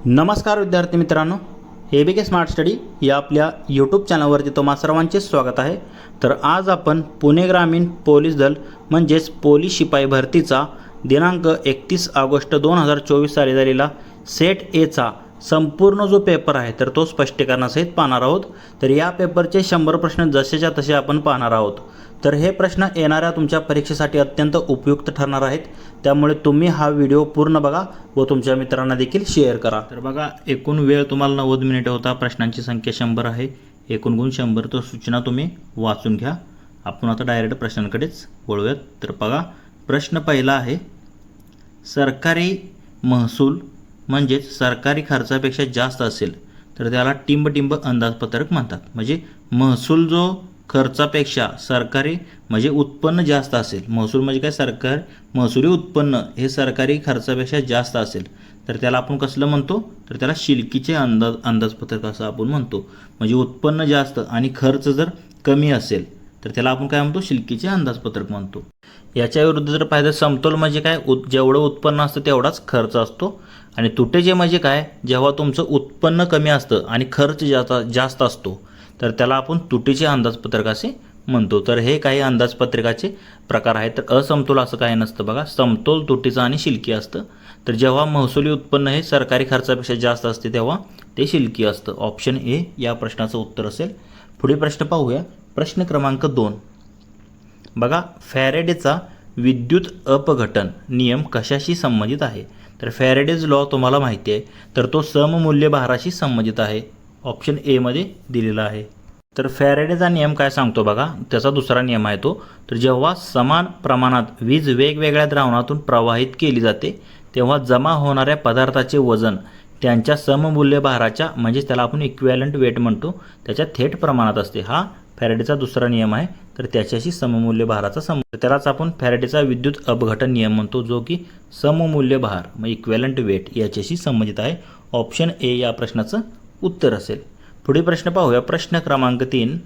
नमस्कार विद्यार्थी मित्रांनो, ABK स्मार्ट स्टडी या आपल्या यूट्यूब चॅनलवरती तुम्हा सर्वांचे स्वागत आहे। तर आज आपण पुणे ग्रामीण पोलीस दल म्हणजेच पोलीस शिपाई भरतीचा दिनांक 31 ऑगस्ट 2024 साली झालेला सेट एचा संपूर्ण जो पेपर आहे तर तो स्पष्टीकरणासहित पाहणार आहोत। तर या पेपरचे 100 प्रश्न जसेच्या तसे आपण पाहणार आहोत। तर हे प्रश्न येणाऱ्या तुमच्या परीक्षेसाठी अत्यंत उपयुक्त ठरणार आहेत, त्यामुळे तुम्ही हा व्हिडिओ पूर्ण बघा व तुमच्या मित्रांना देखील शेअर करा। तर बघा, एकूण वेळ तुम्हाला 90 मिनिटे होता, प्रश्नांची संख्या 100 आहे, एकूण गुण 100। तर सूचना तुम्ही वाचून घ्या। आपण आता डायरेक्ट प्रश्नांकडेच वळूयात। तर बघा, प्रश्न पहिला आहे, सरकारी महसूल म्हणजेच सरकारी खर्चापेक्षा जास्त असेल तर त्याला टिंब अंदाजपत्रक म्हणतात। म्हणजे महसूल जो खर्चापेक्षा सरकारी म्हणजे उत्पन्न जास्त असेल, महसूल म्हणजे काय, सरकार महसुली उत्पन्न हे सरकारी खर्चापेक्षा जास्त असेल तर त्याला आपण कसलं म्हणतो, तर त्याला शिल्कीचे अंदाजपत्रक असं आपण म्हणतो। म्हणजे उत्पन्न जास्त आणि खर्च जर कमी असेल तर त्याला आपण काय म्हणतो, शिल्कीचे अंदाजपत्रक म्हणतो। याच्या विरुद्ध जर पाहिलं समतोल म्हणजे काय, जेवढं उत्पन्न असतं तेवढाच खर्च असतो। आणि तुटेचे म्हणजे काय, जेव्हा तुमचं उत्पन्न कमी असतं आणि खर्च जास्त असतो तर त्याला आपण तुटीचे अंदाजपत्रक असे म्हणतो। तर हे काही अंदाजपत्रकाचे प्रकार आहेत। तर असमतोल असं काही नसतं बघा, समतोल, तुटीचं आणि शिल्की असतं। तर जेव्हा महसुली उत्पन्न हे सरकारी खर्चापेक्षा जास्त असते तेव्हा ते शिल्की असतं। ऑप्शन ए या प्रश्नाचं उत्तर असेल। पुढील प्रश्न पाहूया, प्रश्न क्रमांक 2 बघा, फॅरेडेचा विद्युत अपघटन नियम कशाशी संबंधित आहे? तर फॅरेडेज लॉ तुम्हाला माहिती आहे, तर तो सममूल्य भाराशी संबंधित आहे। ऑप्शन ए मध्ये दिलेला आहे। तर फॅरेडेचा नियम काय सांगतो बघा, त्याचा दुसरा नियम आहे तो, तर जेव्हा समान प्रमाणात वीज वेगवेगळ्या द्रावणातून प्रवाहित केली जाते तेव्हा जमा होणाऱ्या पदार्थाचे वजन त्यांच्या सममूल्य भाराच्या, म्हणजे त्याला आपण इक्विव्हॅलंट वेट म्हणतो, त्याच्या थेट प्रमाणात असते। हा फॅरेडेचा दुसरा नियम आहे। तर त्याच्याशी सममूल्य भाराचा संबंध, त्यालाच आपण फॅरेडेचा विद्युत अपघटन नियम म्हणतो, जो की सममूल्य भार म्हणजे इक्विव्हॅलंट वेट याच्याशी संबंधित आहे। ऑप्शन ए या प्रश्नाचं उत्तर असेल। पुढील प्रश्न पाहूया, प्रश्न क्रमांक 3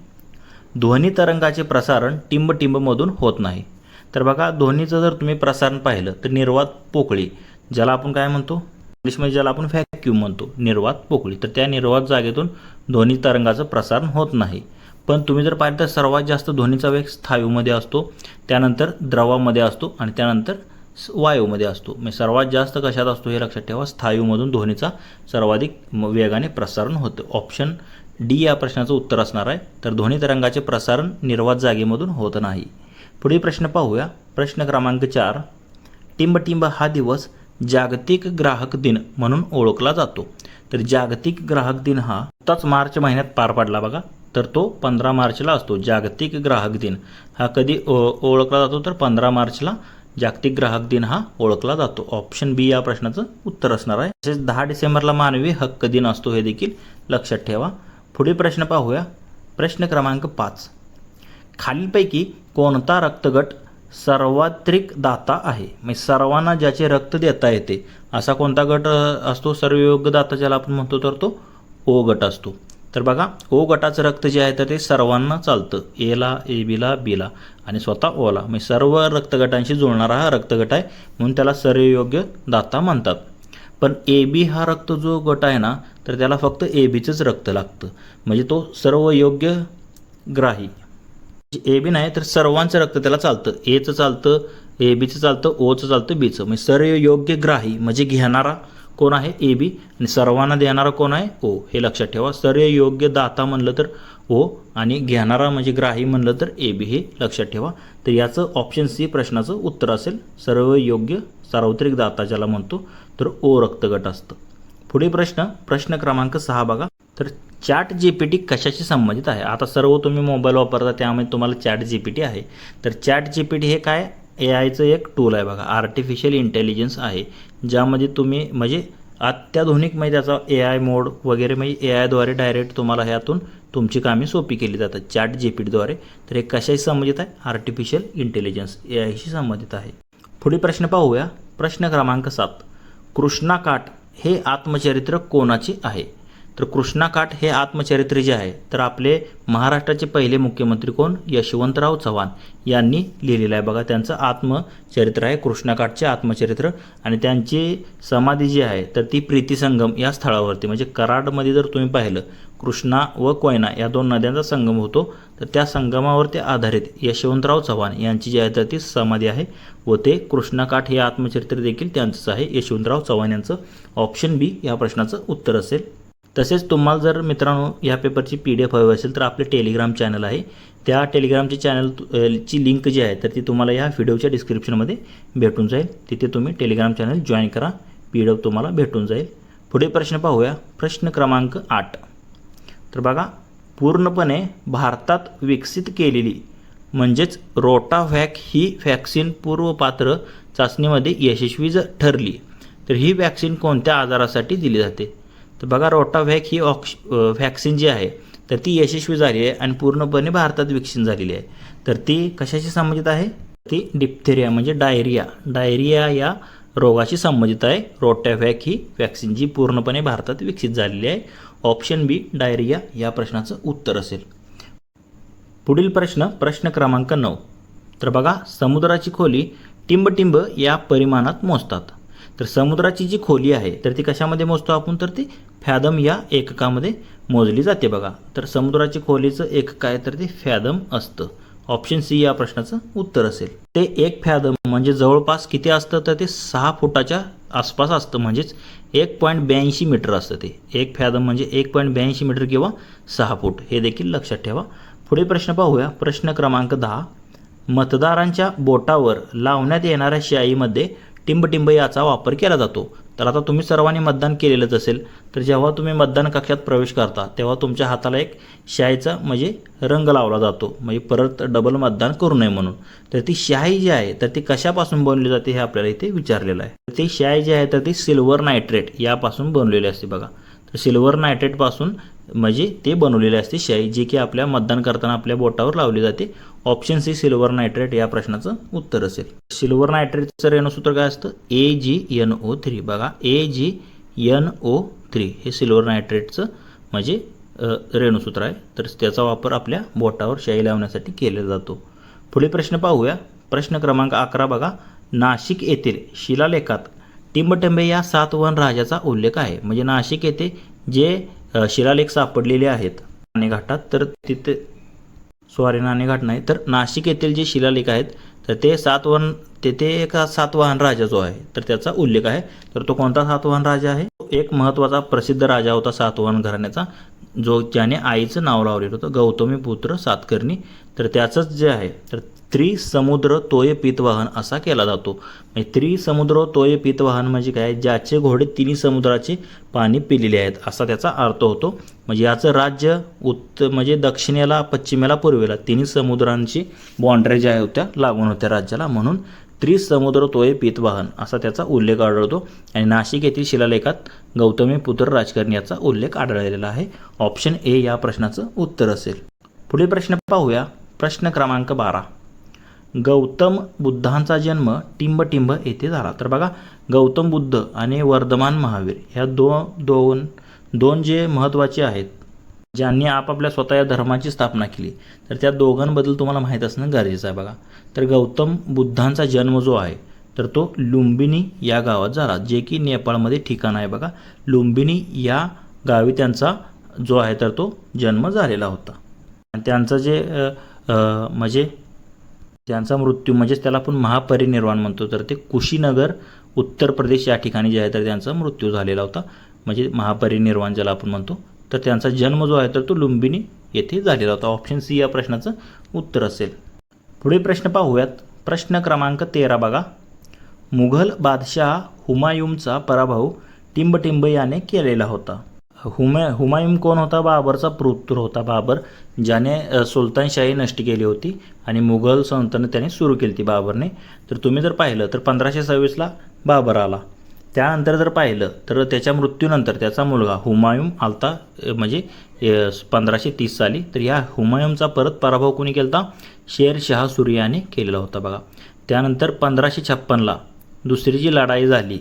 ध्वनी तरंगाचे प्रसारण टिंबमधून होत नाही। तर बघा, ध्वनीचं जर तुम्ही प्रसारण पाहिलं तर निर्वात पोकळी, ज्याला आपण काय म्हणतो इंग्लिशमध्ये, ज्याला आपण व्हॅक्यूम म्हणतो, निर्वात पोकळी, तर त्या निर्वात जागेतून ध्वनी तरंगाचं प्रसारण होत नाही। पण तुम्ही जर पाहिलं तर सर्वात जास्त ध्वनीचा वेग स्थायूमध्ये असतो, त्यानंतर द्रवामध्ये असतो आणि त्यानंतर वायूमध्ये असतो। म्हणजे सर्वात जास्त कशात असतो हे लक्षात ठेवा, स्थायूमधून ध्वनीचा सर्वाधिक वेगाने प्रसारण होतं। ऑप्शन डी या प्रश्नाचं उत्तर असणार आहे। तर ध्वनी तरंगाचे प्रसारण निर्वात जागेमधून होत नाही। पुढील प्रश्न पाहूया, प्रश्न क्रमांक 4 टिंब हा दिवस जागतिक ग्राहक दिन म्हणून ओळखला जातो। तर जागतिक ग्राहक दिन हा आताच मार्च महिन्यात पार पडला बघा, तर तो 15 मार्चला असतो। जागतिक ग्राहक दिन हा कधी ओळखला जातो, तर 15 मार्चला जागतिक ग्राहक दिन हा ओळखला जातो। ऑप्शन बी या प्रश्नाचं उत्तर असणार आहे। तसेच 10 डिसेंबरला मानवी हक्क दिन असतो, हे देखील लक्षात ठेवा। पुढील प्रश्न पाहूया, प्रश्न क्रमांक 5 खालीलपैकी कोणता रक्तगट सर्वाधिक दाता आहे? म्हणजे सर्वांना ज्याचे रक्त देता येते असा कोणता गट असतो सर्वयोग्य दाता, ज्याला आपण म्हणतो, तर तो ओ गट असतो। तर बघा, ओ गटाचं रक्त जे आहे तर ते सर्वांना चालतं, एला, एबीला, बीला आणि स्वतः ओला, म्हणजे सर्व रक्तगटांशी जुळणारा हा रक्तगट आहे, म्हणून त्याला सर्वयोग्य दाता म्हणतात। पण एबी हा रक्त जो गट आहे ना, तर त्याला फक्त एबीचंच रक्त लागतं, म्हणजे तो सर्व योग्य ग्राही, एबी नाही तर सर्वांचं रक्त त्याला चालतं, एचं चालतं, एबीचं चालतं, ओचं चालतं, बीचं, म्हणजे सर्व योग्य ग्राही म्हणजे घेणारा कोण आहे, एबी, आणि सर्वांना देणारा कोण आहे, ओ, हे लक्षात ठेवा। सर्व योग्य दाता म्हणलं तर ओ आणि घेणारा म्हणजे ग्राही म्हणलं तर एबी, हे लक्षात ठेवा। तर याचं ऑप्शन सी प्रश्नाचं उत्तर असेल, सर्व योग्य सार्वत्रिक दाता ज्याला म्हणतो तर ओ रक्तगट असतं। पुढील प्रश्न क्रमांक 6 बघा, तर चॅट जीपीटी कशाशी संबंधित आहे? आता सर्व तुम्ही मोबाईल वापरता त्यामुळे तुम्हाला चॅट जीपीटी आहे। तर चॅट जीपीटी हे काय, एआयचं एक टूल आहे बघा, आर्टिफिशियल इंटेलिजन्स आहे, ज्यामध्ये तुम्ही म्हणजे अत्याधुनिक म्हणजे त्याचा एआय मोड वगैरे, म्हणजे एआयद्वारे डायरेक्ट तुम्हाला ह्यातून तुमची कामे सोपी केली जातात चॅट जीपीटीद्वारे। तर हे कशाशी संबंधित आहे? आर्टिफिशियल इंटेलिजन्स, एआयशी संबंधित आहे। पुढील प्रश्न पाहूया, प्रश्न क्रमांक 7 कृष्णा काठ हे आत्मचरित्र कोणाचे आहे? तर कृष्णाकाठ हे आत्मचरित्र जे आहे तर आपले महाराष्ट्राचे पहिले मुख्यमंत्री कोण? यशवंतराव चव्हाण यांनी लिहिलेलं आहे बघा. त्यांचं आत्मचरित्र आहे कृष्णाकाठचे आत्मचरित्र. आणि त्यांची समाधी जी आहे तर ती प्रीतिसंगम या स्थळावरती, म्हणजे कराडमध्ये जर तुम्ही पाहिलं कृष्णा व कोयना या दोन नद्यांचा संगम होतो, तर त्या संगमावरती आधारित यशवंतराव चव्हाण यांची जी आहे तर ती समाधी आहे व ते कृष्णाकाठ हे आत्मचरित्र देखील त्यांचंच आहे, यशवंतराव चव्हाण यांचं. ऑप्शन बी या प्रश्नाचं उत्तर असेल. तसेच तुम्हाला जर मित्रांनो या पेपरची PDF हवी असेल तर आपले टेलिग्राम चॅनल आहे, त्या टेलिग्रामची चॅनलची लिंक जी आहे तर ती तुम्हाला या व्हिडिओच्या डिस्क्रिप्शनमध्ये भेटून जाईल. तिथे तुम्ही टेलिग्राम चॅनल जॉईन करा, PDF तुम्हाला भेटून जाईल. पुढे प्रश्न पाहूया. प्रश्न क्रमांक 8. तर बघा, पूर्णपणे भारतात विकसित केलेली म्हणजेच रोटाव्हॅक ही व्हॅक्सिन पूर्वपात्र चाचणीमध्ये यशस्वी ठरली, तर ही व्हॅक्सिन कोणत्या आजारासाठी दिली जाते? तर बघा, रोटाव्हॅक ही व्हॅक्सिन जी आहे तर ती यशस्वी झाली आहे आणि पूर्णपणे भारतात विकसित झालेली आहे. तर ती कशाशी संबंधित आहे? ती डिप्थेरिया म्हणजे डायरिया या रोगाशी संबंधित आहे रोटाव्हॅक ही व्हॅक्सिन, जी पूर्णपणे भारतात विकसित झालेली आहे. ऑप्शन बी डायरिया या प्रश्नाचं उत्तर असेल. पुढील प्रश्न क्रमांक 9. तर बघा, समुद्राची खोली टिंब या परिमाणात मोजतात. तर समुद्राची जी खोली आहे तर ती कशामध्ये मोजतो आपण? तर ती फॅदम या एककामध्ये मोजली जाते बघा. तर समुद्राची खोलीचं एकक काय तर ते फॅदम असतं. ऑप्शन सी या प्रश्नाचं उत्तर असेल. ते 1 फॅदम म्हणजे जवळपास किती असतं? तर ते 6 फुटाच्या आसपास असतं, म्हणजेच 1.82 मीटर असतं ते. 1 फॅदम म्हणजे 1.82 मीटर किंवा 6 फूट, हे देखील लक्षात ठेवा. पुढे प्रश्न पाहूया. प्रश्न क्रमांक 10. मतदारांच्या बोटावर लावण्यात येणाऱ्या शाईमध्ये टिंब याचा वापर केला जातो. तर आता तुम्ही सर्वांनी मतदान केलेलंच असेल, तर जेव्हा तुम्ही मतदान कक्षात प्रवेश करता तेव्हा तुमच्या हाताला एक शाईचा म्हणजे रंग लावला जातो, म्हणजे परत डबल मतदान करू नये म्हणून. तर ती शाई जी आहे तर ती कशापासून बनवली जाते हे आपल्याला इथे विचारलेलं आहे. तर ती शाई जी आहे तर ती सिल्वर नायट्रेट यापासून बनवलेली असते बघा. तर सिल्वर नायट्रेटपासून म्हणजे ते बनवलेले असते शाई, जी की आपल्या मतदान करताना आपल्या बोटावर लावली जाते. ऑप्शन सी सिल्वर नायट्रेट या प्रश्नाचं उत्तर असेल. सिल्वर नायट्रेटचं रेणूसूत्र काय असतं? AgNO3 बघा, AgNO3 हे सिल्वर नायट्रेटचं म्हणजे रेणूसूत्र आहे. तर त्याचा वापर आपल्या बोटावर शाई लावण्यासाठी केला जातो. पुढील प्रश्न पाहूया. प्रश्न क्रमांक 11 बघा, नाशिक येथील शिलालेखात टिंब या सातवाहन राजाचा उल्लेख आहे. म्हणजे नाशिक येथे जे शिलालेख सापडलेले आहेत नाणेघाटात, तर तिथे नाणेघाट नाही तर नाशिक येथील जे शिलालेख आहेत तर ते तेथे एक सातवाहन राजा जो आहे तर त्याचा उल्लेख आहे. तर तो कोणता सातवाहन राजा आहे? एक महत्त्वाचा प्रसिद्ध राजा होता सातवाहन घराण्याचा, जो ज्याने आईचं नाव लावलेलं होतं गौतमीपुत्र सातकर्णी. तर त्याचंच जे आहे तर त्रिसमुद्र तोय पीतवाहन असा केला जातो. म्हणजे त्रिसमुद्र तोय पीतवाहन म्हणजे काय? ज्याचे घोडे तिन्ही समुद्राचे पाणी पिलेले आहेत असा त्याचा अर्थ होतो. म्हणजे याचं राज्य म्हणजे दक्षिणेला, पश्चिमेला, पूर्वेला तिन्ही समुद्रांची बाँड्री ज्या होत्या लागून होत्या राज्याला, म्हणून त्रिसमुद्र तोय पीतवाहन असा त्याचा उल्लेख आढळतो. आणि नाशिक येथील शिलालेखात गौतमीपुत्र राजकर्णी याचा उल्लेख आढळलेला आहे. ऑप्शन ए या प्रश्नाचं उत्तर असेल. पुढील प्रश्न पाहूया. प्रश्न क्रमांक 12. गौतम बुद्धांचा जन्म टिंब येथे झाला. तर बघा, गौतम बुद्ध आणि वर्धमान महावीर ह्या दोन जे महत्त्वाचे आहेत, ज्यांनी आपापल्या स्वतः या धर्माची स्थापना केली, तर त्या दोघांबद्दल तुम्हाला माहीत असणं गरजेचं आहे बघा. तर गौतम बुद्धांचा जन्म जो आहे तर तो लुंबिनी या गावात झाला, जे की नेपाळमध्ये ठिकाण आहे बघा. लुंबिनी या गावी त्यांचा जो आहे तर तो जन्म झालेला होता. आणि त्यांचं जे म्हणजे त्यांचा मृत्यू म्हणजेच त्याला आपण महापरिनिर्वाण म्हणतो, तर ते कुशीनगर उत्तर प्रदेश या ठिकाणी जे आहे तर त्यांचा मृत्यू झालेला होता, म्हणजे महापरिनिर्वाण ज्याला आपण म्हणतो. तर त्यांचा जन्म जो आहे तर तो लुंबिनी येथे झालेला होता. ऑप्शन सी या प्रश्नाचं उत्तर असेल. पुढे प्रश्न पाहूयात. प्रश्न क्रमांक 13 बघा, मुघल बादशाह हुमायूनचा पराभव टिंब याने केलेला होता. हुमायून कोण होता? बाबरचा पुत्र होता. बाबर ज्याने सुलतानशाही नष्ट केली होती आणि मुघल सल्तनत त्याने सुरू केली ती बाबरने. तर तुम्ही जर पाहिलं तर 1526ला बाबर आला. त्यानंतर जर पाहिलं तर त्याच्या मृत्यूनंतर त्याचा मुलगा हुमायून आलता, म्हणजे 1530 साली. तर या हुमायूनचा परत पराभव कोणी केला होता? शेरशाह सुरी याने केलेला होता बघा. त्यानंतर 1556ला दुसरी जी लढाई झाली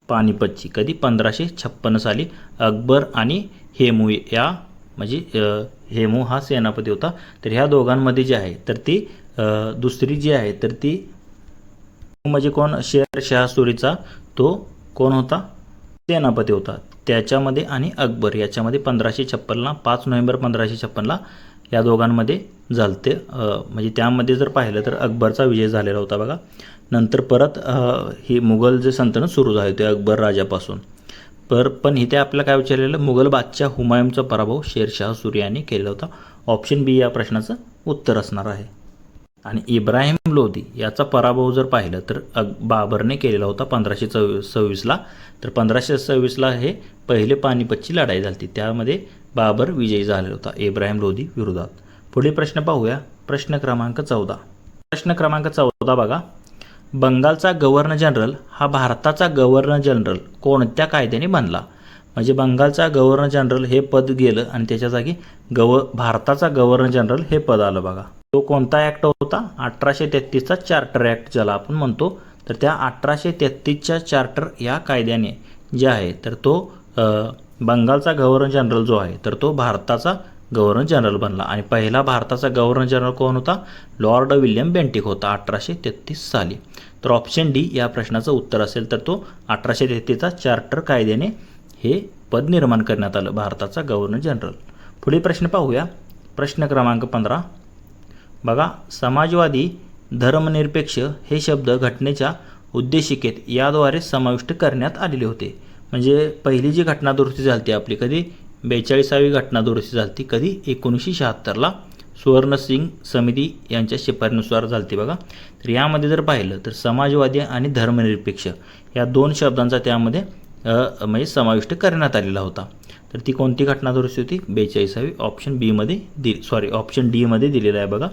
पानिपतची कधी 1556 साली अकबर आणि हेमू या म्हणजे हेमू हा सेनापती होता. तर ह्या दोघांमध्ये जे आहे तर ती दुसरी जी आहे तर ती म्हणजे कोण शेरशाह सुरीचा तो कोण होता सेनापती होता त्याच्यामध्ये आणि अकबर याच्यामध्ये 1556ला 5 नोव्हेंबर 1556ला या दोघांमध्ये झालते. म्हणजे त्यामध्ये जर पाहिलं तर अकबरचा विजय झालेला होता बघा. नंतर परत ही मुघल जे सल्तनत सुरू झाले होते अकबर राजापासून. पण इथे आपल्याला काय विचारलेलं मुघल बादशाह हुमायूनचा पराभव शेरशाह सूरी यांनी केलेला होता. ऑप्शन बी या प्रश्नाचं उत्तर असणार आहे. आणि इब्राहिम लोधी याचा पराभव जर पाहिलं तर बाबरने केलेला होता 1526ला. तर 1526ला हे पहिले पानिपतची लढाई झाली त्यामध्ये बाबर विजयी झालेला होता इब्राहिम लोधी विरोधात. पुढील प्रश्न पाहूया. प्रश्न क्रमांक 14. प्रश्न क्रमांक 14 बघा. बंगालचा गव्हर्नर जनरल हा भारताचा गव्हर्नर जनरल कोणत्या कायद्याने बनला? म्हणजे बंगालचा गव्हर्नर जनरल हे पद गेलं आणि त्याच्या जागी भारताचा गव्हर्नर जनरल हे पद आलं बघा. तो कोणता ॲक्ट होता? 1833चा चार्टर ॲक्ट ज्याला आपण म्हणतो. तर त्या 1833च्या चार्टर या कायद्याने जे आहे तर तो बंगालचा गव्हर्नर जनरल जो आहे तर तो भारताचा गव्हर्नर जनरल बनला. आणि पहिला भारताचा गव्हर्नर जनरल कोण होता? लॉर्ड विल्यम बेंटिक होता 1833 साली. तर ऑप्शन डी या प्रश्नाचं उत्तर असेल. तर तो 1833चा चार्टर कायद्याने हे पद निर्माण करण्यात आलं भारताचा गव्हर्नर जनरल. पुढील प्रश्न पाहूया. प्रश्न क्रमांक 15 बघा. समाजवादी धर्मनिरपेक्ष हे शब्द घटनेच्या उद्देशिकेत याद्वारे समाविष्ट करण्यात आलेले होते. म्हणजे पहिली जी घटना दुरुस्ती झाली आपली कधी 42वी घटना दुरुस्ती झाली कधी 1976ला सुवर्णसिंग समिती यांच्या शिफारशीनुसार झाली बघा. तर यामध्ये जर पाहिलं तर समाजवादी आणि धर्मनिरपेक्ष या दोन शब्दांचा त्यामध्ये म्हणजे समाविष्ट करण्यात आलेला होता. तर ती कोणती घटना दुरुस्ती होती? 42वी. ऑप्शन बी मध्ये ऑप्शन डी मध्ये दिलेलं आहे बघा.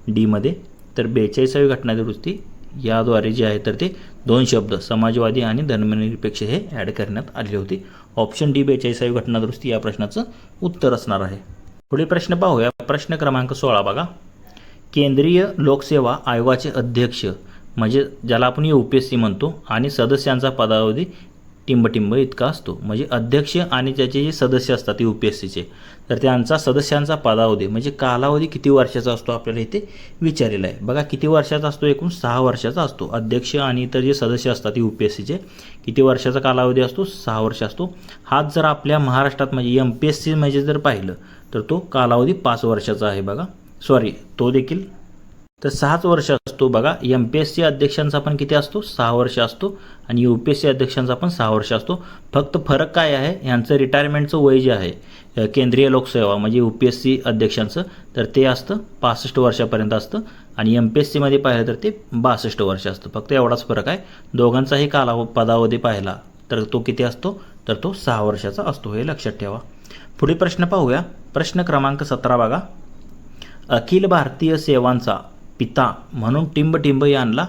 डी मध्ये. तर 42वी घटना दुरुस्ती याद्वारे जे आहे तर ते दोन शब्द समाजवादी आणि धर्मनिरपेक्ष हे ॲड करण्यात आले होते. ऑप्शन डी 42वी घटना दुरुस्ती या प्रश्नाचं उत्तर असणार आहे. पुढील प्रश्न पाहूया. प्रश्न क्रमांक 16 बघा. केंद्रीय लोकसेवा आयोगाचे अध्यक्ष म्हणजे ज्याला आपण UPSC म्हणतो आणि सदस्यांचा पदावधी टिंबटिंब इतका असतो. म्हणजे अध्यक्ष आणि त्याचे जे सदस्य असतात UPSCचे तर त्यांचा सदस्यांचा पदावधी म्हणजे कालावधी किती वर्षाचा असतो आपल्याला इथे विचारलेला आहे बघा. किती वर्षाचा असतो? एकूण 6 वर्षाचा असतो. अध्यक्ष आणि इतर जे सदस्य असतात UPSCचे किती वर्षाचा कालावधी असतो? 6 वर्ष असतो. हाच जर आपल्या महाराष्ट्रात म्हणजे MPSC म्हणजे जर पाहिलं तर तो कालावधी 5 वर्षाचा आहे बघा. तो देखील तर 6च वर्ष असतो बघा. MPSC अध्यक्षांचा पण किती असतो? 6 वर्ष असतो आणि UPSC अध्यक्षांचा पण 6 वर्ष असतो. फक्त फरक काय आहे? यांचं रिटायरमेंटचं वय जे आहे केंद्रीय लोकसेवा म्हणजे UPSC अध्यक्षांचं तर ते असतं 65 वर्षापर्यंत असतं आणि MPSCमध्ये पाहिलं तर ते 62 वर्ष असतं. फक्त एवढाच फरक आहे. दोघांचाही पदावधी पाहिला तर तो किती असतो? तर तो 6 वर्षाचा असतो. हे लक्षात ठेवा. पुढील प्रश्न पाहूया. प्रश्न क्रमांक 17 बघा. अखिल भारतीय सेवांचा पिता म्हणून टिंबटिंब यांना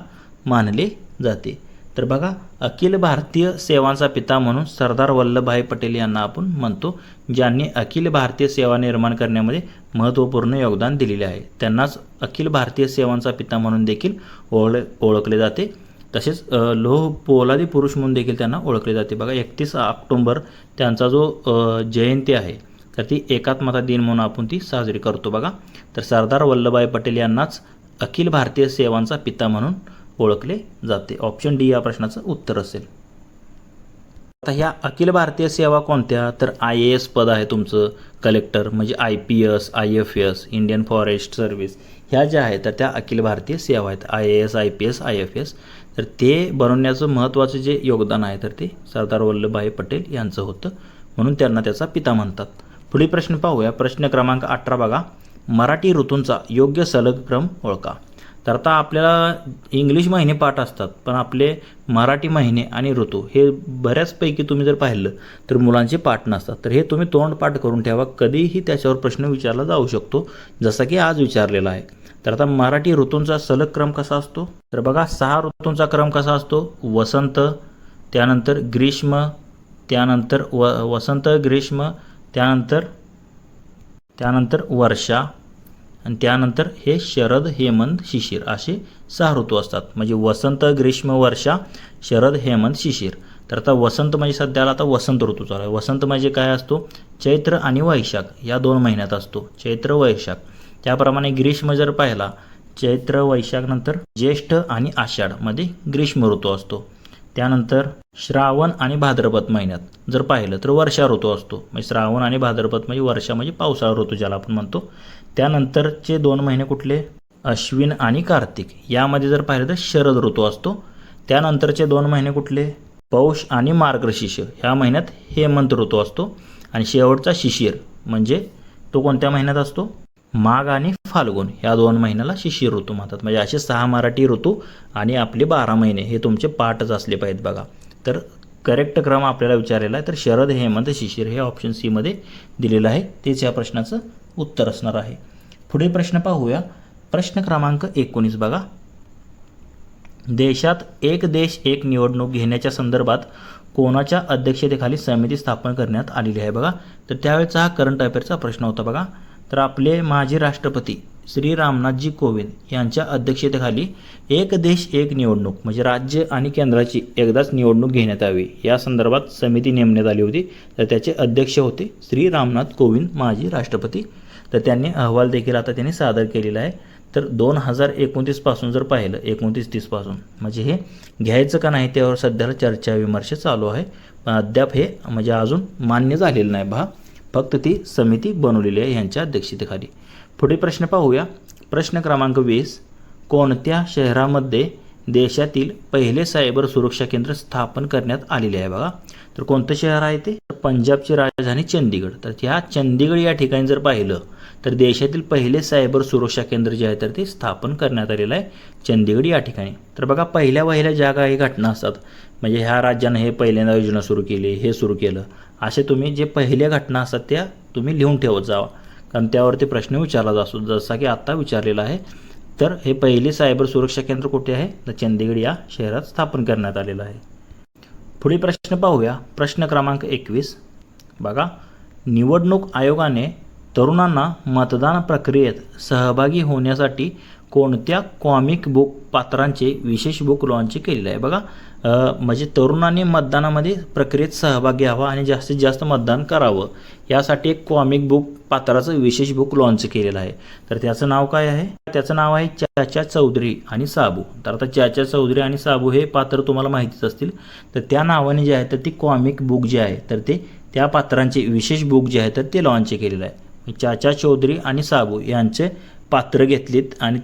मानले जाते. तर बघा अखिल भारतीय सेवांचा पिता म्हणून सरदार वल्लभभाई पटेल यांना आपण म्हणतो ज्यांनी अखिल भारतीय सेवा निर्माण करण्यामध्ये महत्त्वपूर्ण योगदान दिलेले आहे. त्यांनाच अखिल भारतीय सेवांचा पिता म्हणून देखील ओळखले जाते. तसेच लोह पोलादी पुरुष म्हणून देखील त्यांना ओळखले जाते बघा. 31 ऑक्टोबर त्यांचा जो जयंती आहे तर ती एकात्मता दिन म्हणून आपण ती साजरी करतो बघा. तर सरदार वल्लभभाई पटेल यांनाच अखिल भारतीय सेवांचा पिता म्हणून ओळखले जाते. ऑप्शन डी या प्रश्नाचं उत्तर असेल. आता ह्या अखिल भारतीय सेवा कोणत्या? तर IAS पद आहे तुमचं कलेक्टर म्हणजे IPS, IFS Indian forest service ह्या ज्या आहेत तर त्या अखिल भारतीय सेवा आहेत. IAS, IPS, IFS. तर ते बनवण्याचं महत्त्वाचं जे योगदान आहे तर ते सरदार वल्लभभाई पटेल यांचं होतं म्हणून त्यांना त्याचा पिता म्हणतात. पुढील प्रश्न पाहूया. प्रश्न क्रमांक 18 बघा. मराठी ऋतूंचा योग्य सलग क्रम ओळखा. तर आता आपल्याला इंग्लिश महिने पाठ असतात पण आपले मराठी महिने आणि ऋतू हे बऱ्याचपैकी तुम्ही जर पाहिलं तर मुलांचे पाठ नसतात. तर हे तुम्ही तोंडपाठ करून ठेवा. कधीही त्याच्यावर प्रश्न विचारला जाऊ शकतो जसा की आज विचारलेला आहे. तर आता मराठी ऋतूंचा सलग क्रम कसा असतो? तर बघा 6 ऋतूंचा क्रम कसा असतो? वसंत, त्यानंतर ग्रीष्म, त्यानंतर वसंत ग्रीष्म, त्यानंतर वर्षा आणि त्यानंतर हे शरद हेमंत शिशिर असे 6 ऋतू असतात. म्हणजे वसंत ग्रीष्म वर्षा शरद हेमंत शिशिर. तर आता वसंत म्हणजे सध्याला आता वसंत ऋतू चालू आहे. वसंत म्हणजे काय असतो, चैत्र आणि वैशाख या 2 महिन्यात असतो, चैत्र वैशाख. त्याप्रमाणे ग्रीष्म जर पाहिला, चैत्र वैशाख नंतर ज्येष्ठ आणि आषाढमध्ये ग्रीष्म ऋतू असतो. त्यानंतर श्रावण आणि भाद्रपद महिन्यात जर पाहिलं तर वर्षा ऋतू असतो. म्हणजे श्रावण आणि भाद्रपद म्हणजे वर्षा म्हणजे पावसाळा ऋतू ज्याला आपण म्हणतो. त्यानंतरचे 2 महिने कुठले, अश्विन आणि कार्तिक, यामध्ये जर पाहिलं तर शरद ऋतू असतो. त्यानंतरचे 2 महिने कुठले, पौष आणि मार्गशीर्ष, ह्या महिन्यात हेमंत ऋतू असतो. आणि शेवटचा शिशिर म्हणजे तो कोणत्या महिन्यात असतो, माघ आणि फाल्गुन ह्या 2 महिन्याला शिशिर ऋतू म्हणतात. म्हणजे असे 6 मराठी ऋतू आणि आपले 12 महिने हे तुमचे पाठच असले पाहिजेत बघा. तर करेक्ट क्रम आपल्याला विचारलेला आहे. तर शरद, हेमंत, शिशिर हे ऑप्शन सी मध्ये दिलेलं आहे. तेच या प्रश्नाचं उत्तर असणार आहे. पुढे प्रश्न पाहूया. प्रश्न क्रमांक 19 बघा. देशात एक देश एक निवडणूक घेण्याच्या संदर्भात कोणाच्या अध्यक्षतेखाली समिती स्थापन करण्यात आलेली आहे बघा. तर त्यावेळेचा हा करंट अफेअरचा प्रश्न होता बघा. तर आपले माजी राष्ट्रपती श्री रामनाथजी कोविंद यांच्या अध्यक्षतेखाली एक देश एक निवडणूक म्हणजे राज्य आणि केंद्राची एकदाच निवडणूक घेण्यात यावी या संदर्भात समिती नेमण्यात आली होती. तर त्याचे अध्यक्ष होते श्री रामनाथ कोविंद माजी राष्ट्रपती. तर त्यांनी अहवाल देखील आता त्यांनी सादर केलेला आहे. तर 2029 पासून जर पाहिलं, 29-30 पासून म्हणजे हे घ्यायचं का नाही त्यावर सध्याला चर्चा विमर्श चालू आहे. पण अद्याप हे म्हणजे अजून मान्य झालेलं नाही बघा. फक्त ती समिती बनवलेली आहे यांच्या अध्यक्षतेखाली. पुढे प्रश्न पाहूया. प्रश्न क्रमांक 20. कोणत्या शहरामध्ये देशातील पहिले सायबर सुरक्षा केंद्र स्थापन करण्यात आलेले आहे बघा. तर कोणतं शहर आहे ते, पंजाबची राजधानी चंदीगड. तर ह्या चंदीगड या ठिकाणी जर पाहिलं तर देशातील पहिले सायबर सुरक्षा केंद्र जे आहे तर ते स्थापन करण्यात आलेलं आहे चंदीगड या ठिकाणी. तर बघा पहिल्या ज्या काही घटना असतात म्हणजे ह्या राज्यानं हे पहिल्यांदा योजना सुरू केली, हे सुरू केलं, असे तुम्ही जे पहिल्या घटना असतात त्या तुम्ही लिहून ठेवत जावा. कारण त्यावरती प्रश्न विचारला जातो जसा की आत्ता विचारलेला आहे. तर हे पहिले सायबर सुरक्षा केंद्र कुठे आहे, तर चंदीगड या शहरात स्थापन करण्यात आलेलं आहे. पुढे प्रश्न पाहूया. प्रश्न क्रमांक 21 बघा. निवडणूक आयोगाने तरुणांना मतदान प्रक्रियेत सहभागी होण्यासाठी कोणत्या कॉमिक बुक पात्रांचे विशेष बुक लॉन्च केलेलं आहे बघा. म्हणजे तरुणांनी मतदानामध्ये प्रक्रियेत सहभाग घ्यावा आणि जास्तीत जास्त मतदान करावं यासाठी एक कॉमिक बुक पात्राचं विशेष बुक लॉन्च केलेलं आहे. तर त्याचं नाव काय आहे, त्याचं नाव आहे चाचा चौधरी आणि साबू. तर आता चाचा चौधरी आणि साबू हे पात्र तुम्हाला माहितीच असतील. तर त्या नावाने जे आहे तर ती कॉमिक बुक जे आहे तर ते त्या पात्रांचे विशेष बुक जे आहे तर ते लॉन्च केलेलं आहे. चाचा चौधरी आणि साबू यांचे पात्र घेतलीत आणि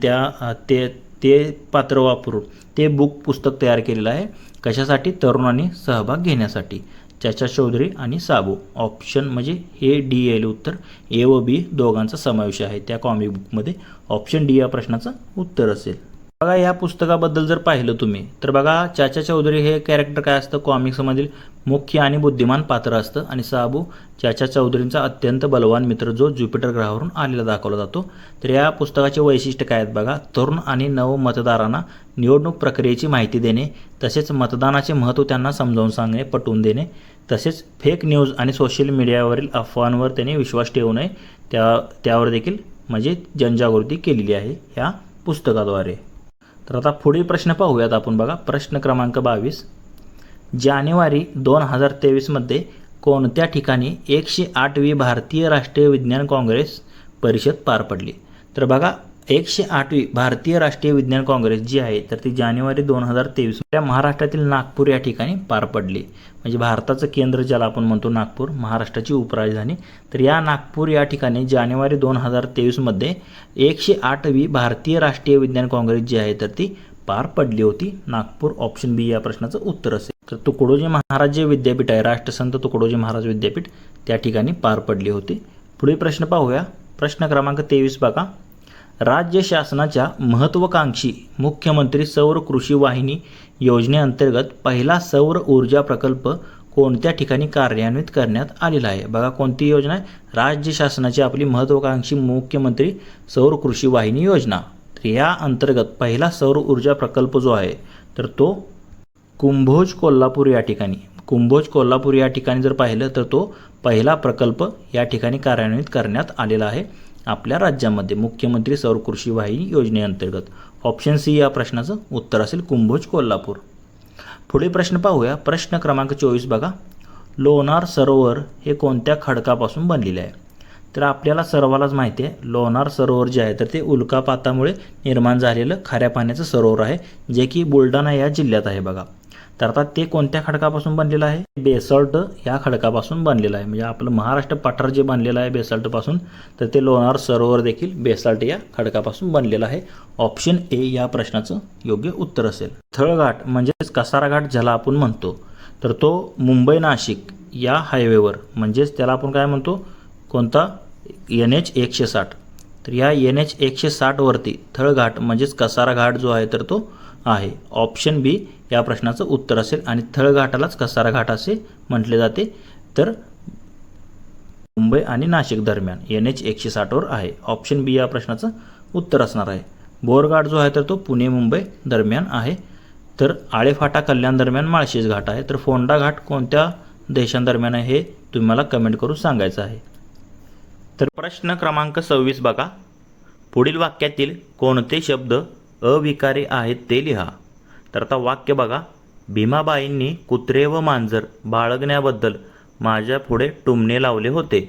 ते पात्र वापरून ते बुक पुस्तक तयार केलेलं आहे. कशासाठी, तरुणांनी सहभाग घेण्यासाठी. चाचा चौधरी आणि साबू ऑप्शन म्हणजे हे डी येईल उत्तर. ए व बी दोघांचा समावेश आहे त्या कॉमिक बुकमध्ये. ऑप्शन डी या प्रश्नाचं उत्तर असेल. बघा या पुस्तकाबद्दल जर पाहिलं तुम्ही तर बघा चाचा चौधरी हे कॅरेक्टर काय असतं, कॉमिक्समधील मुख्य आणि बुद्धिमान पात्र असतं. आणि साबू चाचा चौधरींचा अत्यंत बलवान मित्र जो ज्युपिटर ग्रहावरून आलेला दाखवला जातो. तर या पुस्तकाचे वैशिष्ट्य काय आहेत बघा. तरुण आणि नव मतदारांना निवडणूक प्रक्रियेची माहिती देणे, तसेच मतदानाचे महत्त्व त्यांना समजावून सांगणे, पटवून देणे, तसेच फेक न्यूज आणि सोशल मीडियावरील अफवांवर त्यांनी विश्वास ठेवू नये त्यावर देखील म्हणजे जनजागृती केलेली आहे ह्या पुस्तकाद्वारे. तर आता पुढील प्रश्न पाहूयात आपण बघा. प्रश्न क्रमांक 22. जानेवारी 2023 मध्ये कोणत्या ठिकाणी 108वी भारतीय राष्ट्रीय विज्ञान काँग्रेस परिषद पार पडली. तर बघा 108वी भारतीय राष्ट्रीय विज्ञान काँग्रेस जी आहे तर ती जानेवारी 2023 महाराष्ट्रातील नागपूर या ठिकाणी पार पडली. म्हणजे भारताचं केंद्र ज्याला आपण म्हणतो नागपूर, महाराष्ट्राची उपराजधानी. तर या नागपूर या ठिकाणी जानेवारी 2023 मध्ये 108वी भारतीय राष्ट्रीय विज्ञान काँग्रेस जी आहे तर ती पार पडली होती. नागपूर ऑप्शन बी या प्रश्नाचं उत्तर असेल. तर तुकडोजी महाराज जे विद्यापीठ आहे, राष्ट्रसंत तुकडोजी महाराज विद्यापीठ, त्या ठिकाणी पार पडली होती. पुढील प्रश्न पाहूया. प्रश्न क्रमांक 23 बघा. राज्य शासनाच्या महत्त्वाकांक्षी मुख्यमंत्री सौर कृषी वाहिनी योजनेअंतर्गत पहिला सौर ऊर्जा प्रकल्प कोणत्या ठिकाणी कार्यान्वित करण्यात आलेला आहे. बघा कोणती योजना आहे, राज्य शासनाची आपली महत्त्वाकांक्षी मुख्यमंत्री सौर कृषी वाहिनी योजना. तर या अंतर्गत पहिला सौर ऊर्जा प्रकल्प जो आहे तर तो कुंभोज कोल्हापूर या ठिकाणी जर पाहिलं तर तो पहिला प्रकल्प या ठिकाणी कार्यान्वित करण्यात आलेला आहे आपल्या राज्यामध्ये मुख्यमंत्री सौर कृषी वाहिनी योजनेअंतर्गत. ऑप्शन सी या प्रश्नाचं उत्तर असेल कुंभोज कोल्हापूर. पुढे प्रश्न पाहूया. प्रश्न क्रमांक 24 बघा. लोणार सरोवर हे कोणत्या खडकापासून बनलेले आहे? तर आपल्याला सर्वालाच माहिती आहे लोणार सरोवर जे आहे तर ते उल्कापातामुळे निर्माण झालेलं खाऱ्या पाण्याचं सरोवर आहे, जे की बुलढाणा या जिल्ह्यात आहे बघा. तर आता ते कोणत्या खडकापासून बनलेलं आहे? बेसॉल्ट या खडकापासून बनलेलं आहे. म्हणजे आपलं महाराष्ट्र पठार जे बनलेलं आहे बेसॉल्टपासून, तर ते लोणार सरोवर देखील बेसॉल्ट या खडकापासून बनलेलं आहे. ऑप्शन ए या प्रश्नाचं योग्य उत्तर असेल. थळघाट म्हणजेच कसारा घाट ज्याला आपण म्हणतो, तर तो मुंबई नाशिक या हायवेवर, म्हणजेच त्याला आपण काय म्हणतो, कोणता, NH 160. तर या NH 160 वरती थळघाट म्हणजेच कसारा घाट जो आहे तर तो आहे. ऑप्शन बी या प्रश्नाचं उत्तर असेल. आणि थळघाटालाच कसारा घाट असे म्हटले जाते. तर मुंबई आणि नाशिक दरम्यान NH 160 वर आहे. ऑप्शन बी या प्रश्नाचं उत्तर असणार आहे. बोरघाट जो आहे तर तो पुणे मुंबई दरम्यान आहे. तर आळेफाटा कल्याण दरम्यान माळशेज घाट आहे. तर फोंडा घाट कोणत्या देशांदरम्यान आहे हे तुम्ही मला कमेंट करून सांगायचं आहे. तर प्रश्न क्रमांक 26 बघा. पुढील वाक्यातील कोणते शब्द अविकारी आहेत ते लिहा. तर आता वाक्य बघा. भीमाबाईंनी कुत्रे व मांजर बाळगण्याबद्दल माझ्या पुढे टुमणे लावले होते,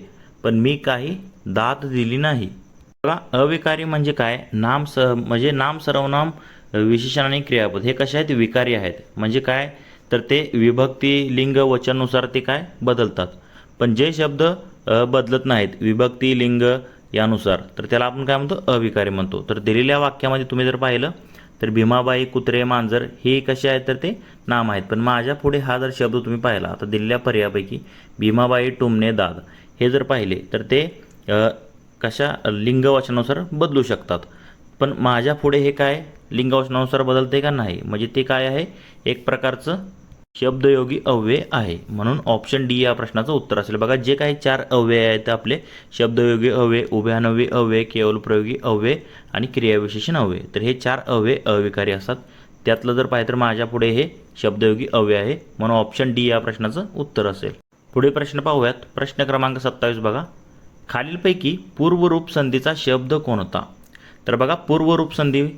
पण मी काही दाद दिली नाही. बघा, अविकारी म्हणजे काय? म्हणजे नाम, सर्वनाम, विशेषण आणि क्रियापद हे कसे आहेत? विकारी आहेत. म्हणजे काय? तर ते विभक्ती, लिंग, वचनानुसार ते काय बदलतात. पण जे शब्द बदलत नाहीत विभक्ती, लिंग यानुसार, तर त्याला आपण काय म्हणतो? अविकारी म्हणतो. तर दिलेल्या वाक्यामध्ये तुम्ही जर पाहिलं तर भीमाबाई, कुत्रे, मांजर हे कसे आहेत? तर ते नाम आहेत. पण माझ्या पुढे हा जर शब्द तुम्ही पाहिला, आता दिलेल्या पर्यायापैकी भीमाबाई, टुमणे, दाद हे जर पाहिले तर ते कशा लिंग वचनानुसार बदलू शकतात. पण माझ्या पुढे हे काय लिंग वचनानुसार बदलते का? नाही. म्हणजे ते काय आहे? एक प्रकारचं शब्दयोगी अव्यय आहे. म्हणून ऑप्शन डी या प्रश्नाचं उत्तर असेल. बघा, जे काही 4 अव्यय आहेत आपले, शब्दयोगी अव्यय, उभयान्वयी अव्यय, केवलप्रयोगी अव्यय आणि क्रियाविशेषण अव्यय, तर हे 4 अव्यय अविकारी असतात. त्यातलं जर पाहिलं तर माझ्या पुढे हे शब्दयोगी अव्यय आहे. म्हणून ऑप्शन डी या प्रश्नाचं उत्तर असेल. पुढे प्रश्न पाहूयात. प्रश्न क्रमांक 27 बघा. खालीलपैकी पूर्वरूप संधीचा शब्द कोणता? तर बघा, पूर्वरूप संधी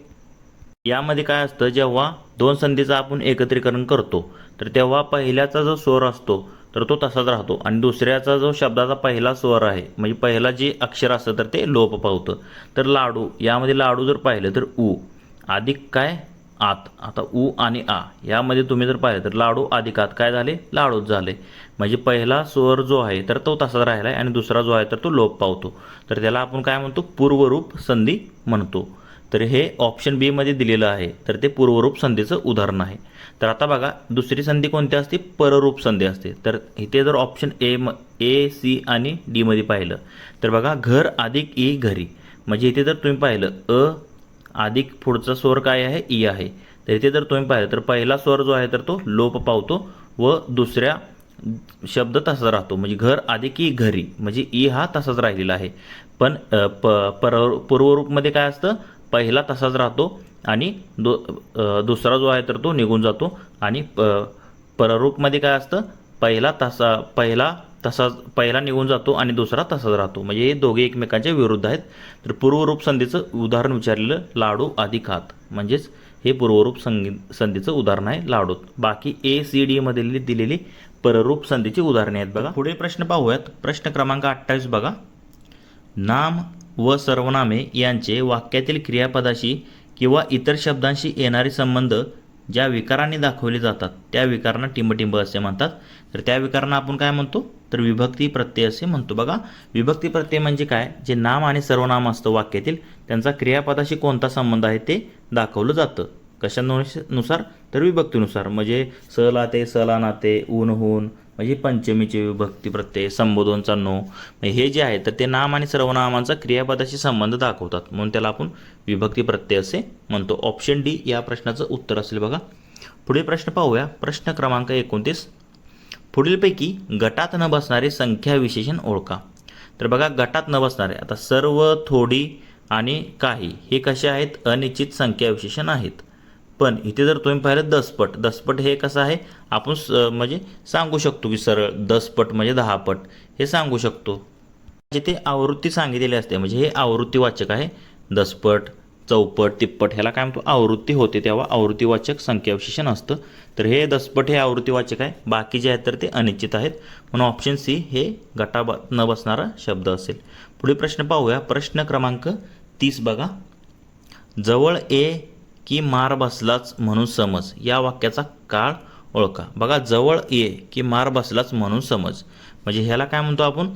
यामध्ये काय असतं? जेव्हा दोन संधीचं आपण एकत्रीकरण करतो तर तेव्हा पहिल्याचा जो स्वर असतो तर तो तसाच राहतो, आणि दुसऱ्याचा जो शब्दाचा पहिला स्वर आहे म्हणजे पहिला जे अक्षर असतं तर ते लोप पावतं. तर लाडू, यामध्ये लाडू जर पाहिलं तर उ अधिक काय? आत. आता उ आणि आ यामध्ये तुम्ही जर पाहिलं तर लाडू अधिक आत काय झाले? लाडूच झाले. म्हणजे पहिला स्वर जो आहे तर तो तसाच राहिला आहे आणि दुसरा जो आहे तर तो लोप पावतो. तर त्याला आपण काय म्हणतो? पूर्वरूप संधी म्हणतो. तर हे ऑप्शन बी मध्ये दिलेलं आहे. तर ते पूर्वरूप संधीचं उदाहरण आहे. तर आता बघा, दुसरी संधी कोणती असते? पररूप संधी असते. तर इथे जर ऑप्शन ए, सी आणि डी मध्ये पाहिलं तर बघा, घर अधिक ई घरी. म्हणजे इथे जर तुम्ही पाहिलं अ अधिक पुढचा स्वर काय आहे? ई आहे. तर इथे जर तुम्ही पाहिलं तर पहिला स्वर जो आहे तर तो लोप पावतो व दुसऱ्या शब्द तसाच राहतो. म्हणजे घर अधिक ई घरी, म्हणजे ई हा तसाच राहिलेला आहे. पण पूर्वरूपमध्ये काय असतं? पहिला तसाच राहतो आणि दुसरा जो आहे तर तो निघून जातो. आणि पररूपमध्ये काय असतं? पहिला निघून जातो आणि दुसरा तसाच राहतो. म्हणजे हे दोघे एकमेकांच्या विरुद्ध आहेत. तर पूर्वरूप संधीचं उदाहरण विचारलेलं लाडू अधिक हात, म्हणजेच हे पूर्वरूप संधीचं उदाहरण आहे लाडूत. बाकी ए, सी, डी मध्ये दिलेली पररूप संधीची उदाहरणे आहेत. बघा, पुढे प्रश्न पाहूयात. प्रश्न क्रमांक 28 बघा. नाम व सर्वनामे यांचे वाक्यातील क्रियापदाशी किंवा इतर शब्दांशी येणारे संबंध ज्या विकारांनी दाखवले जातात त्या विकारांना टिंबटिंब असे म्हणतात. तर त्या विकारांना आपण काय म्हणतो? तर विभक्ती प्रत्यय असे म्हणतो. बघा, विभक्ती प्रत्यय म्हणजे काय? जे नाम आणि सर्वनाम असतं वाक्यातील त्यांचा क्रियापदाशी कोणता संबंध आहे ते दाखवलं जातं. कशानुसार? तर विभक्तीनुसार. म्हणजे सलाते, सलानाते, ऊनहून, म्हणजे पंचमीचे विभक्ती प्रत्यय, संबोधनचा नो, हे जे आहे तर ते नाम आणि सर्वनामांचा क्रियापदाशी संबंध दाखवतात. म्हणून त्याला आपण विभक्ती प्रत्यय असे म्हणतो. ऑप्शन डी या प्रश्नाचं उत्तर असेल. बघा, पुढील प्रश्न पाहूया. प्रश्न क्रमांक 29. पुढीलपैकी गटात न बसणारे संख्या विशेषण ओळखा. तर बघा, गटात न बसणारे, आता सर्व, थोडी आणि काही हे कसे आहेत? अनिश्चित संख्या विशेषण आहेत. पण इथे जर तुम्ही पाहिलं दसपट, दसपट हे कसं आहे? आपण म्हणजे सांगू शकतो की सरळ दसपट म्हणजे 10 पट हे सांगू शकतो. जिथे आवृत्ती सांगितलेली असते म्हणजे हे आवृत्तीवाचक आहे. दसपट, चौपट तिप्पट ह्याला काय म्हणतो आवृत्ती होते तेव्हा आवृत्तीवाचक संख्याविशेषण असतं. तर हे दसपट हे आवृत्तीवाचक आहे, बाकी जे आहेत तर ते अनिश्चित आहेत. म्हणून ऑप्शन सी हे गटा न बसणारा शब्द असेल. पुढील प्रश्न पाहूया. प्रश्न क्रमांक 30 बघा. जवळ ये की मार बसलाच म्हणून समज या वाक्याचा काळ ओळखा. बघा, जवळ ये की मार बसलाच म्हणून समज म्हणजे ह्याला काय म्हणतो आपण,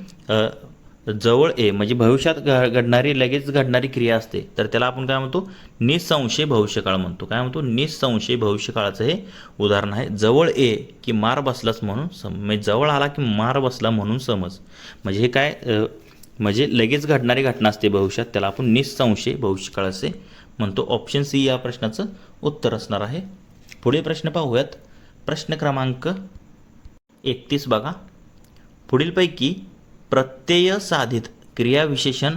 जवळ ये म्हणजे भविष्यात घडणारी लगेच घडणारी क्रिया असते, तर त्याला आपण काय म्हणतो निसंशय भविष्यकाळ म्हणतो. काय म्हणतो, निसंशय भविष्यकाळाचं हे उदाहरण आहे. जवळ ये की मार बसलाच म्हणून समज, म्हणजे जवळ आला की मार बसला म्हणून समज म्हणजे हे काय म्हणजे लगेच घडणारी घटना असते भविष्यात, त्याला आपण निसंशय भविष्यकाळ असे म्हणतो. ऑप्शन सी या प्रश्नाचं उत्तर असणार आहे. पुढील प्रश्न पाहूयात. प्रश्न क्रमांक 31 बघा. पुढीलपैकी प्रत्यय साधित क्रियाविशेषण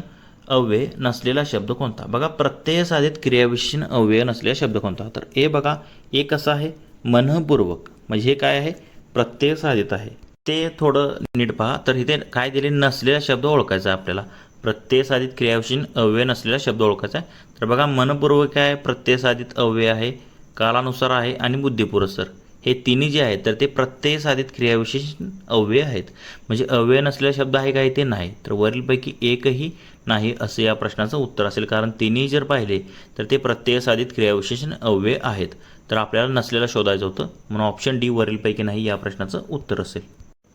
अव्यय नसलेला शब्द कोणता. बघा, प्रत्यय साधित क्रियाविशेषण अव्यय नसलेला शब्द कोणता. तर ए बघा, ए कसं आहे मनपूर्वक म्हणजे हे काय आहे प्रत्यय साधित आहे. ते थोडं नीट पहा. तर इथे काय दिले नसलेला शब्द ओळखायचा आहे आपल्याला. प्रत्यय साधित क्रियाविशेषण अव्यय नसलेला शब्द ओळखायचा आहे. तर बघा, मनपूर्वक आहे, प्रत्यय साधित अव्यय आहे, कालानुसार आहे आणि बुद्धिपुरस्सर हे तिन्ही जे आहेत तर ते प्रत्यय साधित क्रियाविशेषण अव्यय आहेत. म्हणजे अव्यय नसलेला शब्द आहे काय ते नाही. तर वरीलपैकी एकही नाही असं या प्रश्नाचं उत्तर असेल, कारण तिन्ही जर पाहिले तर ते प्रत्यय साधित क्रियाविशेषण अव्यय आहेत. तर आपल्याला नसलेला शोधायचं होतं, म्हणून ऑप्शन डी वरीलपैकी नाही या प्रश्नाचं उत्तर असेल.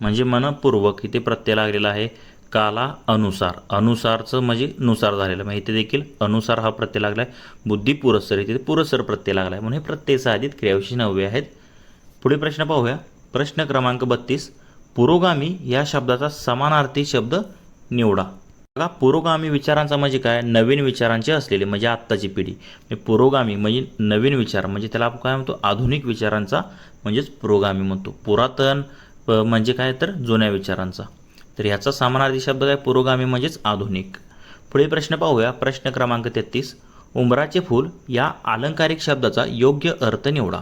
म्हणजे मनपूर्वक इथे प्रत्यय लागलेला आहे, काला अनुसार, अनुसारचं म्हणजे नुसार झालेलं, म्हणजे इथे देखील अनुसार हा प्रत्यय लागला आहे. बुद्धी पुरस्सर इथे पुरस्सर प्रत्यय लागला आहे, म्हणून हे प्रत्यय साधित क्रियाविशेषण अव्यय आहेत. पुढील प्रश्न पाहूया. प्रश्न क्रमांक 32. पुरोगामी या शब्दाचा समानार्थी शब्द निवडा. बघा, पुरोगामी विचारांचा म्हणजे काय, नवीन विचारांचे असलेले म्हणजे आत्ताची पिढी. पुरोगामी म्हणजे नवीन विचार म्हणजे त्याला आपण काय म्हणतो आधुनिक विचारांचा म्हणजेच पुरोगामी म्हणतो. पुरातन म्हणजे काय तर जुन्या विचारांचा. तर ह्याचा समानार्थी शब्द काय पुरोगामी म्हणजेच आधुनिक. पुढील प्रश्न पाहूया. प्रश्न क्रमांक 33. उंबराचे फूल या अलंकारिक शब्दाचा योग्य अर्थ निवडा.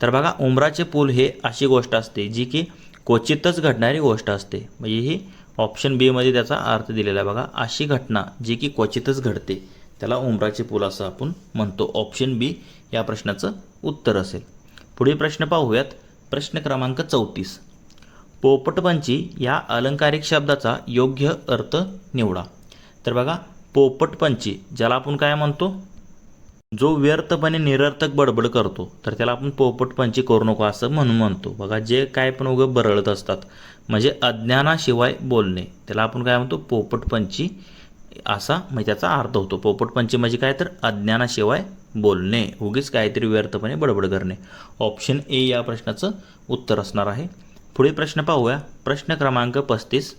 तर बघा, उंबराचे फूल हे अशी गोष्ट असते जी की क्वचितच घडणारी गोष्ट असते, म्हणजे ही ऑप्शन बी मध्ये त्याचा अर्थ दिलेला आहे. बघा, अशी घटना जी की क्वचितच घडते त्याला उंबराचे फूल असं आपण म्हणतो. ऑप्शन बी या प्रश्नाचं उत्तर असेल. पुढील प्रश्न पाहूयात. प्रश्न क्रमांक 34. पोपटपंची या अलंकारिक शब्दाचा योग्य अर्थ निवडा. तर बघा, पोपटपंची ज्याला आपण काय म्हणतो, जो व्यर्थपणे निरर्थक बडबड करतो तर त्याला आपण पोपटपंची करू नको असं म्हणून म्हणतो. बघा, जे काय पण उगं बरळत असतात म्हणजे अज्ञानाशिवाय बोलणे त्याला आपण काय म्हणतो पोपटपंची असा म्हणजे त्याचा अर्थ होतो. पोपटपंची म्हणजे काय तर अज्ञानाशिवाय बोलणे, उगीच काहीतरी व्यर्थपणे बडबड करणे. ऑप्शन ए या प्रश्नाचं उत्तर असणार आहे. पुढील प्रश्न पाहूया. प्रश्न क्रमांक 35.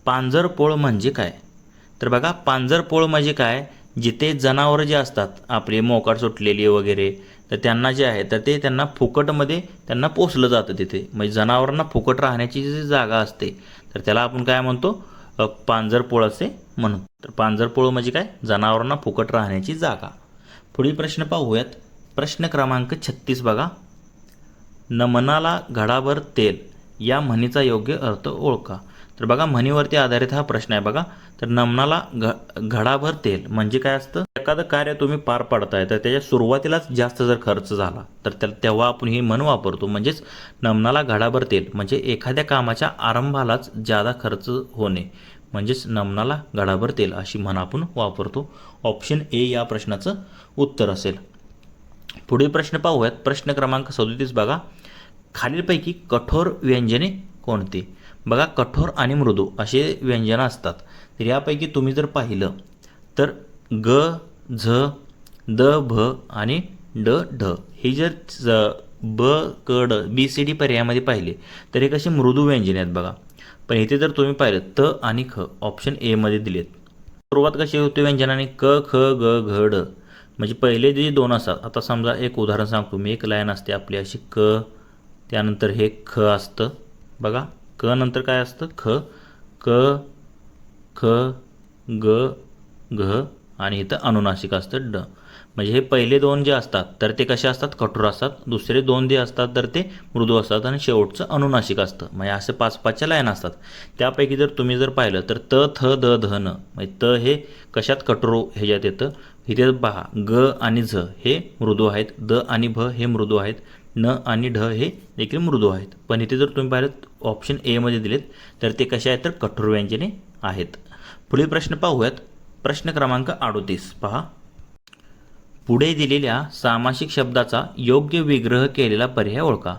पांजरपोळ म्हणजे काय. तर बघा, पांजरपोळ म्हणजे काय, जिथे जनावरं जे असतात आपले मोकाट सुटलेली वगैरे तर त्यांना जे आहे तर ते त्यांना फुकटमध्ये त्यांना पोसलं जातं तिथे, म्हणजे जनावरांना फुकट राहण्याची जी जागा असते तर त्याला आपण काय म्हणतो पांजरपोळ असे म्हणू. तर पांजरपोळ म्हणजे काय, जनावरांना फुकट राहण्याची जागा. पुढील प्रश्न पाहूयात. प्रश्न क्रमांक 36 बघा. नमनाला घडाभर तेल या म्हणीचा योग्य अर्थ ओळखा. तर बघा, म्हणीवरती आधारित हा प्रश्न आहे. बघा, तर नमनाला घडाभर तेल म्हणजे काय असतं, एखादं कार्य तुम्ही पार पाडताय तर त्याच्या सुरुवातीलाच जास्त जर खर्च झाला तर तेव्हा आपण ही म्हण वापरतो. म्हणजेच नमनाला घडाभर तेल म्हणजे एखाद्या कामाच्या आरंभालाच जादा खर्च होणे म्हणजेच नमनाला घडाभर तेल अशी म्हण आपण वापरतो. ऑप्शन ए या प्रश्नाचं उत्तर असेल. पुढील प्रश्न पाहूयात. प्रश्न क्रमांक 37 बघा. खालीलपैकी कठोर व्यंजने कोणती. बघा, कठोर आणि मृदू असे व्यंजनं असतात. तर यापैकी तुम्ही जर पाहिलं तर ग, झ, द, भ आणि ड, ढ हे जर ब, क, ड, बी, सी, डी पर्यायामध्ये पाहिले तर हे कसे मृदू व्यंजने आहेत. बघा, पण इथे जर तुम्ही पाहिलं त आणि ख ऑप्शन ए मध्ये दिलेत. सुरुवात कशी होते व्यंजनाने, क, ख, ग, घ, ड म्हणजे पहिले जे दोन असतात. आता समजा एक उदाहरण सांगतो मी. एक लाईन असते आपली अशी क, त्यानंतर हे ख असतं. बघा, क नंतर काय असतं ख, क, ख, ग, घ आणि इथं अनुनासिक असतं ड. म्हणजे हे पहिले दोन जे असतात तर ते कसे असतात, कठोर असतात. दुसरे दोन जे असतात तर ते मृदू असतात आणि शेवटचं अनुनासिक असतं. म्हणजे असे 5-5च्या लाईन असतात. त्यापैकी जर तुम्ही जर पाहिलं तर त, थ, द, ध, न, म्हणजे त हे कशात कठोर ह्याच्यात येतं. इथे पहा ग आणि झ हे मृदू आहेत, द आणि भ हे मृदू आहेत, न आणि ढ हे देखील मृदू आहेत. पण इथे जर तुम्ही पाहिलं ऑप्शन एमध्ये दिलेत तर ते कसे आहेत तर कठोर व्यंजने आहेत. पुढील प्रश्न पाहूयात. प्रश्न क्रमांक 38 पहा. पुढे दिलेल्या सामासिक शब्दाचा योग्य विग्रह केलेला पर्याय ओळखा.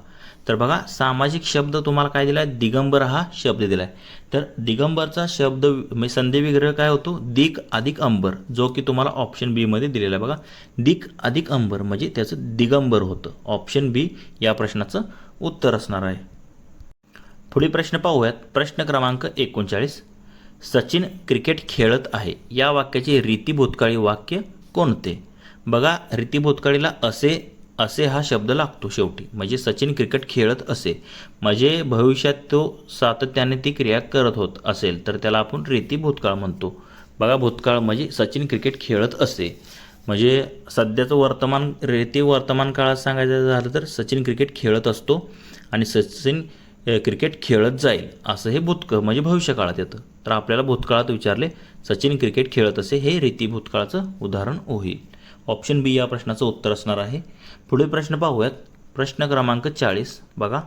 तर बघा सामासिक शब्द तुम्हाला काय दिला आहे, दिगंबर हा शब्द दिला आहे. तर दिगंबरचा शब्द म्हणजे संधी विग्रह काय होतो, दिक अधिक अंबर, जो की तुम्हाला ऑप्शन बी मध्ये दिलेला आहे. बघा दिक अधिक अंबर म्हणजे त्याचं दिगंबर होतं. ऑप्शन बी या प्रश्नाचं उत्तर असणार आहे. पुढील प्रश्न पाहूयात. प्रश्न क्रमांक 39. सचिन क्रिकेट खेळत आहे या वाक्याचे रीती भूतकाळी वाक्य कोणते. बघा रीती भूतकाळीला असे हा शब्द लागतो शेवटी. म्हणजे सचिन क्रिकेट खेळत असे म्हणजे भविष्यात तो सातत्याने ती क्रिया करत होत असेल तर त्याला आपण रीती भूतकाळ म्हणतो. बघा भूतकाळ म्हणजे सचिन क्रिकेट खेळत असे म्हणजे सध्याचं वर्तमान, रीती वर्तमान काळात सांगायचं झालं तर सचिन क्रिकेट खेळत असतो आणि सचिन क्रिकेट खेळत जाईल असं हे म्हणजे भविष्यकाळात येतं. तर आपल्याला भूतकाळात विचारले सचिन क्रिकेट खेळत असे हे रीती भूतकाळाचं उदाहरण होईल. ऑप्शन बी या प्रश्नाचं उत्तर असणार आहे. पुढील प्रश्न पाहूयात. प्रश्न क्रमांक 40 बघा.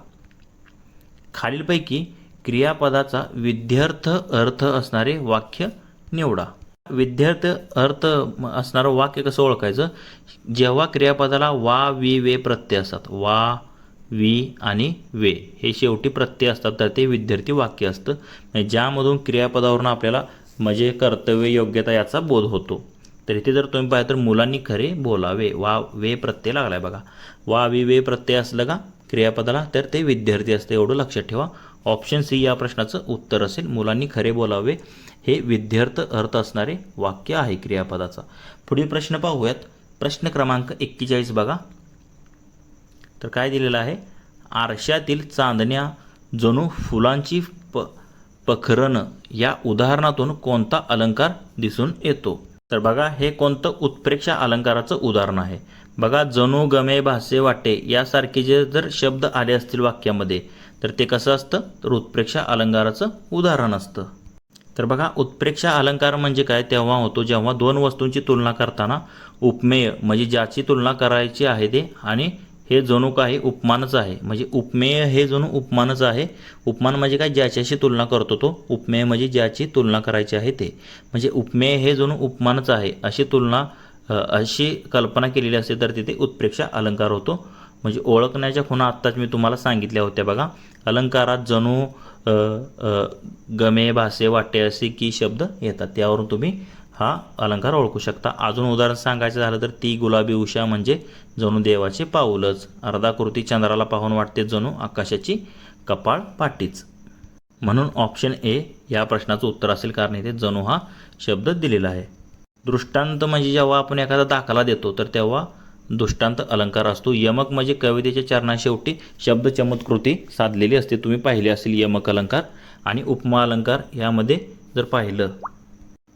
खालीलपैकी क्रियापदाचा विध्यर्थ अर्थ असणारे वाक्य निवडा. विध्यर्थ अर्थ असणारं वाक्य कसं ओळखायचं, जेव्हा क्रियापदाला वा, वी, वे प्रत्यय असतात. वा, वी आणि वे हे शेवटी प्रत्यय असतात तर ते विद्यार्थी वाक्य असतं. म्हणजे ज्यामधून क्रियापदावरून आपल्याला म्हणजे कर्तव्य योग्यता याचा बोध होतो. तर इथे जर तुम्ही पाहिलं तर मुलांनी खरे बोलावे, वा वे प्रत्यय लागला आहे. बघा वा वी वे प्रत्यय असलं का क्रियापदाला तर ते विद्यार्थी असते, एवढं लक्षात ठेवा. ऑप्शन सी या प्रश्नाचं उत्तर असेल. मुलांनी खरे बोलावे हे विध्यर्थ अर्थ असणारे वाक्य आहे क्रियापदाचा. पुढील प्रश्न पाहूयात. प्रश्न क्रमांक 41 बघा. तर काय दिलेलं आहे, आरशातील चांदण्या जणू फुलांची पखरण या उदाहरणातून कोणता अलंकार दिसून येतो. तर बघा हे कोणतं उत्प्रेक्षा अलंकाराचं उदाहरण आहे. बघा जणू, गमे, भासे, वाटे यासारखे जे जर शब्द आले असतील वाक्यामध्ये तर ते कसं असतं तर उत्प्रेक्षा अलंकाराचं उदाहरण असतं. तर बघा उत्प्रेक्षा अलंकार म्हणजे काय, तेव्हा होतो जेव्हा दोन वस्तूंची तुलना करताना उपमेय म्हणजे ज्याची तुलना करायची आहे ते आणि हे जणू काही उपमानच आहे. म्हणजे उपमेय हे जणू उपमानच आहे. उपमान म्हणजे काय, ज्याच्याशी तुलना करतो तो. उपमेय म्हणजे ज्याची तुलना करायची आहे ते. म्हणजे उपमेय हे जणू उपमानच आहे अशी तुलना अशी कल्पना केलेली असते तर तिथे उत्प्रेक्षा अलंकार होतो. म्हणजे ओळखण्याच्या खुणा आत्ताच मी तुम्हाला सांगितल्या होत्या. बघा अलंकारात जणू, गमे, भासे, वाटे असे की शब्द येतात, त्यावरून तुम्ही हा अलंकार ओळखू शकता. अजून उदाहरण सांगायचं झालं तर ती गुलाबी उषा म्हणजे जणू देवाचे पाऊलच. अर्धाकृती चंद्राला पाहून वाटते जणू आकाशाची कपाळ पाटीच. म्हणून ऑप्शन ए या प्रश्नाचं उत्तर असेल, कारण इथे जणू हा शब्द दिलेला आहे. दृष्टांत म्हणजे जेव्हा आपण एखादा दाखला देतो तर तेव्हा दृष्टांत अलंकार असतो. यमक म्हणजे कवितेच्या चरणाशेवटी शब्द चमत्कृती साधलेली असते, तुम्ही पाहिले असेल यमक अलंकार. आणि उपमा अलंकार यामध्ये जर पाहिलं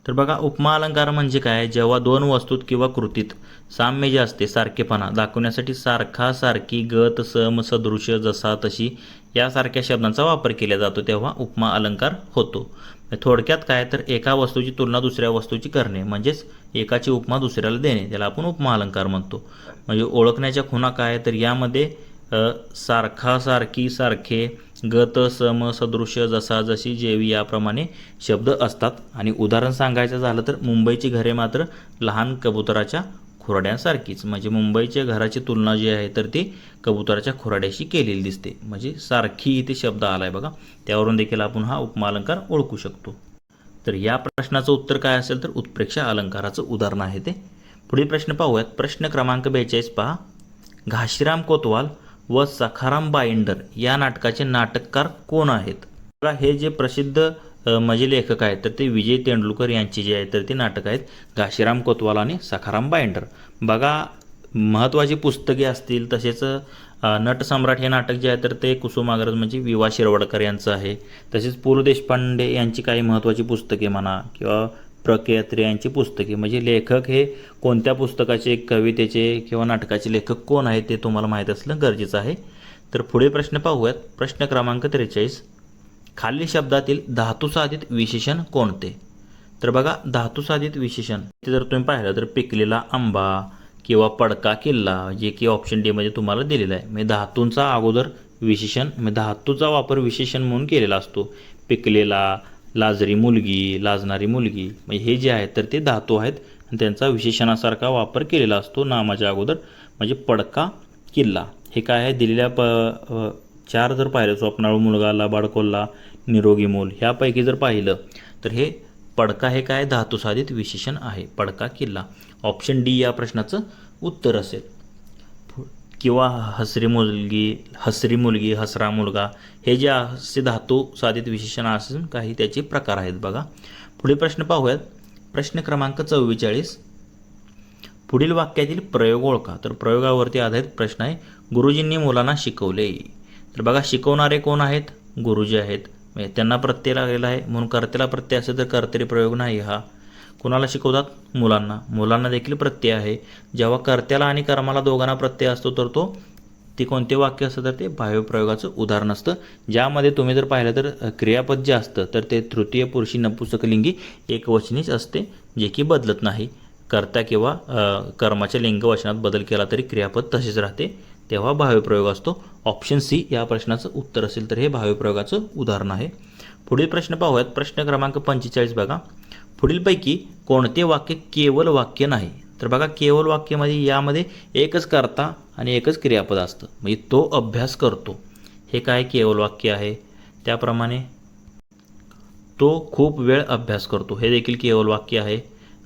तर बघा उपमा अलंकार म्हणजे काय, जेव्हा दोन वस्तूत किंवा कृतीत साम्य जे असते, सारखेपणा दाखवण्यासाठी सारखा, सारखी, गत, सम, सदृश, जसा, तशी यासारख्या शब्दांचा वापर केला जातो तेव्हा उपमा अलंकार होतो. थोडक्यात काय तर एका वस्तूची तुलना दुसऱ्या वस्तूची करणे म्हणजेच एकाची उपमा दुसऱ्याला देणे, त्याला आपण उपमा अलंकार म्हणतो. म्हणजे ओळखण्याच्या खुणा काय तर यामध्ये सारखा, सारखी, सारखे, गत, सम, सदृश, जसा, जशी, जेवी याप्रमाणे शब्द असतात. आणि उदाहरण सांगायचं झालं तर मुंबईची घरे मात्र लहान कबुतराच्या खुराड्यांसारखीच. म्हणजे मुंबईच्या घराची तुलना जी आहे तर ती कबुतराच्या खुराड्याशी केलेली दिसते. म्हणजे सारखी इथे शब्द आला आहे बघा, त्यावरून देखील आपण हा उपमा अलंकार ओळखू शकतो. तर या प्रश्नाचं उत्तर काय असेल तर उत्प्रेक्षा अलंकाराचं उदाहरण आहे ते. पुढील प्रश्न पाहूयात. प्रश्न क्रमांक 42 पहा. घाशीराम कोतवाल व सखाराम बाईंडर या नाटकाचे नाटककार कोण आहेत. बघा हे जे प्रसिद्ध म्हणजे लेखक आहेत तर ते विजय तेंडुलकर यांची जे आहे तर ते नाटक आहेत घाशीराम कोतवाल आणि सखाराम बाईंडर. बघा महत्त्वाची पुस्तके असतील तसेच नटसम्राट हे नाटक जे आहे तर ते कुसुमाग्रज म्हणजे वि वा शिरवाडकर यांचं आहे. तसेच पु ल देशपांडे यांची काही महत्त्वाची पुस्तके म्हणा किंवा प्रकेत्र्यांची पुस्तके, म्हणजे लेखक हे कोणत्या पुस्तकाचे, कवितेचे किंवा नाटकाचे लेखक कोण आहे ते तुम्हाला माहीत असणं गरजेचं आहे. तर पुढे प्रश्न पाहूयात. प्रश्न क्रमांक 43. खालील शब्दातील धातुसाधित विशेषण कोणते? तर बघा, धातुसाधित विशेषण ते जर तुम्ही पाहिलं तर पिकलेला आंबा किंवा पडका किल्ला, जे की ऑप्शन डी मध्ये तुम्हाला दिलेलं आहे. म्हणजे धातूंचा अगोदर विशेषण, म्हणजे धातूचा वापर विशेषण म्हणून केलेला असतो. पिकलेला, लाजरी मुलगी, लाजणारी मुलगी, म्हणजे हे जे आहेत तर ते धातू आहेत आणि त्यांचा विशेषणासारखा वापर केलेला असतो नामाच्या अगोदर. म्हणजे पडका किल्ला हे काय आहे दिलेल्या चार जर पाहिलं, स्वप्नाळू मुलगा, लबाड कोल्हा, निरोगी मूल, ह्यापैकी जर पाहिलं तर हे पडका हे काय धातुसाधित विशेषण आहे, पडका किल्ला. ऑप्शन डी या प्रश्नाचं उत्तर असेल. किंवा हसरी मुलगी, हसरा मुलगा, हे जे असे धातुसाधित विशेषण असून काही त्याचे प्रकार आहेत. बघा, पुढील प्रश्न पाहूयात. प्रश्न क्रमांक 44. पुढील वाक्यातील प्रयोग ओळखा. तर प्रयोगावरती आधारित प्रश्न आहे. गुरुजींनी मुलांना शिकवले. तर बघा, शिकवणारे कोण आहेत? गुरुजी आहेत. त्यांना प्रत्यय लागलेला आहे म्हणून कर्त्याला प्रत्यय असेल तर कर्तरी प्रयोग नाही. हा कोणाला शिकवतात? मुलांना. मुलांना देखील प्रत्यय आहे. जेव्हा कर्त्याला आणि कर्माला दोघांना प्रत्यय असतो तर ती कोणते वाक्य असतं तर ते बाह्यप्रयोगाचं उदाहरण असतं. ज्यामध्ये तुम्ही जर पाहिलं तर क्रियापद जे असतं तर ते तृतीय पुरुषी नपुंसकलिंगी एकवचनीच असते, जे की बदलत नाही. कर्ता किंवा कर्माच्या लिंगवचनात बदल केला तरी क्रियापद तसेच राहते, तेव्हा भाव्यप्रयोग असतो. ऑप्शन सी या प्रश्नाचं उत्तर असेल. तर हे भाव्यप्रयोगाचं उदाहरण आहे. पुढील प्रश्न पाहूयात. प्रश्न क्रमांक 45. बघा, पुढीलपैकी कोणते वाक्य केवळ वाक्य नाही? तर बघा, केवळ वाक्यामध्ये यामध्ये एकच कर्ता आणि एकच क्रियापद असतं, म्हणजे तो अभ्यास करतो. हे काय केवळ वाक्य आहे. त्याप्रमाणे तो खूप वेळ अभ्यास करतो, हे देखील केवळ वाक्य आहे.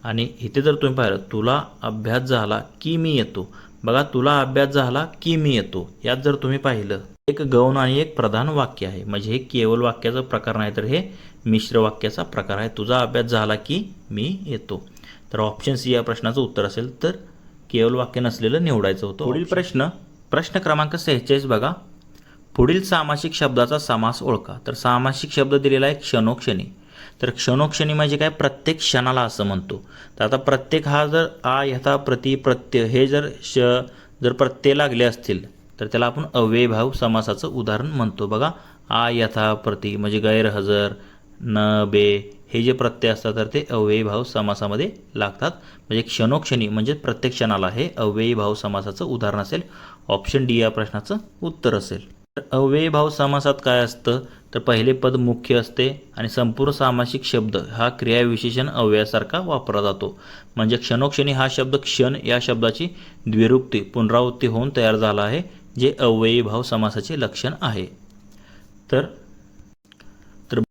आणि इथे जर तुम्ही पाहिलं, तुला अभ्यास झाला की मी येतो. बघा, तुला अभ्यास झाला की मी येतो, यात जर तुम्ही पाहिलं एक गौण आणि एक प्रधान वाक्य आहे, म्हणजे हे केवळ वाक्याचा प्रकार नाही तर हे मिश्र वाक्याचा प्रकार आहे. तुझा अभ्यास झाला की मी येतो. तर ऑप्शन सी या प्रश्नाचं उत्तर असेल. तर केवळ वाक्य नसलेलं निवडायचं होतं. पुढील प्रश्न क्रमांक 46. बघा, पुढील सामासिक शब्दाचा समास ओळखा. तर सामासिक शब्द दिलेला आहे क्षणोक्षणी. तर क्षणोक्षणी म्हणजे काय? प्रत्येक क्षणाला असं म्हणतो. तर आता प्रत्येक हा जर आ, यथा, प्रति, प्रत्यय हे जर प्रत्यय लागले असतील तर त्याला आपण अव्ययीभाव समासाचं उदाहरण म्हणतो. बघा, आ, यथा, प्रति म्हणजे गैरहजर, न, बे हे जे प्रत्यय असतात तर ते अव्ययीभाव समासामध्ये लागतात. म्हणजे क्षणोक्षणी म्हणजे प्रत्येक क्षणाला हे अव्ययीभाव समासाचं उदाहरण असेल. ऑप्शन डी या प्रश्नाचं उत्तर असेल. तर अव्ययीभाव समासात काय असतं तर पहिले पद मुख्य असते आणि संपूर्ण सामासिक शब्द हा क्रियाविशेषण अव्ययासारखा वापरला जातो. म्हणजे क्षणोक्षणी हा शब्द क्षण या शब्दाची द्विरुक्ती पुनरावृत्ती होऊन तयार झाला आहे, जे अव्ययीभाव समासाचे लक्षण आहे. तर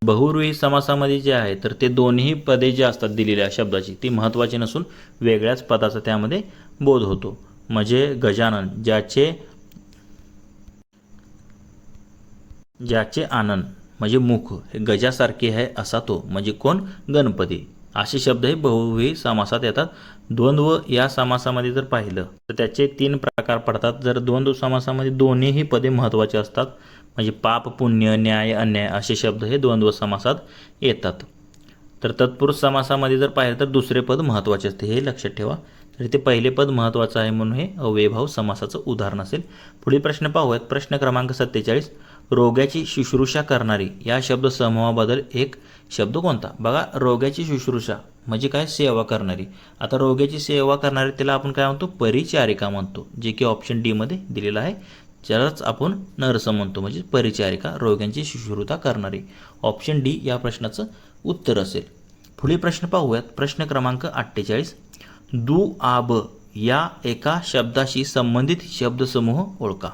बहुव्रीही समासामध्ये जे आहे तर ते दोन्ही पदे जे असतात दिलेल्या शब्दाची ती महत्त्वाची नसून वेगळ्याच पदाचा त्यामध्ये बोध होतो. म्हणजे गजानन, ज्याचे आनन म्हणजे मुख हे गजासारखे आहे असा तो, म्हणजे कोण? गणपती. असे शब्द हे बहुव्रीही समासात येतात. द्वंद्व या समासामध्ये जर पाहिलं तर त्याचे 3 प्रकार पडतात. जर द्वंद्व समासामध्ये दोन्हीही पदे महत्त्वाचे असतात, म्हणजे पाप, पुण्य, न्याय, अन्याय असे शब्द हे द्वंद्व समासात येतात. तर तत्पुरुष समासामध्ये जर पाहिलं तर दुसरे पद महत्त्वाचे असते, हे लक्षात ठेवा. तर इथे पहिले पद महत्त्वाचं आहे म्हणून हे अव्ययीभाव समासाचं उदाहरण असेल. पुढील प्रश्न पाहूयात. प्रश्न क्रमांक 47. रोग्याची शुश्रूषा करणारी या शब्द समूहाबद्दल एक शब्द कोणता? बघा, रोग्याची शुश्रूषा म्हणजे काय? सेवा करणारी. आता रोग्याची सेवा करणारी त्याला आपण काय म्हणतो? परिचारिका म्हणतो, जे की ऑप्शन डी मध्ये दिलेलं आहे. ज्यालाच आपण नर्स म्हणतो, म्हणजे परिचारिका, रोग्यांची शुश्रूषा करणारी. ऑप्शन डी या प्रश्नाचं उत्तर असेल. पुढील प्रश्न पाहूयात. प्रश्न क्रमांक 48. दुआब या एका शब्दाशी संबंधित शब्दसमूह ओळखा.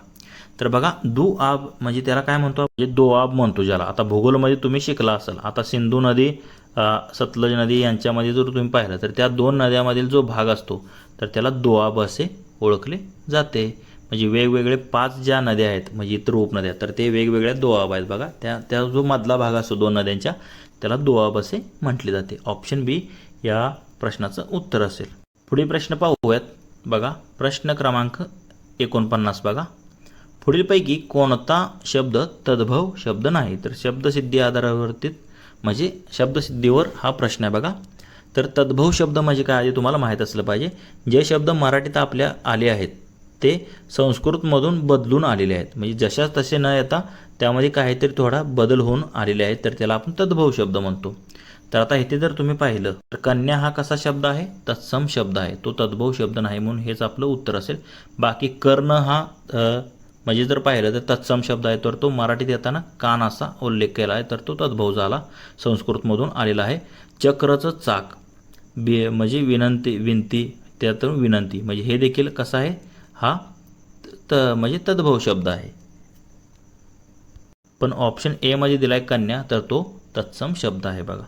तर बघा, दुआब म्हणजे त्याला काय म्हणतो? म्हणजे दोआब म्हणतो ज्याला. आता भूगोलमध्ये तुम्ही शिकला असाल. आता सिंधू नदी, सतलज नदी यांच्यामध्ये जर तुम्ही पाहिलं तर त्या 2 नद्यामधील जो भाग असतो तर त्याला दोआब असे ओळखले जाते. म्हणजे वेगवेगळे 5 ज्या नद्या आहेत, म्हणजे इतर उपनद्या, तर ते वेगवेगळ्या दोआब आहेत. बघा, त्या जो मधला भाग असतो 2 नद्यांच्या त्याला दोआब असे म्हटले जाते. ऑप्शन बी या प्रश्नाचं उत्तर असेल. पुढील प्रश्न पाहूयात. बघा, प्रश्न क्रमांक 49. बघा, पुढीलपैकी कोणता शब्द तद्भव शब्द नाही? तर शब्दसिद्धी आधारावरती म्हणजे शब्दसिद्धीवर हा प्रश्न आहे. बघा, तर तद्भव शब्द म्हणजे काय आधी तुम्हाला माहीत असलं पाहिजे. जे शब्द मराठीत आपल्या आले आहेत ते संस्कृतमधून बदलून आलेले आहेत, म्हणजे जशाच तसे न येता त्यामध्ये काहीतरी थोडा बदल होऊन आलेले आहेत, तर त्याला आपण तद्भव शब्द म्हणतो. तर आता इथे जर तुम्ही पाहिलं तर कन्या हा कसा शब्द आहे, तत्सम शब्द आहे, तो तद्भव शब्द नाही, म्हणून हेच आपलं उत्तर असेल. बाकी कर्ण हा म्हणजे जर पाहिलं तर तत्सम शब्द आहे, तर तो मराठीत येताना कान असा उल्लेख केला आहे, तर तो तद्भव झाला, संस्कृतमधून आलेला आहे. चक्रचं चाक म्हणजे विनंती त्यातून विनंती, म्हणजे हे देखील कसं आहे, हा म्हणजे तद्भव शब्द आहे. पण ऑप्शन ए मध्ये दिलाय कन्या, तर तो तत्सम शब्द आहे. बघा,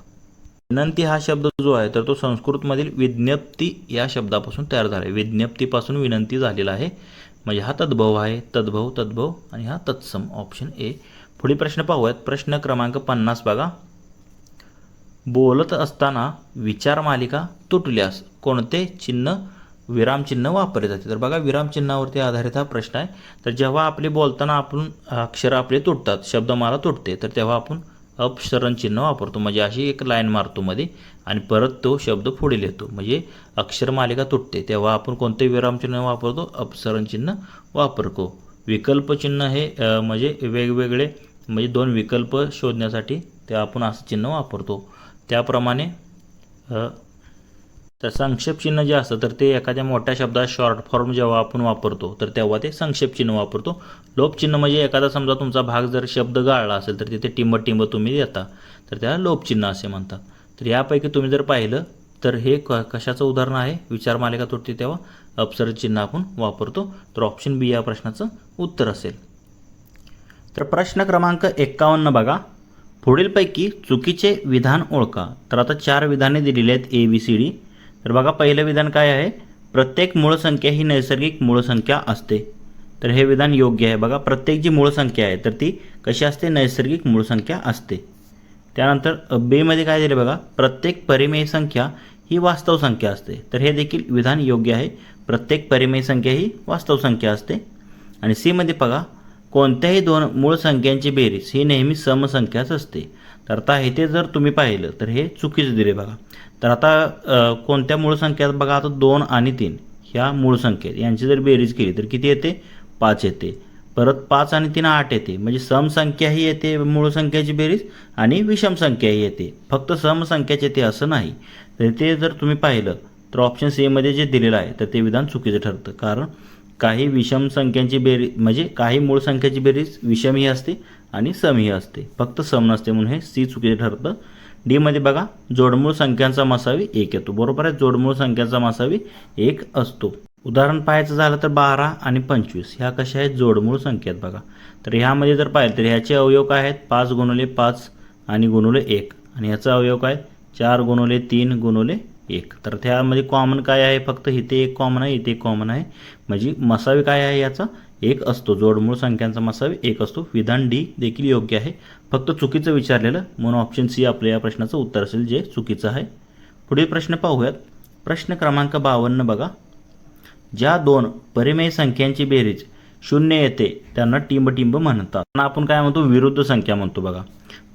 विनंती हा शब्द जो आहे तर तो संस्कृतमधील विज्ञप्ती या शब्दापासून तयार झाला आहे. विज्ञप्तीपासून विनंती झालेला आहे, म्हणजे हा तद्भव आहे. तद्भव आणि हा तत्सम, ऑप्शन ए. पुढील प्रश्न पाहूयात. प्रश्न क्रमांक 50 बघा. बोलत असताना विचार मालिका तुटल्यास कोणते चिन्ह विरामचिन्ह वापरले जाते. तर बघा, विरामचिन्हावरती आधारित हा प्रश्न आहे. तर जेव्हा आपले बोलताना आपण अक्षर आपले तुटतात, शब्दमाला तुटते, तर तेव्हा आपण अपसरण चिन्ह वापरतो, म्हणजे अशी एक लाईन मारतो मध्ये आणि परत तो शब्द पुढे लिहितो, म्हणजे अक्षरमालिका तुटते तेव्हा आपण कोणते विरामचिन्ह वापरतो, अपसरण चिन्ह वापरतो. विकल्पचिन्ह हे म्हणजे वेगवेगळे, म्हणजे दोन विकल्प शोधण्यासाठी ते आपण असं चिन्ह वापरतो. त्याप्रमाणे तर संक्षेप चिन्ह जे असतं तर ते एखाद्या मोठ्या शब्दात शॉर्ट फॉर्म जेव्हा आपण वापरतो तर तेव्हा ते संक्षेप चिन्ह वापरतो. लोप चिन्ह म्हणजे एखादा समजा तुमचा भाग जर शब्द गाळला असेल तर तिथे टिंब तुम्ही देता, तर त्याला लोप चिन्ह असे म्हणतात. तर यापैकी तुम्ही जर पाहिलं तर हे कशाचं उदाहरण आहे, विचार मालिका तुटते तेव्हा अपसरण चिन्ह आपण वापरतो. तर ऑप्शन बी या प्रश्नाचं उत्तर असेल. तर प्रश्न क्रमांक 51 बघा. पुढीलपैकी चुकीचे विधान ओळखा. तर आता 4 विधाने दिलेली आहेत ABCD. तर बघा, पहिलं विधान काय आहे, प्रत्येक मूळ संख्या ही नैसर्गिक मूळ संख्या असते. तर हे विधान योग्य आहे. बघा, प्रत्येक जी मूळ संख्या आहे तर ती कशी असते, नैसर्गिक मूळ संख्या असते. त्यानंतर बेमध्ये काय दिले बघा, प्रत्येक परिमेय संख्या ही वास्तव संख्या असते. तर हे देखील विधान योग्य आहे, प्रत्येक परिमेय संख्या ही वास्तव संख्या असते. आणि सीमध्ये बघा, कोणत्याही दोन मूळ संख्यांची बेरीज ही नेहमी समसंख्याच असते. तर आता इथे जर तुम्ही पाहिलं तर हे चुकीचं दिले बघा. तर आता कोणत्या मूळ संख्यात बघा, आता 2 आणि 3 ह्या मूळ संख्येत यांची जर बेरीज केली तर किती येते, 5 येते. परत 5 आणि 3 8 येते, म्हणजे समसंख्याही येते मूळ संख्याची बेरीज आणि विषम संख्याही येते, फक्त समसंख्याच येते असं नाही. तर ते जर तुम्ही पाहिलं तर ऑप्शन सी मध्ये जे दिलेलं आहे तर ते विधान चुकीचं ठरतं. कारण काही विषम संख्यांची बेरीज म्हणजे काही मूळ संख्याची बेरीज विषमही असते आणि समही असते, फक्त सम नसते, म्हणून हे सी चुकीचं ठरतं. डीमध्ये बघा, जोडमूळ संख्यांचा मसावी 1 येतो. बरोबर आहे, जोडमूळ संख्यांचा मसावी 1 असतो. उदाहरण पाहायचं झालं तर 12 आणि 25 ह्या कशा आहेत, जोडमूळ संख्या आहेत बघा. तर ह्यामध्ये जर पाहिलं तर ह्याचे अवयव काय आहेत, 5 गुणिले 5 आणि गुणिले 1, आणि ह्याचा अवयव काय, 4 गुणिले 3 गुणिले 1. तर त्यामध्ये कॉमन काय आहे, फक्त इथे एक कॉमन आहे, इथे एक कॉमन आहे, म्हणजे मसावी काय आहे याचा 1 असतो. जोडमूळ संख्यांचा मसावी 1 असतो. विधान डी देखील योग्य आहे, फक्त चुकीचं विचारलेलं, म्हणून ऑप्शन सी आपल्या या प्रश्नाचं उत्तर असेल, जे चुकीचं आहे. पुढील प्रश्न पाहूयात. प्रश्न क्रमांक 52 बघा. ज्या दोन परिमेय संख्यांची बेरीज 0 येते त्यांना टिंब म्हणतात. आपण काय म्हणतो, विरुद्ध संख्या म्हणतो बघा.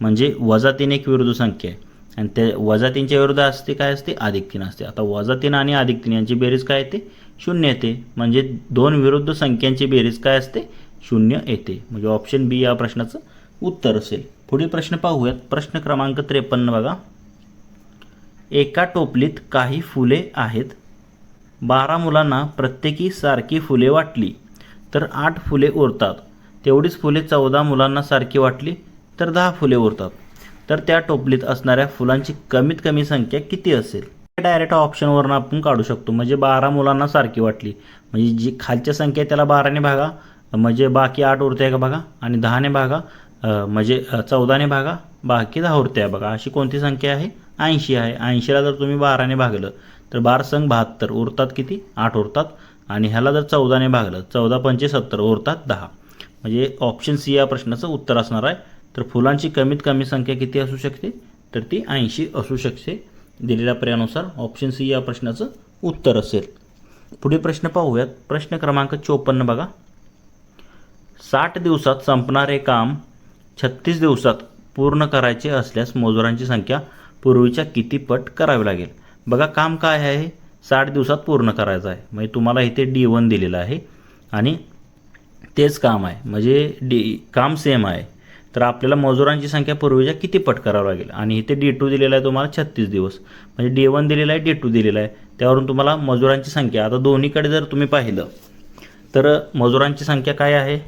म्हणजे -3 एक विरुद्ध संख्या आहे आणि त्या -3च्या विरुद्ध असते काय असते, -3 असते. आता -3 आणि -3 यांची बेरीज काय येते, 0 येते, म्हणजे दोन विरुद्ध संख्यांची बेरीज काय असते, 0 येते, म्हणजे ऑप्शन बी या प्रश्नाचं उत्तर असेल. पुढील प्रश्न पाहूयात. प्रश्न क्रमांक 53 बघा. एका टोपलीत काही फुले आहेत. 12 मुलांना प्रत्येकी सारखी फुले वाटली तर 8 फुले उरतात. तेवढीच फुले 14 मुलांना सारखी वाटली तर 10 फुले उरतात. तर त्या टोपलीत असणाऱ्या फुलांची कमीत कमी संख्या किती असेल. डायरेक्ट ऑप्शनवरून आपण काढू शकतो. म्हणजे 12 मुलांना सारखी वाटली, म्हणजे जी खालच्या संख्या त्याला 12ने भागा, म्हणजे बाकी 8 उरते का बघा, आणि 10ने भागा, म्हणजे 14ने भागा, बाकी 10 उरते आहे बघा. अशी कोणती संख्या आहे, 80 आहे. 80ला जर तुम्ही 12ने भागलं तर 12 संग 72 उरतात किती, 8 उरतात. आणि ह्याला जर 14ने भागलं, 14 पंचे 70 उरतात 10. म्हणजे ऑप्शन सी या प्रश्नाचं उत्तर असणार आहे. तर फुलांची कमीत कमी संख्या किती असू शकते, तर ती 80 असू शकते. दिलेल्या पर्यायानुसार ऑप्शन सी या प्रश्नाचं उत्तर असेल. पुढील प्रश्न पाहूयात. प्रश्न क्रमांक 54 बघा. 60 दिवसात संपणारे काम 36 दिवसात पूर्ण करायचे असल्यास मजुरांची संख्या पूर्वीच्या किती पट करावी लागेल. बघा काम काय आहे, 60 दिवसात पूर्ण करायचं आहे. म्हणजे तुम्हाला इथे D1 दिलेलं आहे आणि तेच काम आहे, म्हणजे काम सेम आहे. तर आपल्याला मजुरांची संख्या पूर्वीच्या किती पट करावं लागेल. आणि इथे D2 दिलेला आहे तुम्हाला 36 दिवस, म्हणजे D1 दिलेला आहे, D2 दिलेला आहे. त्यावरून तुम्हाला मजुरांची संख्या, आता दोन्हीकडे जर तुम्ही पाहिलं तर मजुरांची संख्या काय आहे,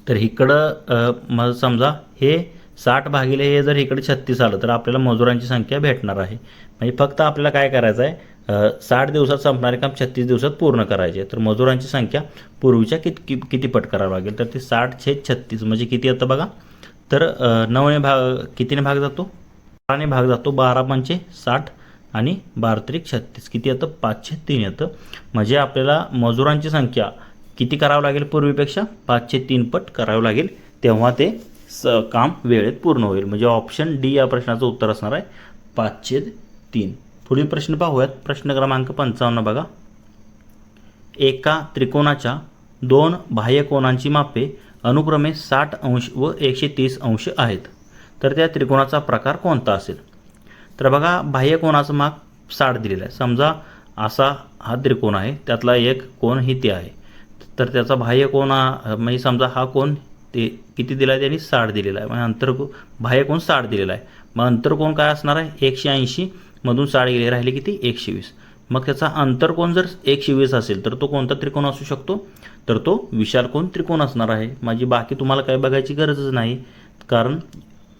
तर इकडं समजा हे 60 भागिले हे जर इकडे 36 आलं तर आपल्याला मजुरांची संख्या भेटणार आहे. म्हणजे फक्त आपल्याला काय करायचं आहे, 60 दिवसात संपणारे काम 36 दिवसात पूर्ण करायचे. तर मजुरांची संख्या पूर्वीच्या किती पट करावं लागेल, तर ते 60/36 म्हणजे किती येतं बघा. तर 9ने भाग कितीने भाग जातो, 12ने भाग जातो. 12×5 60 आणि 12×3 = 36 किती येतं, 5/3 येतं. म्हणजे आपल्याला मजुरांची संख्या किती करावं लागेल, पूर्वीपेक्षा 5/3 पट करावं लागेल, तेव्हा ते काम वेळेत पूर्ण होईल. म्हणजे ऑप्शन डी या प्रश्नाचं उत्तर असणार आहे 5/3. पुढील प्रश्न पाहूयात. प्रश्न क्रमांक 55 बघा. एका त्रिकोणाच्या 2 बाह्य कोनांची मापे अनुक्रमे 60 अंश व 130 अंश आहेत. तर त्या त्रिकोणाचा प्रकार कोणता असेल. तर बघा, बाह्य कोनाचं माप 60 दिलेलं आहे. समजा असा हा त्रिकोण आहे, त्यातला एक कोन ही ते आहे. तर त्याचा बाह्य कोन म्हणजे समजा हा कोन ते किती दिला आहे, त्यांनी 60 दिलेला आहे. म्हणजे बाह्य कोन 60 दिलेला आहे. मग अंतरकोन काय असणार आहे, 180 मधून 60 गेले, राहिले किती, 120. मग त्याचा अंतरकोन जर 120 असेल तर तो कोणता त्रिकोण असू शकतो, तर तो विशालकोन त्रिकोण असणार आहे. म्हणजे बाकी तुम्हाला काय बघायची गरजच नाही, कारण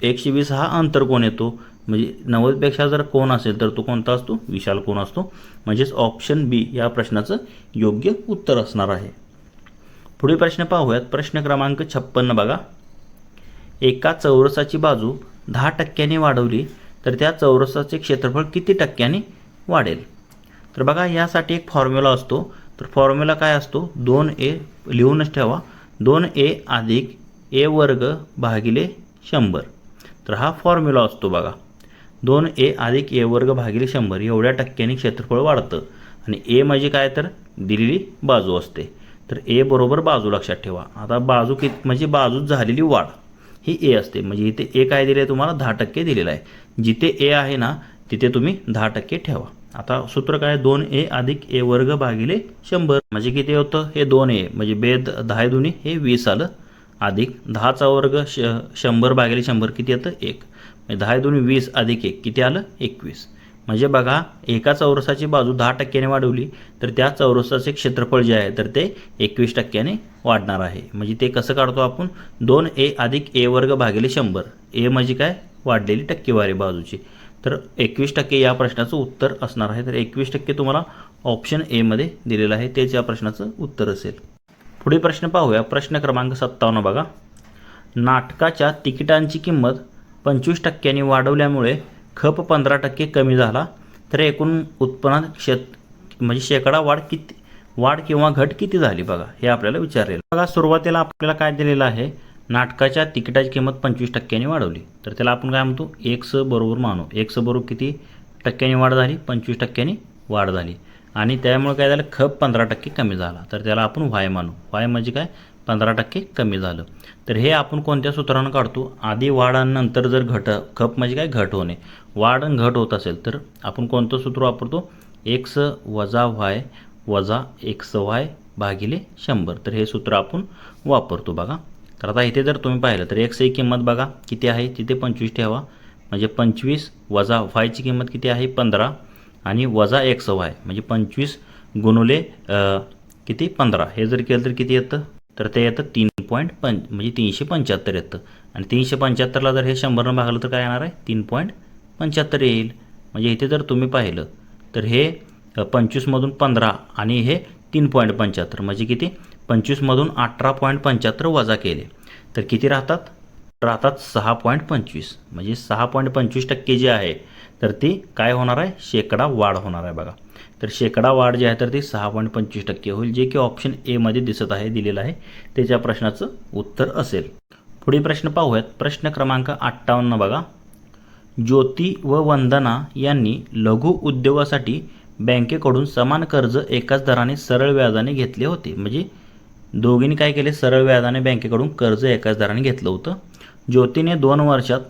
120 हा अंतरकोन येतो. म्हणजे 90पेक्षा जर कोन असेल तर तो कोणता असतो, विशालकोन असतो. म्हणजेच ऑप्शन बी या प्रश्नाचं योग्य उत्तर असणार आहे. पुढील प्रश्न पाहूयात. प्रश्न क्रमांक 56 बघा. एका चौरसाची बाजू 10% वाढवली तर त्या चौरसाचे क्षेत्रफळ किती टक्क्यांनी वाढेल. तर बघा, यासाठी एक फॉर्म्युला असतो. तर फॉर्म्युला काय असतो, 2a लिहूनच ठेवा, 2a अधिक a² भागिले 100. तर हा फॉर्म्युला असतो बघा. 2a अधिक a² भागिले 100 एवढ्या टक्क्यांनी क्षेत्रफळ वाढतं. आणि a म्हणजे काय, तर दिलेली बाजू असते. तर a बरोबर बाजू लक्षात ठेवा. आता बाजू किती, म्हणजे बाजूत झालेली वाढ ही a असते. म्हणजे इथे a काय दिले आहे तुम्हाला, 10% दिलेला आहे. जिथे a आहे ना तिथे तुम्ही 10% ठेवा. आता सूत्र काय, 2a अधिक a² भागिले 100 म्हणजे किती होतं, हे 2a म्हणजे 10 दुनी हे 20 आलं, अधिक 10चा वर्ग 100 भागिले 100 किती येतं, 1. म्हणजे 10 दुनी 20 अधिक 1 किती आलं, 21. म्हणजे बघा, एका चौरसाची बाजू 10% वाढवली तर त्या चौरसाचे क्षेत्रफळ जे आहे तर ते 21% वाढणार आहे. म्हणजे ते कसं काढतो आपण, 2a अधिक a² भागिले 100. a म्हणजे काय, वाढलेली टक्केवारी बाजूची. तर 21% या प्रश्नाचं उत्तर असणार आहे. तर 21% तुम्हाला ऑप्शन ए मध्ये दिलेलं आहे, तेच या प्रश्नाचं उत्तर असेल. पुढील प्रश्न पाहूया. प्रश्न क्रमांक 57 बघा. नाटकाच्या तिकिटांची किंमत 25% वाढवल्यामुळे खप 15% कमी झाला तर एकूण उत्पन्नात म्हणजे शेकडा वाढ किंवा घट किती झाली बघा, हे आपल्याला विचारलेलं. बघा, सुरुवातीला आपल्याला काय दिलेलं आहे, नाटकाच्या तिकिटाची किंमत 25% वाढवली. तर त्याला आपण काय म्हणतो, x बरोबर मानू. x बरोबर किती टक्क्यांनी वाढ झाली, 25% वाढ झाली. आणि त्यामुळे काय झालं, खप 15% कमी झाला. तर त्याला आपण y मानू. y म्हणजे काय, 15% कमी झालं. तर हे आपण कोणत्या सूत्रानं काढतो, आधी वाढ आणि नंतर जर खप म्हणजे काय, घट होणे. वाढ आणि घट होत असेल तर आपण कोणतं सूत्र वापरतो, x वजा y वजा xy भागिले 100. तर हे सूत्र आपण वापरतो बघा. तर आता इथे जर तुम्ही पाहिलं तर x ही किंमत बघा किती आहे, तिथे 25 ठेवा. म्हणजे 25 वजा y ची किंमत किती आहे, 15 आणि वजा xy म्हणजे 25 गुणुले किती, 15. हे जर केलं तर किती येतं, तर ते येतं 3.5 म्हणजे 375 येतं. आणि 375ला जर हे 100 भागलं तर काय येणार आहे, 3.75 येईल. म्हणजे इथे जर तुम्ही पाहिलं तर हे 25मधून 15 आणि हे 3.75 म्हणजे किती, 25मधून 18.75 वजा केले तर किती राहतात, 6.25. म्हणजे 6.25% जे आहे तर ती काय होणार आहे, शेकडा वाढ होणार आहे बघा. तर शेकडा वाढ जी आहे तर ती 6.25% होईल, जे की ऑप्शन ए मध्ये दिसत आहे, दिलेलं आहे, त्याच्या प्रश्नाचं उत्तर असेल. पुढील प्रश्न पाहूयात. प्रश्न क्रमांक 58 बघा. ज्योती व वंदना यांनी लघु उद्योगासाठी बँकेकडून समान कर्ज एकाच दराने सरळ व्याजाने घेतले होते. म्हणजे दोघींनी काय केले, सरळ व्याजाने बँकेकडून कर्ज एकाच दराने घेतलं होतं. ज्योतीने 2 वर्षात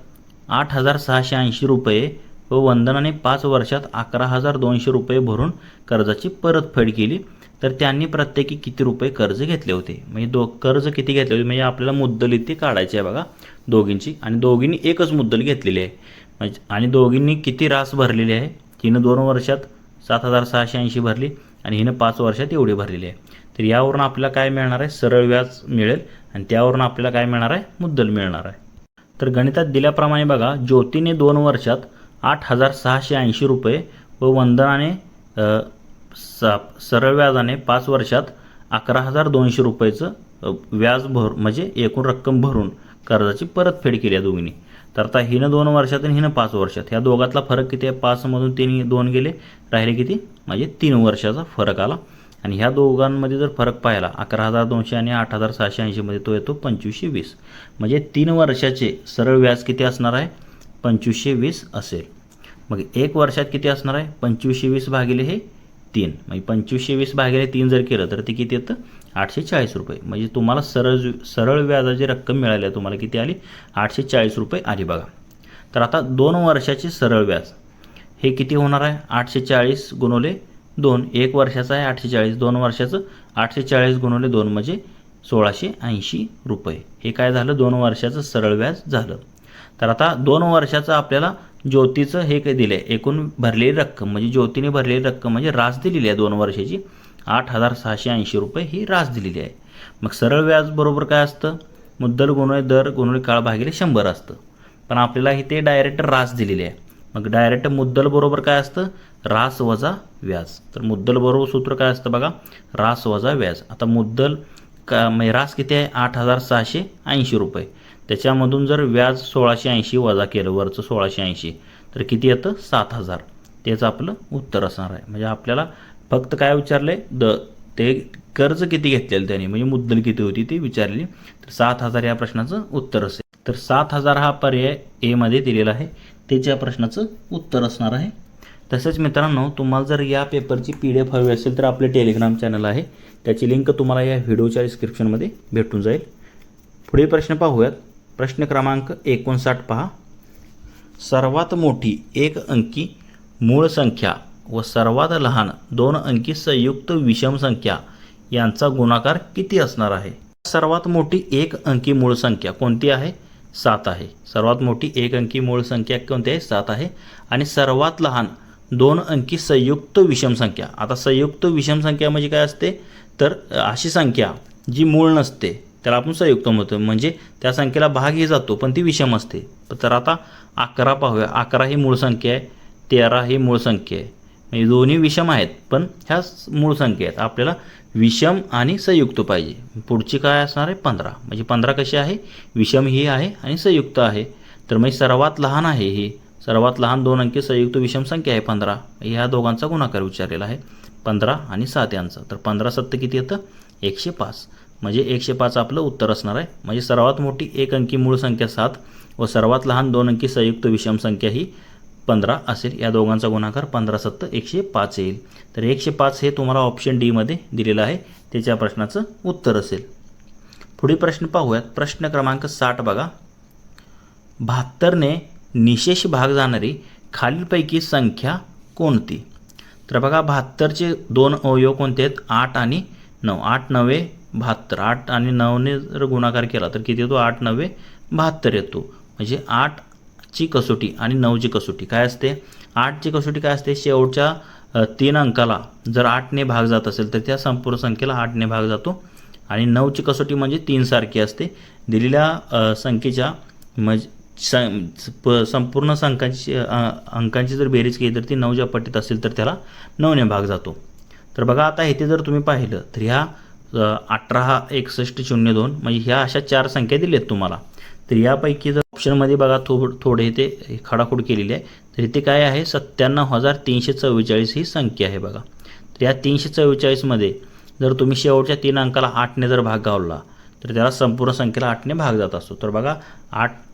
8,680 रुपये व वंदनाने 5 वर्षात 11,200 रुपये भरून कर्जाची परतफेड केली तर त्यांनी प्रत्येकी किती रुपये कर्ज घेतले होते. म्हणजे कर्ज किती घेतले होते म्हणजे आपल्याला मुद्दल इथे काढायची आहे बघा दोघींची, आणि दोघींनी एकच मुद्दल घेतलेली आहे. म्हणजे आणि दोघींनी किती रास भरलेली आहे. हिनं 2 वर्षात 7,680 भरली आणि हिनं 5 वर्षात एवढी भरलेली आहे. तर यावरून आपल्याला काय मिळणार आहे, सरळ व्याज मिळेल आणि त्यावरून आपल्याला काय मिळणार आहे, मुद्दल मिळणार आहे. तर गणितात दिल्याप्रमाणे बघा, ज्योतीने 2 वर्षात 8,680 रुपये व वंदनाने सरळ व्याजाने 5 वर्षात 11,200 रुपयेचं व्याज म्हणजे एकूण रक्कम भरून कर्जाची परतफेड केली आहे दोघींनी. तर आता हिनं 2 वर्षात आणि हिनं 5 वर्षात, ह्या दोघातला फरक किती आहे, 5मधून 2 गेले, राहिले किती, म्हणजे 3 वर्षाचा फरक आला. आणि ह्या दोघांमध्ये जर फरक पाहिला 11,200 आणि 8,680 मध्ये, तो येतो 2520. म्हणजे 3 वर्षाचे सरळ व्याज किती असणार आहे, 2520 असेल. मग 1 वर्षात किती असणार आहे, 2520 भागिले हे 3, म्हणजे 2520 भागिले 3 जर केलं तर ते किती येतं, 840 रुपये. म्हणजे तुम्हाला सरळ व्याजाची रक्कम मिळाली आहे, तुम्हाला किती आली, 840 रुपये आली बघा. तर आता 2 वर्षाचे सरळ व्याज हे किती होणार आहे, 840 गुणिले 2. 1 वर्षाचं आहे 840, 2 वर्षाचं 840 गुणिले 2 म्हणजे 1,680 रुपये. हे काय झालं, 2 वर्षाचं सरळ व्याज झालं. तर आता 2 वर्षाचं आपल्याला ज्योतीचं हे काय दिलं आहे, एकूण भरलेली रक्कम म्हणजे ज्योतीने भरलेली रक्कम म्हणजे रास दिलेली आहे 2 वर्षाची 8,680 रुपये ही रास दिलेली आहे. मग सरळ व्याज बरोबर काय असतं, मुद्दल गुणिले दर गुणिले काळ भागिले 100 असतं. पण आपल्याला इथे डायरेक्ट रास दिलेली आहे. मग डायरेक्ट मुद्दल बरोबर काय असतं, रास वजा व्याज. तर मुद्दल बरोबर सूत्र काय असतं बघा, रास वजा व्याज. आता मुद्दल म्हणजे रास किती आहे, 8,680 रुपये. त्याच्यामधून जर व्याज 1,680 वजा केलं, वरचं 1,680, तर किती येतं, 7,000. तेच आपलं उत्तर असणार आहे. म्हणजे आपल्याला फक्त काय विचारलं आहे, ते कर्ज किती घेतलेलं त्याने, म्हणजे मुद्दल किती होती ती विचारली. तर 7,000 या प्रश्नाचं उत्तर असेल. तर 7,000 हा पर्याय एमध्ये दिलेला आहे, त्याच्या प्रश्नाचं उत्तर असणार आहे. तसेच मित्रांनो, तुम्हाला जर या पेपरची PDF हवी असेल तर आपले टेलिग्राम चॅनल आहे, त्याची लिंक तुम्हाला या व्हिडिओच्या डिस्क्रिप्शनमध्ये भेटून जाईल. पुढील प्रश्न पाहूयात. प्रश्न क्रमांक 59 पहा. सर्वात मोठी 1 अंकी मूळ संख्या व सर्वात लहान 2 अंकी संयुक्त विषम संख्या यांचा गुणाकार किती असणार आहे. सर्वात मोठी 1 अंकी मूळ संख्या कोणती आहे, 7 आहे. सर्वात मोठी 1 अंकी मूळ संख्या कोणती आहे, 7 आहे. आणि सर्वात लहान 2 अंकी संयुक्त विषम संख्या. आता संयुक्त विषम संख्या म्हणजे काय असते, तर अशी संख्या जी मूळ नसते त्याला आपण संयुक्त म्हणतो, म्हणजे त्या संख्येला भागही जातो पण ती विषम असते. तर आता 11 पाहूया. 11 ही मूळ संख्या आहे, 13 ही मूळ संख्या आहे. म्हणजे दोन्ही विषम आहेत पण ह्या मूळ संख्या आहेत. आपल्याला विषम आणि संयुक्त पाहिजे. पुढची काय असणार आहे, 15. म्हणजे 15 कशी आहे, विषम ही आहे आणि संयुक्त आहे. तर म्हणजे सर्वात लहान आहे ही, सर्वात लहान 2 अंकी संयुक्त विषम संख्या आहे 15. ह्या दोघांचा गुणाकार विचारलेला आहे, 15 आणि 7 यांचा. तर 15 7 किती येतं, 105. म्हणजे 105 आपलं उत्तर असणार आहे. म्हणजे सर्वात मोठी 1 अंकी मूळ संख्या 7 व सर्वात लहान 2 अंकी संयुक्त विषम संख्या ही 15 असेल. या दोघांचा गुणाकार 15 7 105 येईल. तर 105 हे तुम्हाला ऑप्शन डी मध्ये दिलेलं आहे, त्याच्या प्रश्नाचं उत्तर असेल. पुढील प्रश्न पाहूयात. प्रश्न क्रमांक 60 बघा. 72ने निशेष भाग जाणारी खालीलपैकी संख्या कोणती. तर बघा 72चे 2 अवयव कोणते आहेत, 8 आणि 9. 8 9 72. 8 आणि 9ने जर गुणाकार केला तर किती येतो, 8 9 72 येतो. म्हणजे 8ची कसोटी आणि 9ची कसोटी काय असते, 8ची कसोटी काय असते, शेवटच्या 3 अंकाला जर 8ने भाग जात असेल तर त्या संपूर्ण संख्येला 8ने भाग जातो. आणि 9ची कसोटी म्हणजे 3 सारखी असते. दिलेल्या संख्येच्या म्हणजे संपूर्ण अंकांची जर बेरीज केली तर ती 9च्या पट्टीत असेल तर त्याला 9ने भाग जातो. तर बघा आता इथे जर तुम्ही पाहिलं तर ह्या 18 61 02 म्हणजे ह्या अशा 4 संख्या दिल्या आहेत तुम्हाला. तर यापैकी जर ऑप्शनमध्ये बघा थोडे इथे खाडाखोड केलेली आहे. तर इथे काय आहे, 97,344 ही संख्या आहे बघा. तर या 344मध्ये जर तुम्ही शेवटच्या 3 अंकाला 8ने जर भाग गावला तर त्याला संपूर्ण संख्येला 8ने भाग जात असतो. तर बघा 8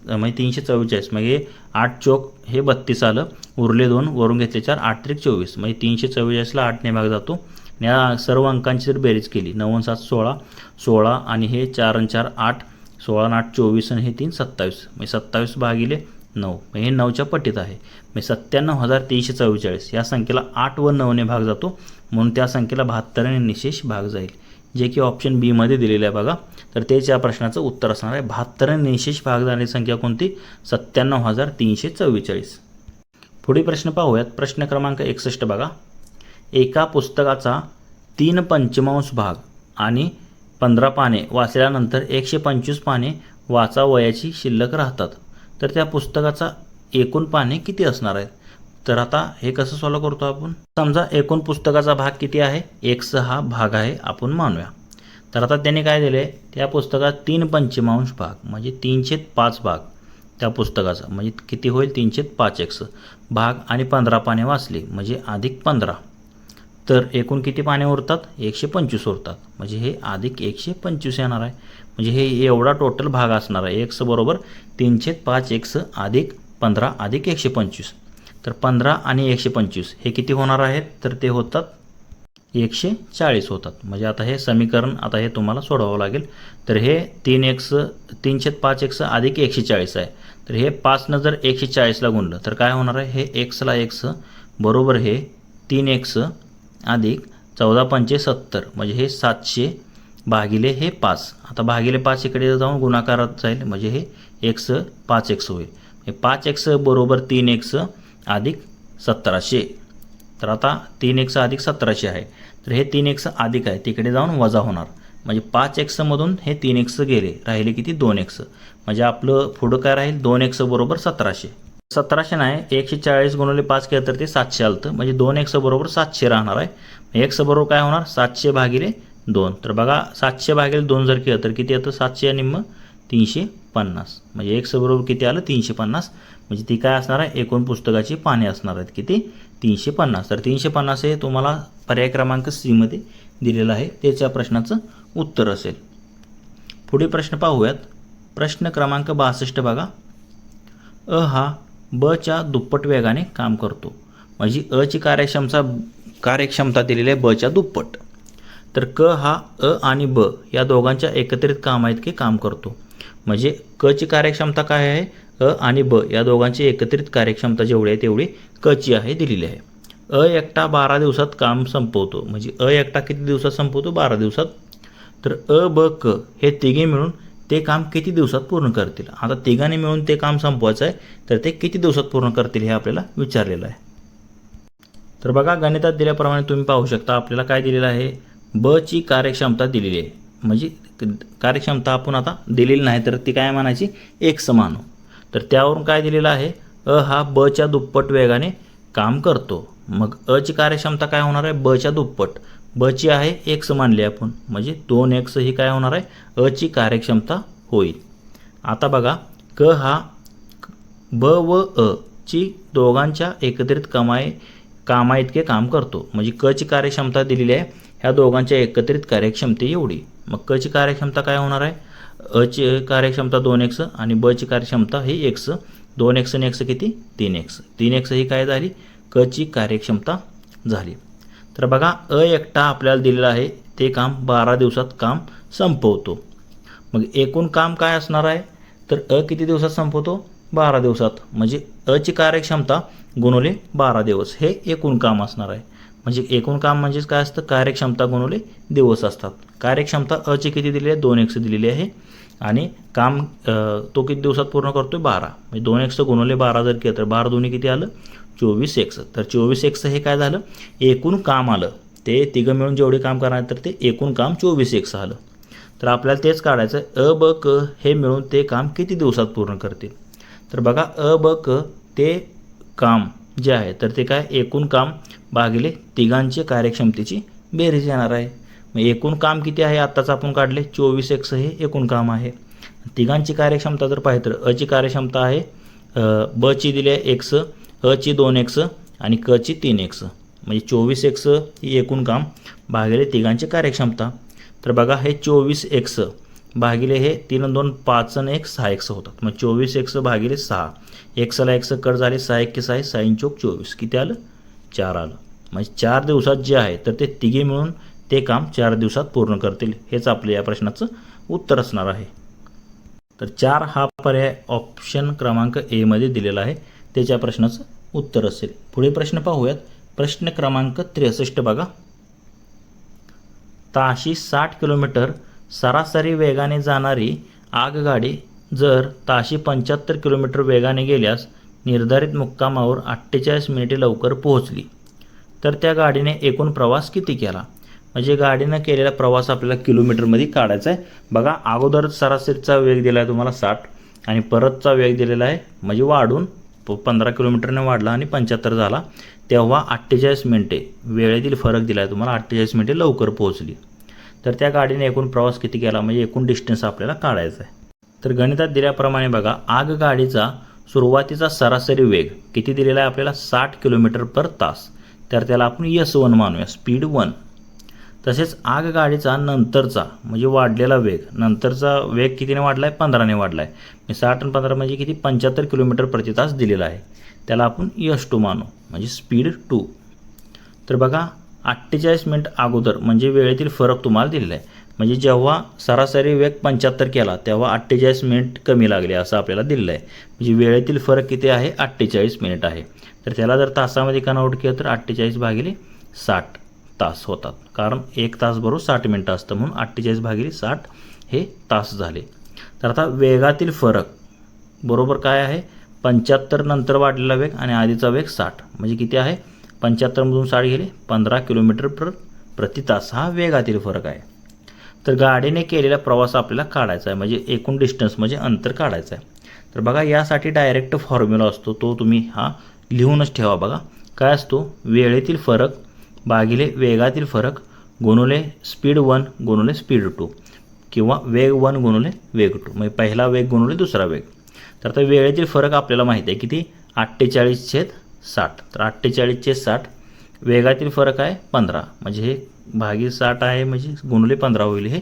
म्हणजे 344 म्हणजे 8 चौक हे 32 आलं, उरले 2 वरून घेतले 4, 8 त्रिक 24 म्हणजे 344ला 8ने भाग जातो. या सर्व अंकांची जर बेरीज केली 9 7 16 16 आणि हे 4 आणि 4 8, 16 आणि 8 24 आणि हे 3 27 म्हणजे 27 भागिले 9. हे 9च्या पटीत आहे. मग 97,344 या संख्येला 8 व 9ने भाग जातो, म्हणून त्या संख्येला 72ने निशेष भाग जाईल, जे की ऑप्शन बी मध्ये दिलेलं आहे बघा. तर तेच या प्रश्नाचं उत्तर असणार आहे. 72ने निशेष भाग जाणारी संख्या कोणती? 97,344. पुढील प्रश्न पाहूयात. प्रश्न क्रमांक 61 बघा. एका पुस्तकाचा 3/5 भाग आणि 15 पाने वाचल्यानंतर 125 पाने वाचावयाची शिल्लक राहतात, तर त्या पुस्तकाचा एकूण पाने किती असणार आहेत? तर आता हे कसं सॉल्व करतो आपण? समजा एकूण पुस्तकाचा भाग किती आहे? 1 हा भाग आहे आपण मानूया. तर आता त्याने काय दिले? त्या पुस्तकात 3/5 भाग म्हणजे 3/5 भाग त्या पुस्तकाचा, म्हणजे किती होईल? 3/5 भाग आणि 15 पाने वाचली म्हणजे अधिक 15, तर एकूण किती पाने उरतात? 125 उरतात, म्हणजे हे अधिक 125 येणार आहे. म्हणजे हे एवढा टोटल भाग असणार आहे. x बरोबर 3/5 अधिक 15 अधिक 125. तर 15 आणि 125 हे किती होणार आहेत? तर ते होतात 140 होतात. म्हणजे आता हे समीकरण आता हे तुम्हाला सोडवावं लागेल. तर हे 3/5 अधिक 140 आहे. तर हे 5 जर 140ला गुणलं तर काय होणार आहे? हे x ला x बरोबर हे 3x अधिक 14×5 = 70, म्हणजे हे 700 भागिले हे 5. आता भागिले 5 इकडे जाऊन गुणाकारात जाईल, म्हणजे हे x 5x होईल. हे 5x बरोबर 3x अधिक 1700. तर आता 3x अधिक 1700 आहे, तर हे 3x अधिक आहे तिकडे जाऊन वजा होणार, म्हणजे 5x मधून हे 3x गेले, राहिले किती? 2x. म्हणजे आपलं पुढं काय राहील? 2x बरोबर 1700. 1700 नाही, 140 गुणिले 5 केलं तर ते 700 आलं, म्हणजे 2x बरोबर 700 राहणार आहे. x बरोबर काय होणार? 700 भागिले 2. तर बघा 700 भागिले 2 जर केलं तर किती येतं? 700 निम्म 350, म्हणजे x बरोबर किती आलं? 350. म्हणजे ती काय असणार आहे? एकूण पुस्तकाची पाने असणार आहेत किती? 350. तर 350 हे तुम्हाला पर्याय क्रमांक सी मध्ये दिलेलं आहे, त्याच्या प्रश्नाचं उत्तर असेल. पुढील प्रश्न पाहूयात. प्रश्न क्रमांक 62 बघा. अ हा ब च्या दुप्पट वेगाने काम करतो, म्हणजे अ ची कार्यक्षमता दिलेली आहे ब च्या दुप्पट. तर क हा अ आणि ब या दोघांच्या एकत्रित कामाइतके काम करतो, म्हणजे क ची कार्यक्षमता काय आहे? अ आणि ब या दोघांची एकत्रित कार्यक्षमता जेवढी आहे तेवढी क ची आहे दिलेली आहे. अ एकटा 12 दिवसात काम संपवतो, म्हणजे अ एकटा किती दिवसात संपवतो? 12 दिवसात. तर अ ब क हे तिघे मिळून ते काम किती दिवसात पूर्ण करतील? आता तिघांनी मिळून ते काम संपवायचं आहे, तर ते किती दिवसात पूर्ण करतील हे आपल्याला विचारलेलं आहे. तर बघा गणितात दिल्याप्रमाणे तुम्ही पाहू शकता आपल्याला काय दिलेलं आहे? ब ची कार्यक्षमता दिलेली आहे, म्हणजे कार्यक्षमता आपण आता दिलेली नाही तर ती काय म्हणायची? x मानू. तर त्यावरून काय दिलेलं आहे? अ हा ब च्या दुप्पट वेगाने काम करतो. मग अ ची कार्यक्षमता काय होणार आहे? ब च्या दुप्पट. ब ची आहे x मानली आपण, म्हणजे 2x ही काय होणार आहे? अ ची कार्यक्षमता होईल. आता बघा क हा ब व अ ची दोघांच्या एकत्रित कामाइतके काम करतो, म्हणजे क ची कार्यक्षमता दिलेली आहे ह्या दोघांच्या एकत्रित कार्यक्षमते एवढी. मग क ची कार्यक्षमता काय होणार आहे? अ ची कार्यक्षमता 2x आणि ब ची कार्यक्षमता ही x. 2x आणि x किती? 3x. 3x ही काय झाली? क ची कार्यक्षमता झाली. तर बघा अ एकटा आपल्याला दिलेला आहे ते काम 12 दिवसात काम संपवतो. मग एकूण काम काय असणार आहे? तर अ किती दिवसात संपवतो? 12 दिवसात, म्हणजे अ ची कार्यक्षमता गुणिले 12 दिवस हे एकूण काम असणार आहे. म्हणजे एकूण काम म्हणजेच काय असतं? कार्यक्षमता गुणिले दिवस असतात. कार्यक्षमता अ ची किती दिलेली आहे? 2x दिलेली आहे आणि काम तो किती दिवसात पूर्ण करतोय? 12. म्हणजे 2x गुणिले 12 जर केलं तर 12 दोन्ही किती आलं? 24x. तर 24x हे काय झालं? एकूण काम आलं. ते तिघं मिळून जेवढे काम करणार तर ते एकूण काम 24x आलं. तर आपल्याला तेच काढायचं आहे, अ ब क हे मिळून ते काम किती दिवसात पूर्ण करतील? तर बघा अ ब क ते काम जे आहे तर ते काय? एकूण काम भागिले तिघांचे कार्यक्षमतेची बेरीज येणार आहे. मग एकूण काम किती आहे? आत्ताच आपण काढले 24x हे एकूण काम आहे. तिघांची कार्यक्षमता जर पाहिजे तर अ ची कार्यक्षमता आहे ब ची दिली आहे x, अ ची 2x आणि क ची 3x, म्हणजे 24x ही एकूण काम भागिले तिघांची कार्यक्षमता. तर बघा हे 24x भागिले हे 3 आणि 2 5 आणि 1 6x होतात. मग 24x भागिले 6, x ला x कट झाले, 6 1 6 6 चौक 24 किती आलं? 4 आलं. म्हणजे 4 दिवसात जे आहे तर ते तिघे मिळून ते काम 4 दिवसात पूर्ण करतील. हेच आपल्या या प्रश्नाचं उत्तर असणार आहे. तर 4 हा पर्याय ऑप्शन क्रमांक ए मध्ये दिलेला आहे, त्याच्या प्रश्नाचं उत्तर असेल. पुढे प्रश्न पाहूयात. प्रश्न क्रमांक 63 बघा. ताशी 60 किलोमीटर सरासरी वेगाने जाणारी आगगाडी जर ताशी 75 किलोमीटर वेगाने गेल्यास निर्धारित मुक्कामावर 48 मिनिटे लवकर पोहोचली तर त्या गाडीने एकूण प्रवास किती केला. म्हणजे गाडीनं केलेला प्रवास आपल्याला किलोमीटरमध्ये काढायचा आहे. बघा, अगोदर सरासरीचा वेग दिला आहे तुम्हाला 60 आणि परतचा वेग दिलेला आहे म्हणजे वाढून 15 किलोमीटरने वाढला आणि 75 झाला, तेव्हा 48 मिनिटे वेळेतील फरक दिला आहे तुम्हाला. 48 मिनिटे लवकर पोहोचली तर त्या गाडीने एकूण प्रवास किती केला, म्हणजे एकूण डिस्टन्स आपल्याला काढायचा आहे. तर गणितात दिल्याप्रमाणे बघा, आगगाडीचा सुरुवातीचा सरासरी वेग किती दिलेला आहे आपल्याला, 60 किलोमीटर पर तास. तर त्याला आपण S1 मानूया, स्पीड 1. तसेच आगगाडीचा नंतरचा म्हणजे वाढलेला वेग, नंतरचा वेग कितीने वाढला आहे, 15ने वाढला आहे. 60 आणि 15 म्हणजे किती, 75 किलोमीटर प्रति तास दिलेला आहे. त्याला आपण S2 मानू म्हणजे स्पीड 2. तर बघा, 48 मिनिट अगोदर म्हणजे वेळेतील फरक तुम्हाला दिलेला आहे. म्हणजे जेव्हा सरासरी वेग 75 केला तेव्हा 48 मिनिट कमी लागले असं आपल्याला दिलेलं आहे. म्हणजे वेळेतील फरक किती आहे, 48 मिनिट आहे. तर त्याला जर तासामध्ये कन्वर्ट केलं तर 48/60 तास होतात, कारण 1 तास बरोबर 60 मिनिटं असतं, म्हणून 48/60 हे तास झाले. तर आता वेगातील फरक बरोबर काय आहे, 75 नंतर वाढलेला वेग आणि आधीचा वेग 60 म्हणजे किती आहे, 75मधून 60 गेले 15 किलोमीटर प्रति तास हा वेगातील फरक आहे. तर गाडीने केलेला प्रवास आपल्याला काढायचा आहे, म्हणजे एकूण डिस्टन्स म्हणजे अंतर काढायचं आहे. तर बघा, यासाठी डायरेक्ट फॉर्म्युला असतो, तो तुम्ही हा लिहूनच ठेवा. बघा काय असतो, वेळेतील फरक भागिले वेगातील फरक गुणुले स्पीड 1 गुणुले स्पीड 2 किंवा वेग 1 गुणुले वेग 2, म्हणजे पहिला वेग गुणुले दुसरा वेग. तर आता वेळेतील फरक आपल्याला माहिती आहे किती, 48/60. तर 48/60. वेगातील फरक आहे 15 म्हणजे हे भागी 60 आहे म्हणजे गुणुले 15 होईल हे,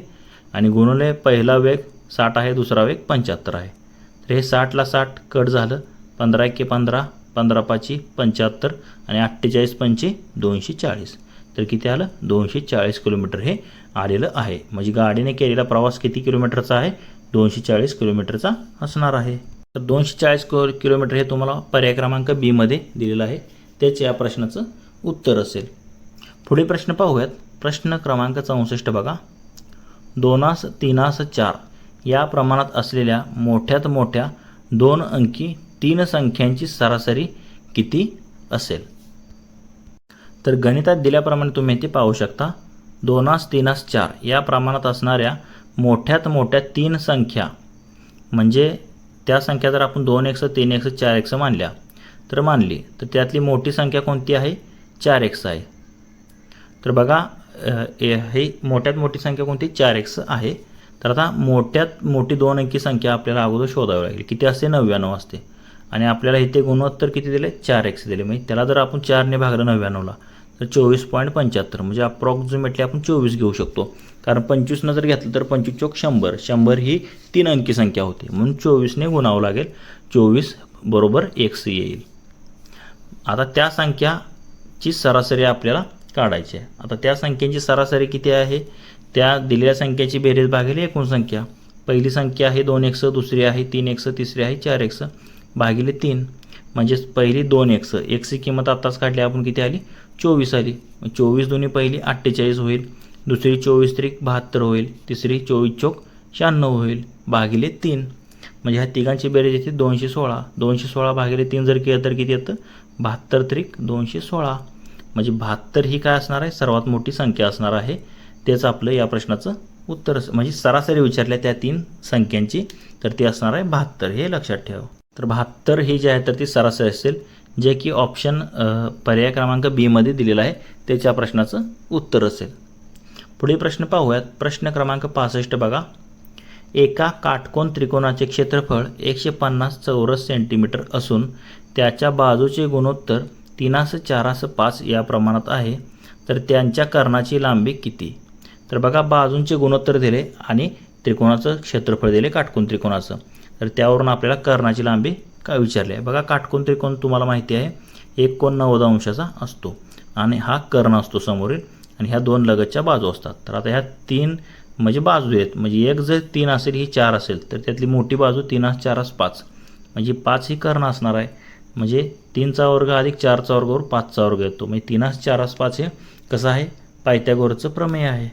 आणि गुणुले पहिला वेग 60 आहे, दुसरा वेग 75 आहे. तर हे 60ला 60 कट झालं, 15×1 15, 15×5 75 आणि 48×5 240. तर किती आलं, 240 किलोमीटर हे आलेलं आहे. म्हणजे गाडीने केलेला प्रवास किती किलोमीटरचा आहे, 240 किलोमीटरचा असणार आहे. तर 240 किलोमीटर हे तुम्हाला पर्याय क्रमांक बी मध्ये दिलेलं आहे, तेच या प्रश्नाचं उत्तर असेल. पुढील प्रश्न पाहूयात. प्रश्न क्रमांक 64 बघा. 2 3 4 या प्रमाणात असलेल्या मोठ्यात मोठ्या 2 अंकी 3 संख्यांची सरासरी किती असेल. तर गणितात दिल्याप्रमाणे तुम्ही ते पाहू शकता. 2 3 4 या प्रमाणात असणाऱ्या मोठ्यात मोठ्या 3 संख्या, म्हणजे त्या संख्या जर आपण 2x 3x 4x मानल्या तर त्यातली मोठी संख्या कोणती आहे, 4x आहे. तर बघा, हे मोठ्यात मोठी संख्या कोणती, 4x आहे. तर आता मोठ्यात मोठी 2 अंकी संख्या आपल्याला अगोदर शोधावी लागेल. किती असते, 99 असते. आणि आपल्याला इथे गुणोत्तर किती दिले, 4x दिले. म्हणजे त्याला जर आपण 4ने भागलं 99ला तर 24.75 म्हणजे अप्रॉक्सिमेटली आपण 24 घेऊ शकतो. कारण 25 जर घेतलं तर 25 चोक 100, 100 ही 3 अंकी संख्या होती, म्हणून 24ने गुणावं लागेल. 24 बरोबर x येईल. आता त्या संख्याची सरासरी आपल्याला काढायची आहे. आता त्या संख्यांची सरासरी किती आहे, त्या दिलेल्या संख्येची बेरीज भागिले एकूण संख्या. पहिली संख्या आहे 2x, दुसरी आहे 3x, तिसरी आहे 4x भागिले 3. म्हणजेच पहिली 2x, xची किंमत आत्ताच काढली आपण, किती आली, 24 आली. 24 दुनी पहिली 48 होईल, दुसरी 24 त्रिक 72 होईल, तिसरी 24 चोक 96 होईल भागिले 3. म्हणजे ह्या तिघांची बेरीज येते 216. 216 भागिले 3 जर केलं तर किती येतं, 72 त्रिक 216. म्हणजे 72 ही काय असणार आहे, सर्वात मोठी संख्या असणार आहे. तेच आपलं या प्रश्नाचं उत्तर, म्हणजे सरासरी विचारल्या त्या 3 संख्यांची, तर ती असणार आहे 72. हे लक्षात ठेवा. तर 72 ही जी आहे तर ती सरासरी असेल, जे की ऑप्शन पर्याय क्रमांक बी मध्ये दिलेला आहे, त्याच्या प्रश्नाचं उत्तर असेल. पुढील प्रश्न पाहूयात. प्रश्न क्रमांक 65 बघा. एका काटकोन त्रिकोणाचे क्षेत्रफळ 150 चौरस सेंटीमीटर असून त्याच्या बाजूचे गुणोत्तर 3:4:5 या प्रमाणात आहे, तर त्यांच्या कर्णाची लांबी किती. तर बघा, बाजूंचे गुणोत्तर दिले आणि त्रिकोणाचं क्षेत्रफळ दिले काटकोन त्रिकोणाचं, तर त्यावरून आपल्याला कर्णाची लांबी काय विचारली आहे. बघा, काटकोन त्रिकोण तुम्हाला माहिती आहे, एक कोन 90 अंशाचा असतो आणि हा कर्ण असतो समोरील, आणि ह्या 2 लगतच्या बाजू असतात. तर आता ह्या 3 म्हणजे बाजू आहेत. म्हणजे एक जर 3 असेल ही 4 असेल तर त्यातली मोठी बाजू 3 4 5 म्हणजे 5 ही कर्ण असणार आहे. म्हणजे 3चा वर्ग अधिक 4चा वर्गवर 5चा वर्ग येतो. म्हणजे 3 4 5 हे कसं आहे पायथागोरसचं प्रमेय आहे.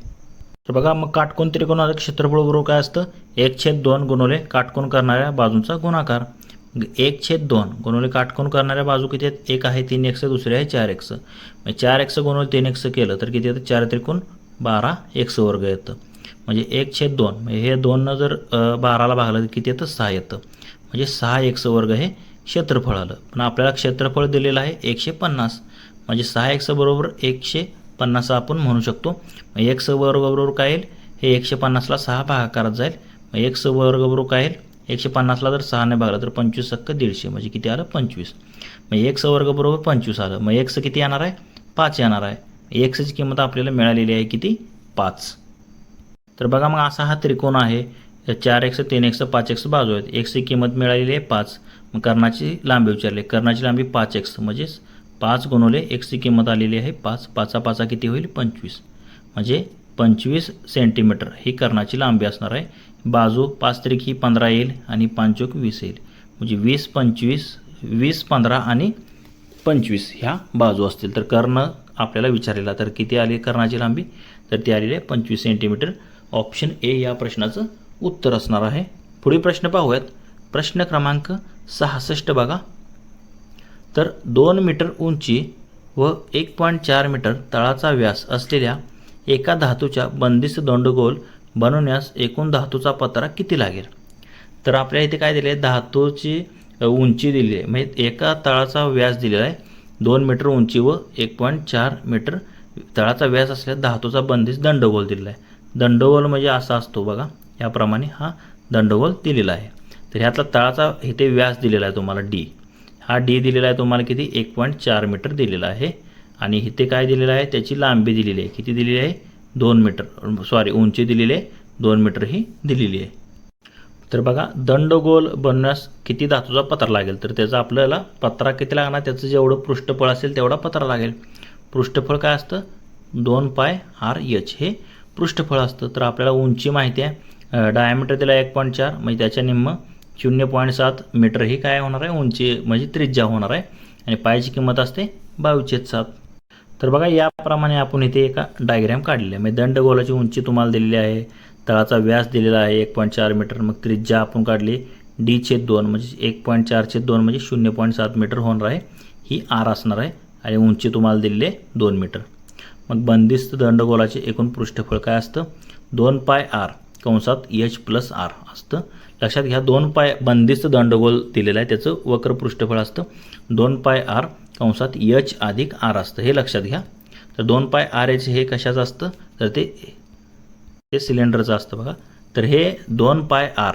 तर बघा मग काटकोन त्रिकोणाचं क्षेत्रफळ बरोबर काय असतं 1/2 गुणिले काटकोन करणाऱ्या बाजूंचा गुणाकार. 1/2 गुणिले काटकोन करणाऱ्या बाजू किती आहेत एक आहे 3x दुसरी आहे 4x. म्हणजे 4x गुणिले 3x केलं तर किती येतं 4 त्रिकोण 12x वर्ग येतं. म्हणजे 1/2 म्हणजे हे 2 जर 12ला भागलं तर किती येतं 6 येतं. म्हणजे 6x वर्ग हे क्षेत्रफळ आलं. पण आपल्याला क्षेत्रफळ दिलेलं आहे 150 म्हणजे 6x बरोबर 150 आपण म्हणू शकतो. x वर्ग बरोबर काय येईल हे 150ला 6 भागाकारात जाईल. मग x वर्ग बरोबर काय येईल 150ला जर 6 ने भागलं तर 25 × 150 म्हणजे किती आलं 25. मग x वर्ग बरोबर 25 आलं. मग x किती येणार आहे 5 येणार आहे. x ची किंमत आपल्याला मिळालेली आहे किती 5. तर बघा मग असा हा त्रिकोण आहे. 4x 3x 5x बाजू आहेत. x ची किंमत मिळालेली आहे 5. मग कर्णाची लांबी विचारली. कर्णाची लांबी 5x म्हणजे 5 गुणिले x ची किंमत आलेली आहे 5. 5 5 किती होईल 25. म्हणजे 25 सेंटीमीटर ही कर्णाची लांबी असणार आहे. बाजू 5 त्रिक ही 15 येईल आणि 5 चौक 20 येईल. म्हणजे 20 25 20 15 आणि 25 ह्या बाजू असतील. तर कर्ण आपल्याला विचारलेला तर किती आली कर्णाची लांबी तर ती आलेली आहे 25 सेंटीमीटर. ऑप्शन ए या प्रश्नाचं उत्तर असणार आहे. पुढील प्रश्न पाहूयात. प्रश्न क्रमांक 66 बघा. तर 2 मीटर उंची व 1.4 मीटर तळाचा व्यास असलेल्या एका धातूच्या बंदिस्त दंडगोल बनवण्यास एकूण धातूचा पत्रा किती लागेल. तर आपल्या इथे काय दिले धातूची उंची दिली आहे. म्हणजे एका तळाचा व्यास दिलेला आहे 2 मीटर उंची व 1.4 मीटर तळाचा व्यास असलेल्या धातूचा बंदिस्त दंडगोल दिलेला आहे. दंडगोल म्हणजे असा असतो बघा याप्रमाणे हा दंडगोल दिलेला आहे. तर ह्यातला तळाचा इथे व्यास दिलेला आहे तुम्हाला d. हा d दिलेला आहे तुम्हाला किती 1.4 मीटर दिलेला आहे. आणि इथे काय दिलेलं आहे त्याची लांबी दिलेली आहे किती दिलेली आहे 2 मीटर सॉरी उंची दिलेली आहे 2 मीटर ही दिलेली आहे. तर बघा दंडगोल बनण्यास किती धातूचा पत्रा लागेल तर त्याचा आपल्याला पत्रा किती लागणार त्याचं जेवढं पृष्ठफळ असेल तेवढा पत्रा लागेल. पृष्ठफळ काय असतं 2πr/h हे पृष्ठफळ असतं. तर आपल्याला उंची माहिती आहे डायमीटर दिला 1.4 म्हणजे त्याच्या निम्म 0.7 मीटर ही काय होणार आहे उंची म्हणजे त्रिज्या होणार आहे. आणि पायची किंमत असते 22/7. तर बघा याप्रमाणे आपण इथे एका डायग्राम काढलेला आहे. म्हणजे दंडगोलाची उंची तुम्हाला दिलेली आहे तळाचा व्यास दिलेला आहे 1.4 मीटर. मग त्रिज्या आपण काढली d/2 म्हणजे 1.4/2 म्हणजे 0.7 मीटर होणार आहे. ही r असणार आहे आणि उंची तुम्हाला दिलेली आहे 2 मीटर. मग बंदिस्त दंडगोलाचे एकूण पृष्ठफळ काय असतं 2πr कंसात h + r असतं. लक्षात घ्या 2π बंदिस्त दंडगोल दिलेला आहे त्याचं वक्र पृष्ठफळ असतं 2πr कंसात h अधिक r असतं हे लक्षात घ्या. तर 2πrh हे कशाचं असतं तर ते सिलेंडरचं असतं बघा. तर हे 2πr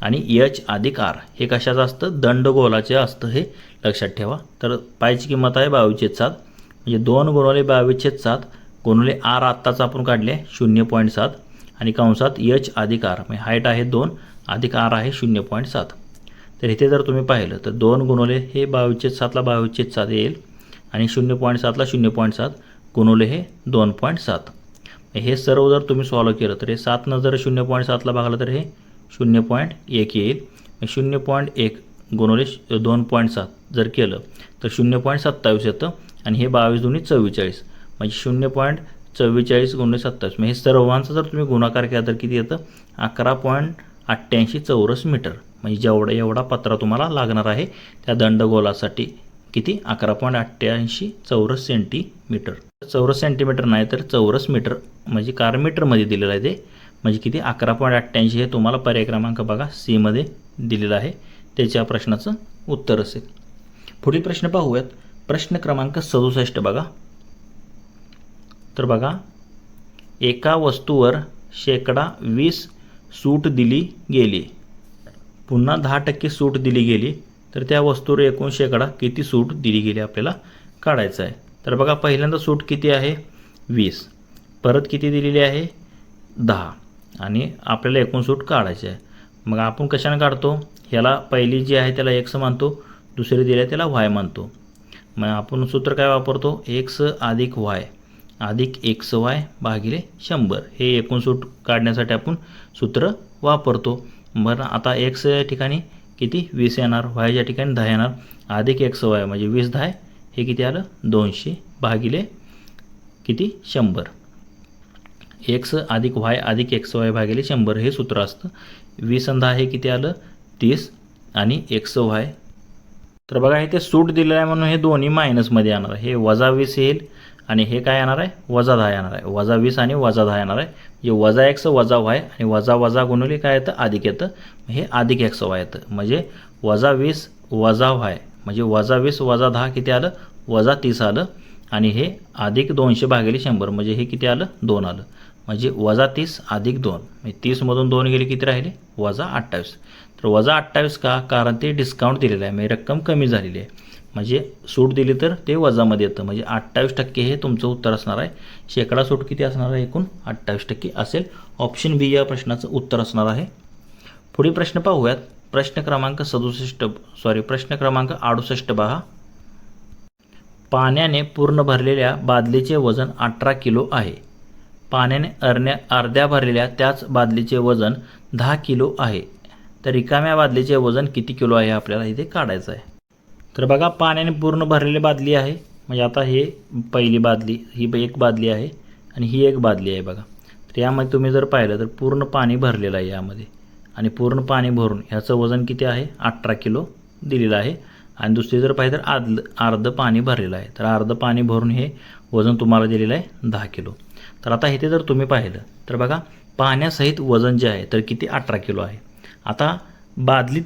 आणि h अधिक r हे कशाचं असतं दंडगोलाचे असतं हे लक्षात ठेवा. तर पायची किंमत आहे 22/7 म्हणजे 2 गुणिले 22/7 गुणिले r आत्ताच आपण काढले 0.7 आणि कंसात h अधिक r म्हणजे हाईट आहे 2 अधिक r आहे 0.7. तर इथे जर तुम्ही पाहिलं तर 2 गुणिले हे 22/7ला 22/7 येईल आणि 0.7ला 0.7 गुणिले हे 2.7. हे सर्व जर तुम्ही सॉल्व केलं तर हे 7 जर 0.7ला भागलं तर हे 0.1 येईल. 0.1 गुणिले 2.7 जर केलं तर 0.27 येतं आणि हे 22 दुनी 44 म्हणजे 0.44 गुणिले 27 म्हणजे हे सर्वांचा जर तुम्ही गुणाकार केला तर किती येतं 11.88 चौरस मीटर. म्हणजे एवढा पत्रा तुम्हाला लागणार आहे त्या दंडगोलासाठी किती 11.88 चौरस सेंटीमीटर. चौरस सेंटीमीटर नाही तर चौरस मीटर म्हणजे कार मीटरमध्ये दिलेलं आहे ते. म्हणजे किती 11.88 हे तुम्हाला पर्याय क्रमांक बघा सी मध्ये दिलेलं आहे त्याच्या प्रश्नाचं उत्तर असेल. पुढील प्रश्न पाहूयात. प्रश्न क्रमांक 67 बघा. तर बघा एका वस्तूवर 20% सूट दिली गेली पुन्हा 10% सूट दिली गेली तर त्या वस्तूवर एकूण शेकडा किती सूट दिली गेली आपल्याला काढायचं आहे. तर बघा पहिल्यांदा सूट किती आहे 20 परत किती दिलेली आहे 10 आणि आपल्याला एकूण सूट काढायची आहे. मग आपण कशाने काढतो ह्याला पहिली जी आहे त्याला x मानतो दुसरी दिली आहे त्याला y मानतो. मग आपण सूत्र काय वापरतो x अधिक y अधिक XY भागिले 100 हे एकूण सूट काढण्यासाठी आपण सूत्र वापरतो. बरं, आता x या ठिकाणी किती 20 येणार, y या ठिकाणी 10 येणार, अधिक XY म्हणजे 20 10 हे किती आलं 200 भागिले किती 100. x अधिक y अधिक XY भागिले 100 हे सूत्र असतं. 20 आणि 10 हे किती आलं 30 आणि XY. तर बघा इथे सूट दिलेलं आहे म्हणून हे दोन्ही मायनसमध्ये येणार आहे. हे वजा 20 येईल आणि हे काय येणार आहे वजा 10 येणार आहे. वजा 20 आणि वजा 10 येणार आहे. जे वजा x वजा y आणि वजा वजा गुणिले काय येतं अधिक येतं, हे अधिक XY येतं. म्हणजे वजा 20 वजा y म्हणजे वजा 20 वजा 10 किती आलं वजा 30 आलं आणि हे अधिक 200 भागिले 100 म्हणजे हे किती आलं 2 आलं. म्हणजे वजा 30 अधिक 2 म्हणजे 30मधून 2 गेले किती राहिले वजा 28. तर वजा 28 का, कारण ते डिस्काउंट दिलेलं आहे म्हणजे रक्कम कमी झालेली आहे. म्हणजे सूट दिली तर ते वजामध्ये येतं म्हणजे 28% हे तुमचं उत्तर असणार आहे. शेकडा सूट किती असणार आहे एकूण 28% असेल. ऑप्शन बी या प्रश्नाचं उत्तर असणार आहे. पुढील प्रश्न पाहूयात. प्रश्न क्रमांक 68 पहा. पाण्याने पूर्ण भरलेल्या बादलीचे वजन 18 किलो आहे. पाण्याने अर्ध्या भरलेल्या त्याच बादलीचे वजन 10 किलो आहे. तर रिकाम्या बादलीचे वजन किती किलो आहे आपल्याला इथे काढायचं आहे. तर बघा पाण्याने पूर्ण भरलेली बादली आहे म्हणजे आता हे पहिली बादली ही एक बादली आहे आणि ही एक बादली आहे बघा. तर यामध्ये तुम्ही जर पाहिलं तर पूर्ण पाणी भरलेलं आहे यामध्ये आणि पूर्ण पाणी भरून ह्याचं वजन किती आहे 18 किलो दिलेलं आहे. आणि दुसरी जर पाहिजे तर अर्ध पाणी भरलेलं आहे. तर अर्ध पाणी भरून हे वजन तुम्हाला दिलेलं आहे 10 किलो. तर आता इथे जर तुम्ही पाहिलं तर बघा पाण्यासहित वजन जे आहे तर किती 18 किलो आहे. आता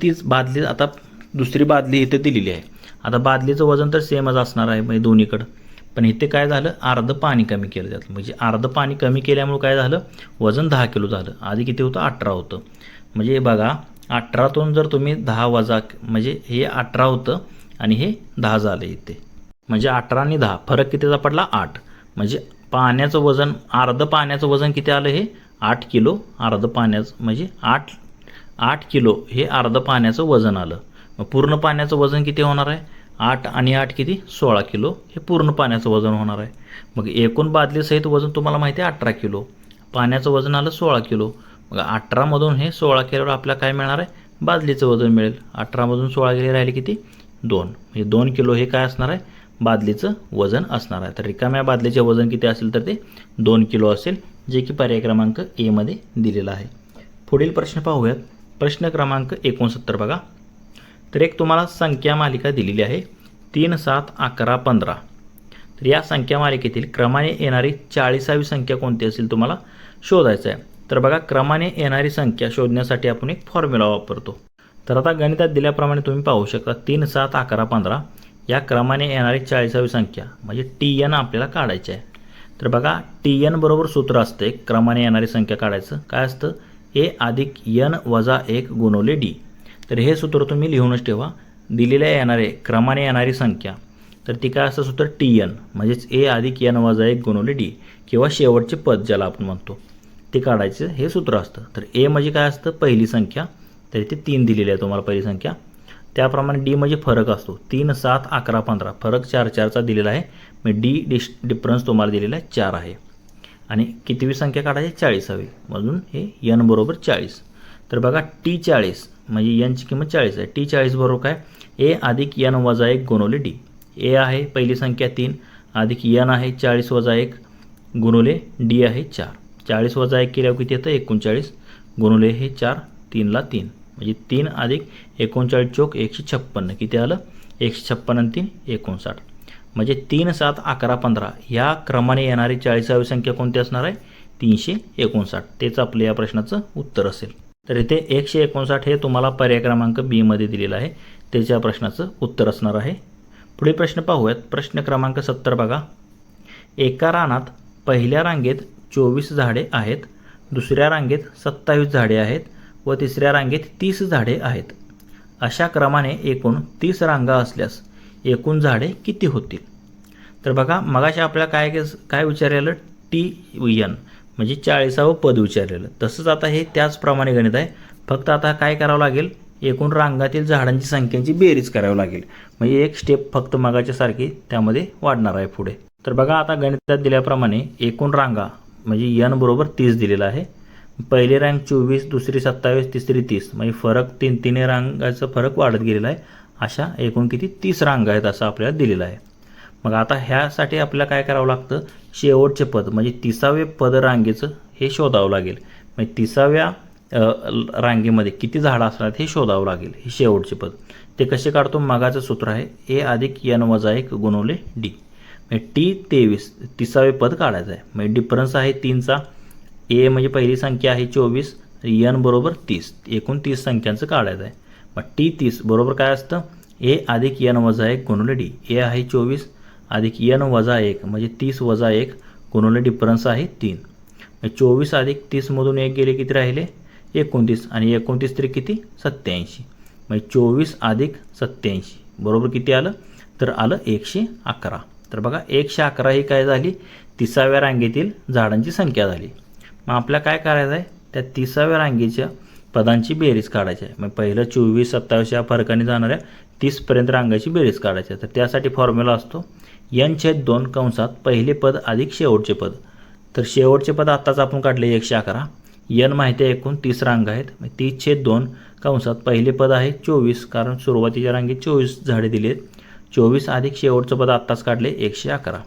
तीच बादली आता दुसरी बादली इथे दिलेली आहे. आता बादलीचं वजन तर सेमच असणार आहे म्हणजे दोन्हीकडं, पण इथे काय झालं अर्ध पाणी कमी केलं त्यातलं म्हणजे अर्ध पाणी कमी केल्यामुळे काय झालं वजन 10 किलो झालं. आधी किती होतं 18 होतं. म्हणजे बघा 18तून जर तुम्ही 10 वजा म्हणजे हे 18 होतं आणि हे 10 झालं इथे. म्हणजे 18 आणि 10 फरक कितीचा पडला 8. म्हणजे पाण्याचं वजन अर्ध पाण्याचं वजन किती आलं हे 8 किलो. अर्ध पाण्याचं म्हणजे 8 किलो हे अर्ध पाण्याचं वजन आलं. मग पूर्ण पाण्याचं वजन किती होणार आहे 8 आणि 8 किती 16 किलो हे पूर्ण पाण्याचं वजन होणार आहे. मग एकूण बादलीसहित वजन तुम्हाला माहिती आहे 18 किलो. पाण्याचं वजन आलं 16 किलो. मग 18मधून हे 16 केल्यावर आपल्याला काय मिळणार आहे बादलीचं वजन मिळेल. 18मधून 16 गेले राहिले किती 2 म्हणजे 2 किलो हे काय असणार आहे बादलीचं वजन असणार आहे. तर रिकाम्या बादलीचे वजन किती असेल तर ते 2 किलो असेल, जे की पर्याय क्रमांक ए मध्ये दिलेला आहे. पुढील प्रश्न पाहूयात. प्रश्न क्रमांक 69 बघा. तर एक तुम्हाला संख्या मालिका दिलेली आहे 3 7 11 15. तर या संख्या मालिकेतील क्रमाने येणारी 40वी संख्या कोणती असेल तुम्हाला शोधायचं आहे. तर बघा क्रमाने येणारी संख्या शोधण्यासाठी आपण एक फॉर्म्युला वापरतो. तर आता गणितात दिल्याप्रमाणे तुम्ही पाहू शकता 3 7 11 15 या क्रमाने येणारी 40वी संख्या म्हणजे TN आपल्याला काढायची आहे. तर बघा TN बरोबर सूत्र असतं एक क्रमाने येणारी संख्या काढायचं काय असतं A अधिक N वजा 1 गुणवले D. तर हे सूत्र तुम्ही लिहूनच ठेवा. दिलेल्या येणारे क्रमाने येणारी संख्या तर ती काय असतं सूत्र TN म्हणजेच A अधिक N वजा 1 गुणवले D किंवा शेवटचे पद ज्याला आपण म्हणतो ते काढायचं हे सूत्र असतं. तर A म्हणजे काय असतं पहिली संख्या, तर इथे 3 दिलेली आहे तुम्हाला पहिली संख्या. त्याप्रमाणे D म्हणजे फरक असतो 3 7 11 15 फरक 4 4चा दिलेला आहे. मग D डिफरन्स तुम्हाला दिलेला आहे 4 आहे. आणि कितीवी संख्या काढायची 40वी म्हणून हे N बरोबर 40. तर बघा T40 म्हणजे N ची किंमत 40 आहे. T40 बरोबर काय A अधिक N वजा 1 गुणवले D. A आहे पहिली संख्या 3 अधिक N आहे 40 वजा 1 गुणवले D आहे 4. 40 वजा 1 केल्यावर किती येतं 39 गुणवले हे 4 3 ला 3 म्हणजे 3 अधिक 39 चोक 156 किती आलं 156 आणि 3 59. म्हणजे 3 7 11 15 या क्रमाने येणारी 40वी संख्या कोणती असणार आहे 359. तेच आपलं या प्रश्नाचं उत्तर असेल. तर इथे 159 हे तुम्हाला पर्याय क्रमांक बी मध्ये दिलेलं आहे, त्याच्या प्रश्नाचं उत्तर असणार आहे. पुढील प्रश्न पाहूयात. प्रश्न क्रमांक 70 बघा. एका रानात पहिल्या रांगेत 24 झाडे आहेत, दुसऱ्या रांगेत 27 झाडे आहेत व तिसऱ्या रांगेत 30 झाडे आहेत. अशा क्रमाने एकूण 30 रांगा असल्यास एकूण झाडे किती होतील. तर बघा मगाशी आपल्याला काय विचारलेलं TN म्हणजे 40वं पद विचारलेलं. तसंच आता हे त्याचप्रमाणे गणित आहे. फक्त आता काय करावं लागेल एकूण रांगातील झाडांची संख्यांची बेरीज करावी लागेल. म्हणजे एक स्टेप फक्त मगाच्या सारखी त्यामध्ये वाढणार आहे पुढे. तर बघा आता गणितात दिल्याप्रमाणे एकूण रांगा म्हणजे n बरोबर 30 दिलेला आहे. पहिली रँक 24, दुसरी 27, तिसरी 30, म्हणजे फरक तिन्ही रांगाचा फरक वाढत गेलेला आहे. अशा एकूण किती 30 रांगा आहेत असं आपल्याला दिलेलं आहे. मग आता ह्यासाठी आपल्याला काय करावं लागतं, शेवटचे पद म्हणजे 30वे पद रांगेचं हे शोधावं लागेल. म्हणजे 30व्या रांगेमध्ये किती झाडं असणार हे शोधावं लागेल. हे शेवटचे पद ते कसे काढतो, मगाचं सूत्र आहे a अधिक n वजा 1 गुणवले d. म्हणजे टी 23 30वे पद काढायचं आहे. म्हणजे डिफरन्स आहे 3चा. ए म्हणजे पहिली संख्या आहे 24, n बरोबर 30, एकूण 30 संख्यांचं काढायचं आहे. मग टी 30 बरोबर काय असतं, a अधिक n वजा 1 गुणवले d. ए आहे 24 अधिक n वजा 1 म्हणजे 30 वजा 1 गुणवले डिफरन्स आहे 3. म्हणजे 24 अधिक 30मधून 1 गेले किती राहिले 29 आणि 29 तरी किती 87. म्हणजे 24 अधिक 87 बरोबर किती आलं, तर आलं 111. तर बघा 111 ही काय झाली 30व्या रांगेतील झाडांची संख्या झाली. मग आपल्याला काय करायचं आहे, त्या 30व्या रांगेच्या पदांची बेरीज काढायची आहे. मग पहिलं 24, 27 या फरकाने जाणाऱ्या 30पर्यंत रांगाची बेरीज काढायची आहे. तर त्यासाठी फॉर्म्युला असतो n/2 कंसात पहिले पद अधिक शेवटचे पद. तर शेवटचे पद आत्ताच आपण काढले 111, n माहिती आहे एकूण 30 रांगा आहेत. 30/2 कंसात पहिले पद आहे 24, कारण सुरुवातीच्या रांगेत 24 झाडे दिली आहेत. 24 अधिक शेवटचं पद आत्ताच काढले 111.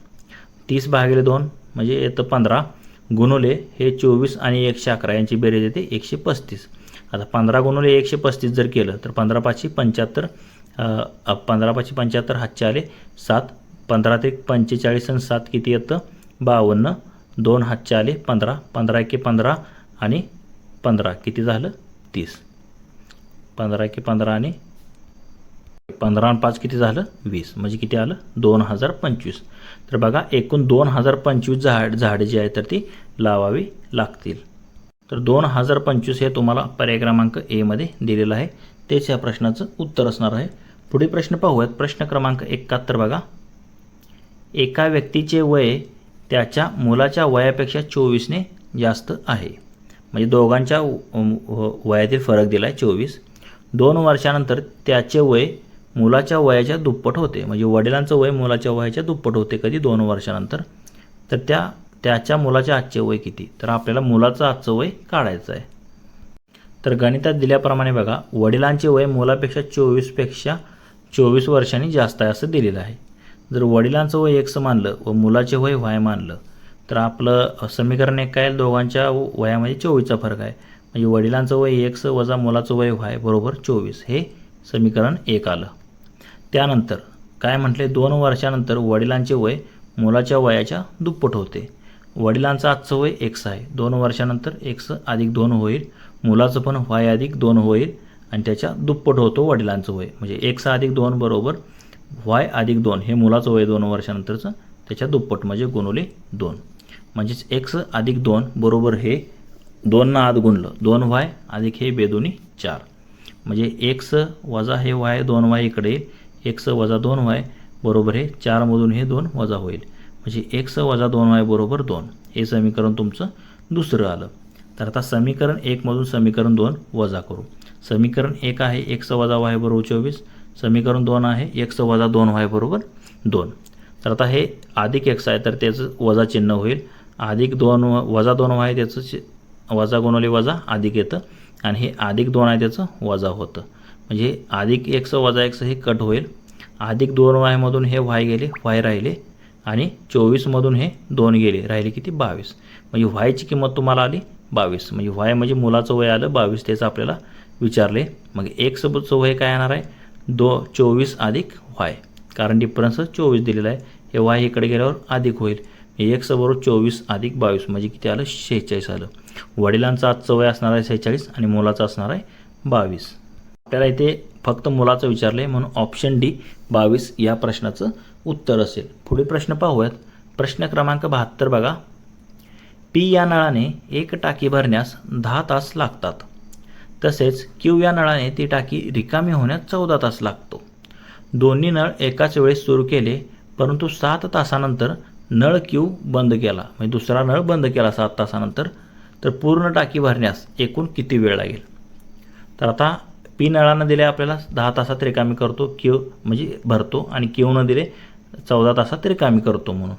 30/2 म्हणजे येतं 15 गुणुले हे 24 आणि 111 यांची बेरीज येते 135. आता 15 गुणुले 135 जर केलं तर 15×5 = 75, 15×5 = 75 हातचे आले 7, 15 ते 45 आणि 7 किती येतं 52, 2 हातचे आले 15, 15×1 = 15 आणि 15 किती झालं 30, 15×1 = 15 आणि 15 आणि 5 किती झालं 20, म्हणजे किती आलं 2025. तर बघा एकूण 2025 झाडे जी आहेत तर ती लावावी लागतील. तर 2025 हे तुम्हाला पर्याय क्रमांक ए मध्ये दिलेलं आहे. तेच या प्रश्नाचं उत्तर असणार आहे. पुढील प्रश्न पाहूयात. प्रश्न क्रमांक 71 बघा. एका व्यक्तीचे वय त्याच्या मुलाच्या वयापेक्षा 24ने जास्त आहे. म्हणजे दोघांच्या वयातील फरक दिला आहे 24. 2 वर्षानंतर त्याचे वय मुलाच्या वयाच्या दुप्पट होते. म्हणजे वडिलांचं वय मुलाच्या वयाच्या दुप्पट होते कधी 2 वर्षानंतर. तर त्याच्या मुलाच्या आजचे वय किती, तर आपल्याला मुलाचं आजचं वय काढायचं आहे. तर गणितात दिल्याप्रमाणे बघा वडिलांचे वय मुलापेक्षा 24 वर्षांनी जास्त आहे असं दिलेलं आहे. जर वडिलांचं वय x मानलं व मुलाचे वय y मानलं तर आपलं समीकरण एक काय, दोघांच्या वयामध्ये 24चा फरक आहे. म्हणजे वडिलांचं वय x वजा मुलाचं वय y बरोबर 24 हे समीकरण 1 आलं. त्यानंतर काय म्हटले, 2 वर्षानंतर वडिलांचे वय मुलाच्या वयाच्या दुप्पट होते. वडिलांचं आजचं वय x आहे, 2 वर्षानंतर x अधिक 2 होईल, मुलाचं पण y अधिक 2 होईल आणि त्याच्या दुप्पट होतो वडिलांचं वय. म्हणजे x अधिक 2 बरोबर y अधिक 2 हे मुलाचं वय 2 वर्षानंतरचं त्याच्या दुप्पट म्हणजे गुणुले 2. म्हणजेच x अधिक 2 बरोबर हे 2 ना आत गुणलं 2y अधिक हे बेदोनी 4. म्हणजे x वजा हे y 2y इकडे येईल, x वजा 2y बरोबर हे 4मधून हे 2 वजा होईल. म्हणजे x वजा 2y बरोबर 2 हे समीकरण तुमचं दुसरं आलं. तर आता समीकरण 1 मधून समीकरण 2 वजा करू. समीकरण 1 आहे x वजा y बरोबर 24, समीकरण 2 आहे x वजा 2y बरोबर 2. तर आता हे अधिक x आहे तर त्याचं वजा चिन्ह होईल, अधिक 2 वजा 2y त्याचं वजा गुणवले वजा अधिक येतं आणि हे अधिक 2 आहे त्याचं वजा होतं. म्हणजे अधिक x वजा x हे कट होईल, अधिक 2y मधून हे y गेले y राहिले आणि 24मधून हे 2 गेले राहिले किती 22. म्हणजे y ची किंमत तुम्हाला आली 22. म्हणजे y म्हणजे मुलाचं वय आलं 22, त्याचं आपल्याला विचारले. मग x चं वय काय येणार आहे 24 अधिक y, कारण डिफरन्स 24 दिलेला आहे, हे y इकडे गेल्यावर अधिक होईल. x बरोबर 24 अधिक 22 म्हणजे किती आलं 46 आलं. वडिलांचं आजचं वय असणार आहे 46 आणि मुलाचं असणार आहे 22. आपल्याला इथे फक्त मुलाचं विचारले म्हणून ऑप्शन डी 22 या प्रश्नाचं उत्तर असेल. पुढील प्रश्न पाहूयात. प्रश्न क्रमांक 72 बघा. पी या नळाने एक टाकी भरण्यास 10 तास लागतात, तसेच क्यू या नळाने ती टाकी रिकामी होण्यास 14 तास लागतो. दोन्ही नळ एकाच वेळेस सुरू केले परंतु 7 तासानंतर नळ क्यू बंद केला, म्हणजे दुसरा नळ बंद केला 7 तासानंतर, तर पूर्ण टाकी भरण्यास एकूण किती वेळ लागेल. तर आता पी नळानं दिले आपल्याला 10 तासात रिकामी करतो, क्यू म्हणजे भरतो, आणि क्यूनं दिले 14 तासात रिकामी करतो म्हणून.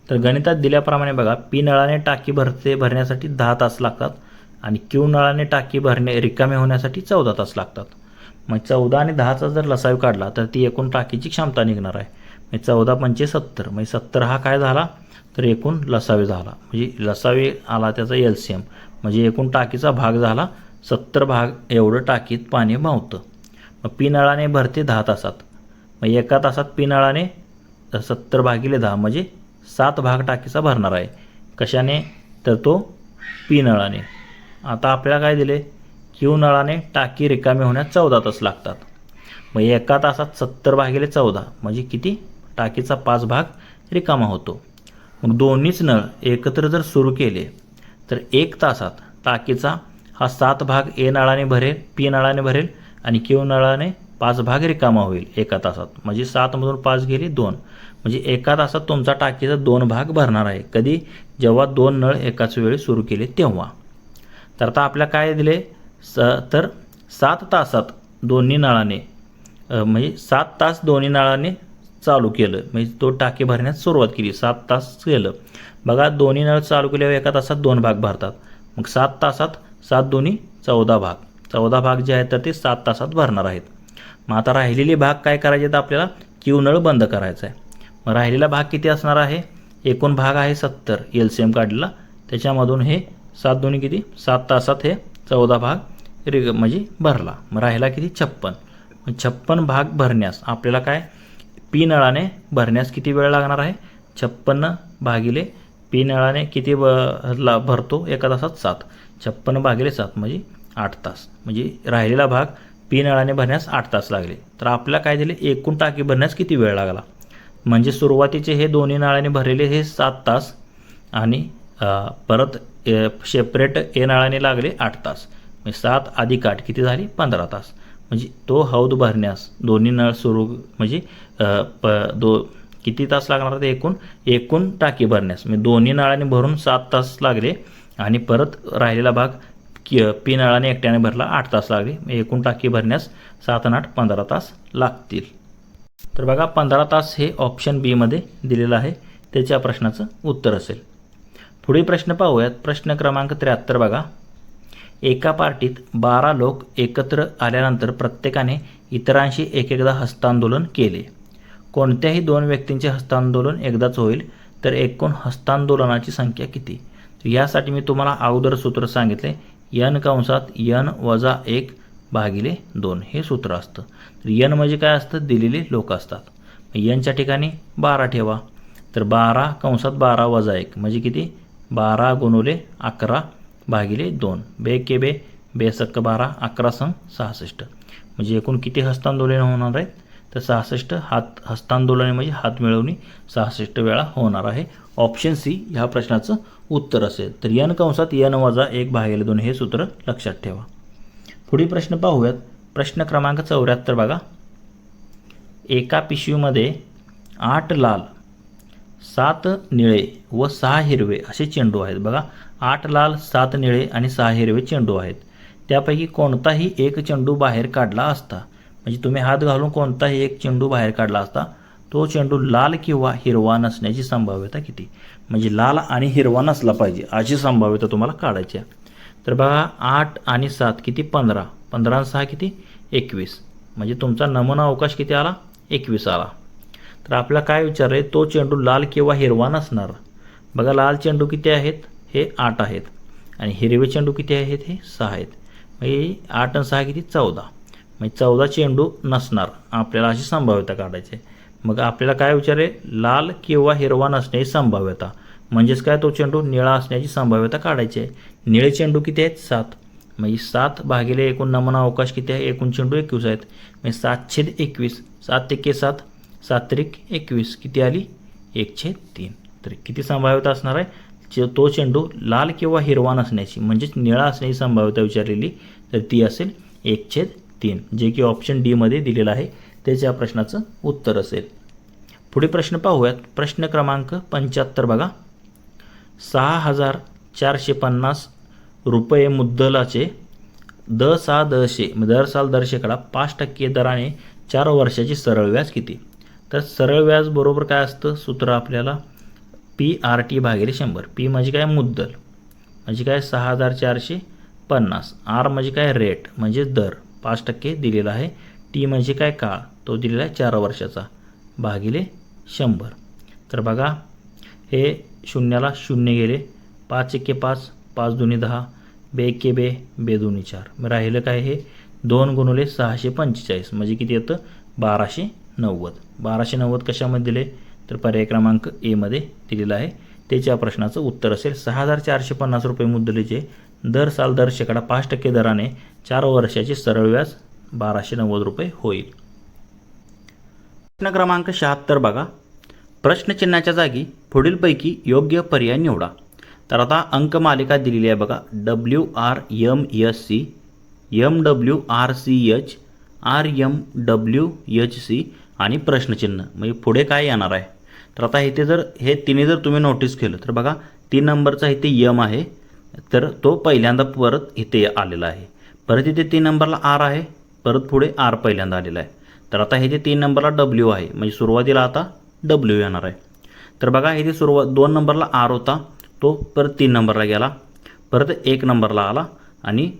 तर गणितात दिल्याप्रमाणे बघा, पी नळाने टाकी भरण्यासाठी 10 तास लागतात आणि क्यू नळाने टाकी रिकामी होण्यासाठी 14 तास लागतात. मग 14 आणि 10चा जर लसावी काढला तर ती एकूण टाकीची क्षमता निघणार आहे. मग 14 पंचे 70, म्हणजे 70 हा काय झाला तर एकूण लसावी झाला, म्हणजे लसावी आला त्याचा LCM, म्हणजे एकूण टाकीचा भाग झाला 70 भाग एवढं टाकीत पाणी मावतं. मग पी नळाने भरते 10 तासात, मग एका तासात पी नळाने 70 भागिले 10 म्हणजे 7 भाग टाकीचा भरणार आहे. कशाने तर तो पी नळाने. आता आपल्याला काय दिले, क्यू नळाने टाकी रिकामी होण्यास 14 तास लागतात. मग एका तासात 70 भागिले 14 म्हणजे किती, टाकीचा 5 भाग रिकामा होतो. मग दोन्हीच नळ एकत्र जर सुरू केले तर 1 तासात टाकीचा हा 7 भाग ए नळाने भरेल, पी नळाने भरेल आणि क्यू नळाने 5 भाग रिकामा होईल एका तासात. म्हणजे 7मधून 5 गेली 2, म्हणजे एका तासात तुमचा टाकीचा 2 भाग भरणार आहे. कधी, जेव्हा 2 नळ एकाच वेळी सुरू केले तेव्हा. तर आता आपल्याला काय दिले तर 7 तासात दोन्ही नळाने म्हणजे 7 तास दोन्ही नळाने चालू केलं, म्हणजे तो टाकी भरण्यास सुरुवात केली, 7 तास केलं. बघा, दोन्ही नळ चालू केल्यावर एका तासात 2 भाग भरतात. मग 7 तासात 7 दोन्ही 14 भाग, 14 भाग जे आहेत तर ते 7 तासात भरणार आहेत. मग आता राहिलेले भाग काय करायचे तर आपल्याला क्यू नळ बंद करायचा आहे. मग राहिलेला भाग किती असणार आहे, एकूण भाग आहे 70 LCM काढलेला, त्याच्यामधून हे 7 दोन्ही किती 7 तासात हे 14 भाग म्हणजे भरला. मग राहिला किती 56. मग 56 भाग भरण्यास आपल्याला काय पी नळाने भरण्यास किती वेळ लागणार आहे, 56 भागिले पी नळाने किती भरतो एका तासात 7, 56 भागिले 7 म्हणजे 8 तास, म्हणजे राहिलेला भाग पी नळाने भरण्यास 8 तास लागले. तर आपल्याला काय दिले, एकूण टाकी भरण्यास किती वेळ लागला, म्हणजे सुरुवातीचे हे दोन्ही नळाने भरलेले हे 7 तास आणि परत सेपरेट ए नळाने लागले 8 तास, म्हणजे 7 अधिक 8 किती झाली 15 तास. म्हणजे तो हौद भरण्यास दोन्ही नळ सुरू म्हणजे किती तास लागणार ते एकूण टाकी भरण्यास, म्हणजे दोन्ही नळाने भरून 7 तास लागले आणि परत राहिलेला भाग पी नळाने एकट्याने भरला 8 तास लागले. एकूण टाकी भरण्यास 7 आणि 8 15 तास लागतील. तर बघा 15 तास हे ऑप्शन बी मध्ये दिलेलं आहे, त्याच्या प्रश्नाचं उत्तर असेल. पुढील प्रश्न पाहूयात. प्रश्न क्रमांक 73 बघा, एका पार्टीत 12 लोक एकत्र आल्यानंतर प्रत्येकाने इतरांशी एकदा हस्तांदोलन केले. कोणत्याही 2 व्यक्तींचे हस्तांदोलन एकदाच होईल तर एकूण हस्तांदोलनाची संख्या किती. तर यासाठी मी तुम्हाला अगोदर सूत्र सांगितले, n कंसात n वजा 1 भागिले 2 हे सूत्र असतं. तर n म्हणजे काय असतं, दिलेले लोक असतात. nच्या ठिकाणी 12 ठेवा, तर 12 कंसात 12 वजा 1 म्हणजे किती 12 गुणुले 11 भागिले 2, बे के बे, बे सक्क 12, 11 संग 66, म्हणजे एकूण किती हस्तांदोलन होणार आहेत तर 66 हात हस्तांदोलने म्हणजे हात मिळवणी 66 वेळा होणार आहे. ऑप्शन सी ह्या प्रश्नाचं उत्तर असेल. तर n कंसात n वजा 1 भागिले 2 हे सूत्र लक्षात ठेवा. पुढील प्रश्न पाहूयात. प्रश्न क्रमांक 74 बघा, एका पिशवीमध्ये 8 लाल 7 निळे व 6 हिरवे असे चेंडू आहेत. बघा, 8 लाल 7 निळे आणि 6 हिरवे चेंडू आहेत. त्यापैकी कोणताही एक चेंडू बाहेर काढला असता, म्हणजे तुम्ही हात घालून कोणताही एक चेंडू बाहेर काढला असता, तो चेंडू लाल किंवा हिरवा नसण्याची संभाव्यता किती. म्हणजे लाल आणि हिरवा नसला पाहिजे अशी संभाव्यता तुम्हाला काढायची आहे. तर बघा 8 आणि 7 किती 15, 15 आणि 6 किती 21, म्हणजे तुमचा नमुना अवकाश किती आला 21 आला. तर आपल्याला काय विचारलं आहे, तो चेंडू लाल किंवा हिरवा नसणार. बघा, लाल चेंडू किती आहेत, हे 8 आहेत आणि हिरवे चेंडू किती आहेत, हे 6 आहेत. म्हणजे 8 आणि 6 किती 14, म्हणजे 14 चेंडू नसणार आपल्याला अशी संभाव्यता काढायची आहे. मग आपल्याला काय विचारले, लाल किंवा हिरवा नसण्याची संभाव्यता, म्हणजेच काय तो चेंडू निळा असण्याची संभाव्यता काढायची आहे. निळे चेंडू किती आहेत 7, म्हणजे 7 भागिले एकूण नमुना अवकाश किती आहे, एकूण चेंडू 21 आहेत, म्हणजे 7/21, 7 एके 7, 7 त्रिक 21 किती आली 1/3. तर किती संभाव्यता असणार आहे, तो चेंडू लाल किंवा हिरवा नसण्याची म्हणजेच निळा असण्याची संभाव्यता विचारलेली, तर ती असेल 1/3, जे की ऑप्शन डी मध्ये दिलेलं आहे, त्याच्या प्रश्नाचं उत्तर असेल. पुढे प्रश्न पाहूयात. प्रश्न क्रमांक 75 बघा, 6,450 रुपये मुद्दलाचे दर साल दर शेकडा 5% दराने 4 वर्षाची सरळ व्याज किती. तर सरळ व्याज बरोबर काय असतं सूत्र आपल्याला PRT भागिले 100. पी म्हणजे काय मुद्दल म्हणजे काय 6450. आर म्हणजे काय रेट म्हणजे दर 5% दिलेला आहे. टी म्हणजे काय काळ तो दिलेला आहे 4 वर्षाचा भागिले 100. तर बघा हे शून्याला शून्य गेले 5 एके 5 5 दुनी 10 बे एके बे बे दुनी 4. मग राहिलं काय हे 2 गुणुले 645 म्हणजे किती येतं 1290. 1290 कशामध्ये दिले तर पर्याय क्रमांक ए मध्ये दिलेला आहे. त्याच्या प्रश्नाचं उत्तर असेल 6450 रुपये मुद्दलीचे दर साल दर शेकडा 5% दराने 4 वर्षाचे सरळ व्याज 1290 रुपये होईल. प्रश्न क्रमांक 76 बघा. प्रश्नचिन्हाच्या जागी पुढीलपैकी योग्य पर्याय निवडा. तर आता अंकमालिका दिलेली आहे बघा. WRMSC MWRCH RMWHC आणि प्रश्नचिन्ह म्हणजे पुढे काय येणार आहे. तर आता इथे जर हे तिन्ही जर तुम्ही नोटीस केलं तर बघा 3 नंबरचा इथे यम आहे तर तो पहिल्यांदा परत इथे आलेला आहे. परत इथे 3 नंबरला आर आहे परत पुढे आर पहिल्यांदा आलेला आहे. तर आता इथे 3 नंबरला डब्ल्यू आहे म्हणजे सुरुवातीला आता डब्ल्यू येणार आहे. तर बघा इथे 2 नंबरला आर होता तो परत 3 नंबरला गेला परत 1 नंबरला आला आणि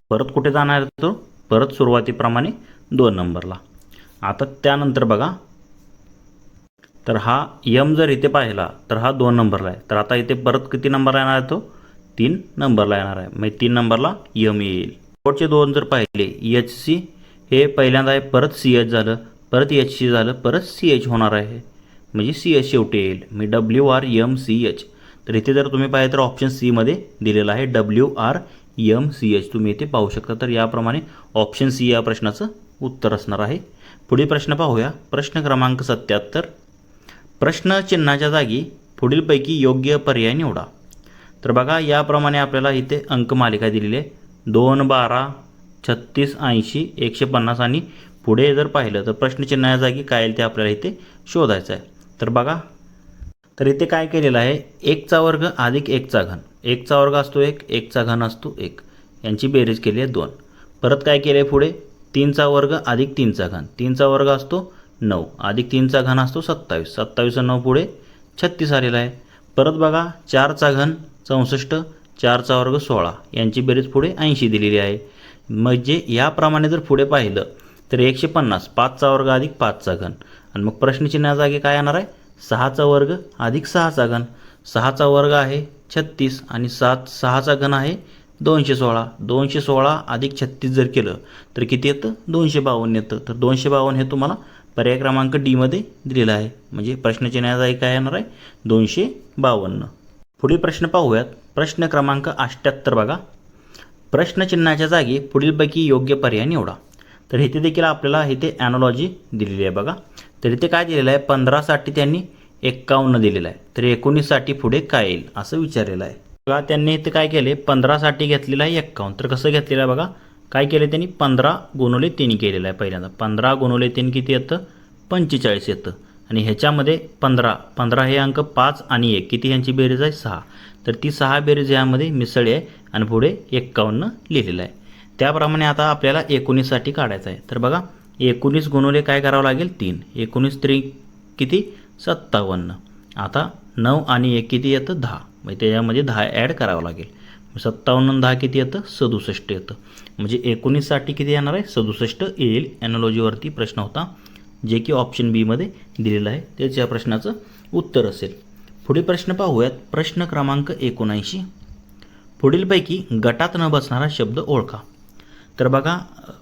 परत कुठे जाणार तो परत सुरुवातीप्रमाणे 2 नंबरला. आता त्यानंतर बघा तर हा यम जर इथे पाहिला तर हा 2 नंबरला आहे. तर आता इथे परत किती नंबरला येणार आहे तो 3 नंबरला येणार आहे म्हणजे 3 नंबरला यम येईल. शेवटचे 2 जर पाहिले HC हे पहिल्यांदा आहे परत CH झालं परत HC झालं परत CH होणार आहे म्हणजे CH शेवटी येईल मी WRMCH. तर इथे जर तुम्ही पाहिलं तर ऑप्शन सी मध्ये दिलेला आहे WRMCH तुम्ही इथे पाहू शकता. तर याप्रमाणे ऑप्शन सी या प्रश्नाचं उत्तर असणार आहे. पुढील प्रश्न पाहूया. प्रश्न क्रमांक 77. प्रश्नचिन्हाच्या जागी पुढीलपैकी योग्य पर्याय निवडा. तर बघा याप्रमाणे आपल्याला इथे अंकमालिका दिलेली आहे 2 12 36 80 150 आणि पुढे जर पाहिलं तर प्रश्नचिन्हाच्या जागी काय येईल ते आपल्याला इथे शोधायचं आहे. तर बघा तर इथे काय केलेलं आहे 1चा वर्ग अधिक 1चा घन 1चा वर्ग असतो 1 1चा घन असतो 1 यांची बेरीज केली आहे 2. परत काय केलं आहे पुढे 3चा वर्ग अधिक 3चा घन 3चा वर्ग असतो 9 अधिक 3चा घन असतो 27 27 9 पुढे 36 आलेला आहे. परत बघा 4चा घन 64 4चा वर्ग 16 यांची बेरीज पुढे 80 दिलेली आहे. म्हणजे याप्रमाणे जर पुढे पाहिलं तर 150 5चा वर्ग अधिक 5चा घन आणि मग प्रश्नचिन्हा जागी काय येणार आहे 6चा वर्ग अधिक 6चा घन 6चा वर्ग आहे 36 आणि 6चा घन आहे 216 216 अधिक 36 जर केलं तर किती येतं 252 येतं. तर 252 हे तुम्हाला पर्याय क्रमांक डी मध्ये दिलेला आहे म्हणजे प्रश्नचिन्हा जागी काय येणार आहे 252. पुढील प्रश्न पाहूयात. प्रश्न क्रमांक 78 बघा. प्रश्नचिन्हाच्या जागी पुढीलपैकी योग्य पर्याय निवडा. तर इथे देखील आपल्याला इथे ॲनॉलॉजी दिलेली आहे बघा. तर इथे काय दिलेलं आहे 15 साठी त्यांनी 51 दिलेलं आहे तर 19 साठी पुढे काय येईल असं विचारलेलं आहे. बघा त्यांनी इथे काय केले 15 साठी घेतलेलं आहे 51. तर कसं घेतलेलं आहे बघा काय केलं त्यांनी 15 गुणुले 3 केलेलं आहे. पहिल्यांदा 15 गुणुले 3 किती येतं 45 येतं आणि ह्याच्यामध्ये 15 हे अंक 5 आणि 1 किती ह्यांची बेरीज आहे 6 तर ती 6 बेरीज यामध्ये मिसळली आहे आणि पुढे 51 लिहिलेलं आहे. त्याप्रमाणे आता आपल्याला 19 साठी काढायचं आहे. तर बघा 19 गुणुले काय करावं लागेल 3 19 3 किती 57. आता 9 आणि 1 किती येतं 10 म्हणजे त्याच्यामध्ये 10 ॲड करावं लागेल 57 आणि 10 किती येतं 67 येतं म्हणजे 19 साठी किती येणार आहे 67 येईल. ॲनॉलॉजीवरती प्रश्न होता जे की ऑप्शन बी मध्ये दिलेलं आहे त्याच या प्रश्नाचं उत्तर असेल. पुढील प्रश्न पाहूयात. प्रश्न क्रमांक 79. पुढीलपैकी गटात न बसणारा शब्द ओळखा. तर बघा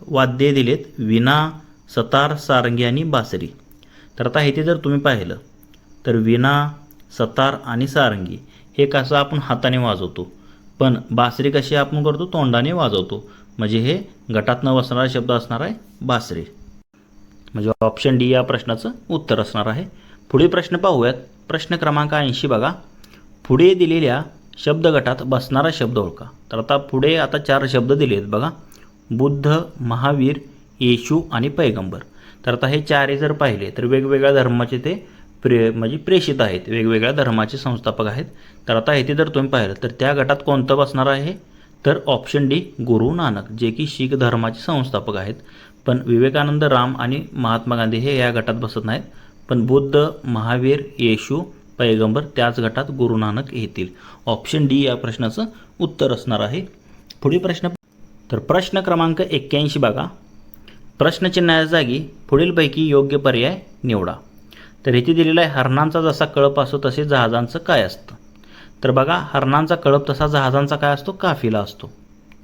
वाद्ये दिलेत विणा सतार सारंगी आणि बासरी. तर आता इथे जर तुम्ही पाहिलं तर विणा सतार आणि सारंगी हे कसं आपण हाताने वाजवतो पण बासरी कशी आपण करतो तोंडाने वाजवतो म्हणजे हे गटात न बसणारा शब्द असणार आहे बासरी म्हणजे ऑप्शन डी या प्रश्नाचं उत्तर असणार आहे. पुढील प्रश्न पाहूयात. प्रश्न क्रमांक 80 बघा. पुढे दिलेल्या शब्द गटात बसणारा शब्द ओळखा. तर आता पुढे आता 4 शब्द दिले आहेत बघा बुद्ध महावीर येशू आणि पैगंबर. तर आता हे 4 जर पाहिले तर वेगवेगळ्या धर्माचे ते म्हणजे प्रेषित आहेत वेगवेगळ्या धर्माचे संस्थापक आहेत. तर आता इथे जर तुम्ही पाहिलं तर त्या गटात कोणतं बसणार आहे तर ऑप्शन डी गुरु नानक जे की शीख धर्माचे संस्थापक आहेत. पण विवेकानंद राम आणि महात्मा गांधी हे या गटात बसत नाहीत. पण बुद्ध महावीर येशू पैगंबर, त्याच गटात गुरु नानक येतील. ऑप्शन डी या प्रश्नाचं उत्तर असणार आहे. पुढील प्रश्न, तर प्रश्न क्रमांक 81 बघा. प्रश्नचिन्हाच्या जागी पुढीलपैकी योग्य पर्याय निवडा. तर इथे दिलेला आहे हरणांचा जसा कळप असतो तसे जहाजांचं काय असतं. तर बघा, हरणांचा कळप तसा जहाजांचा काय असतो, काफिला असतो.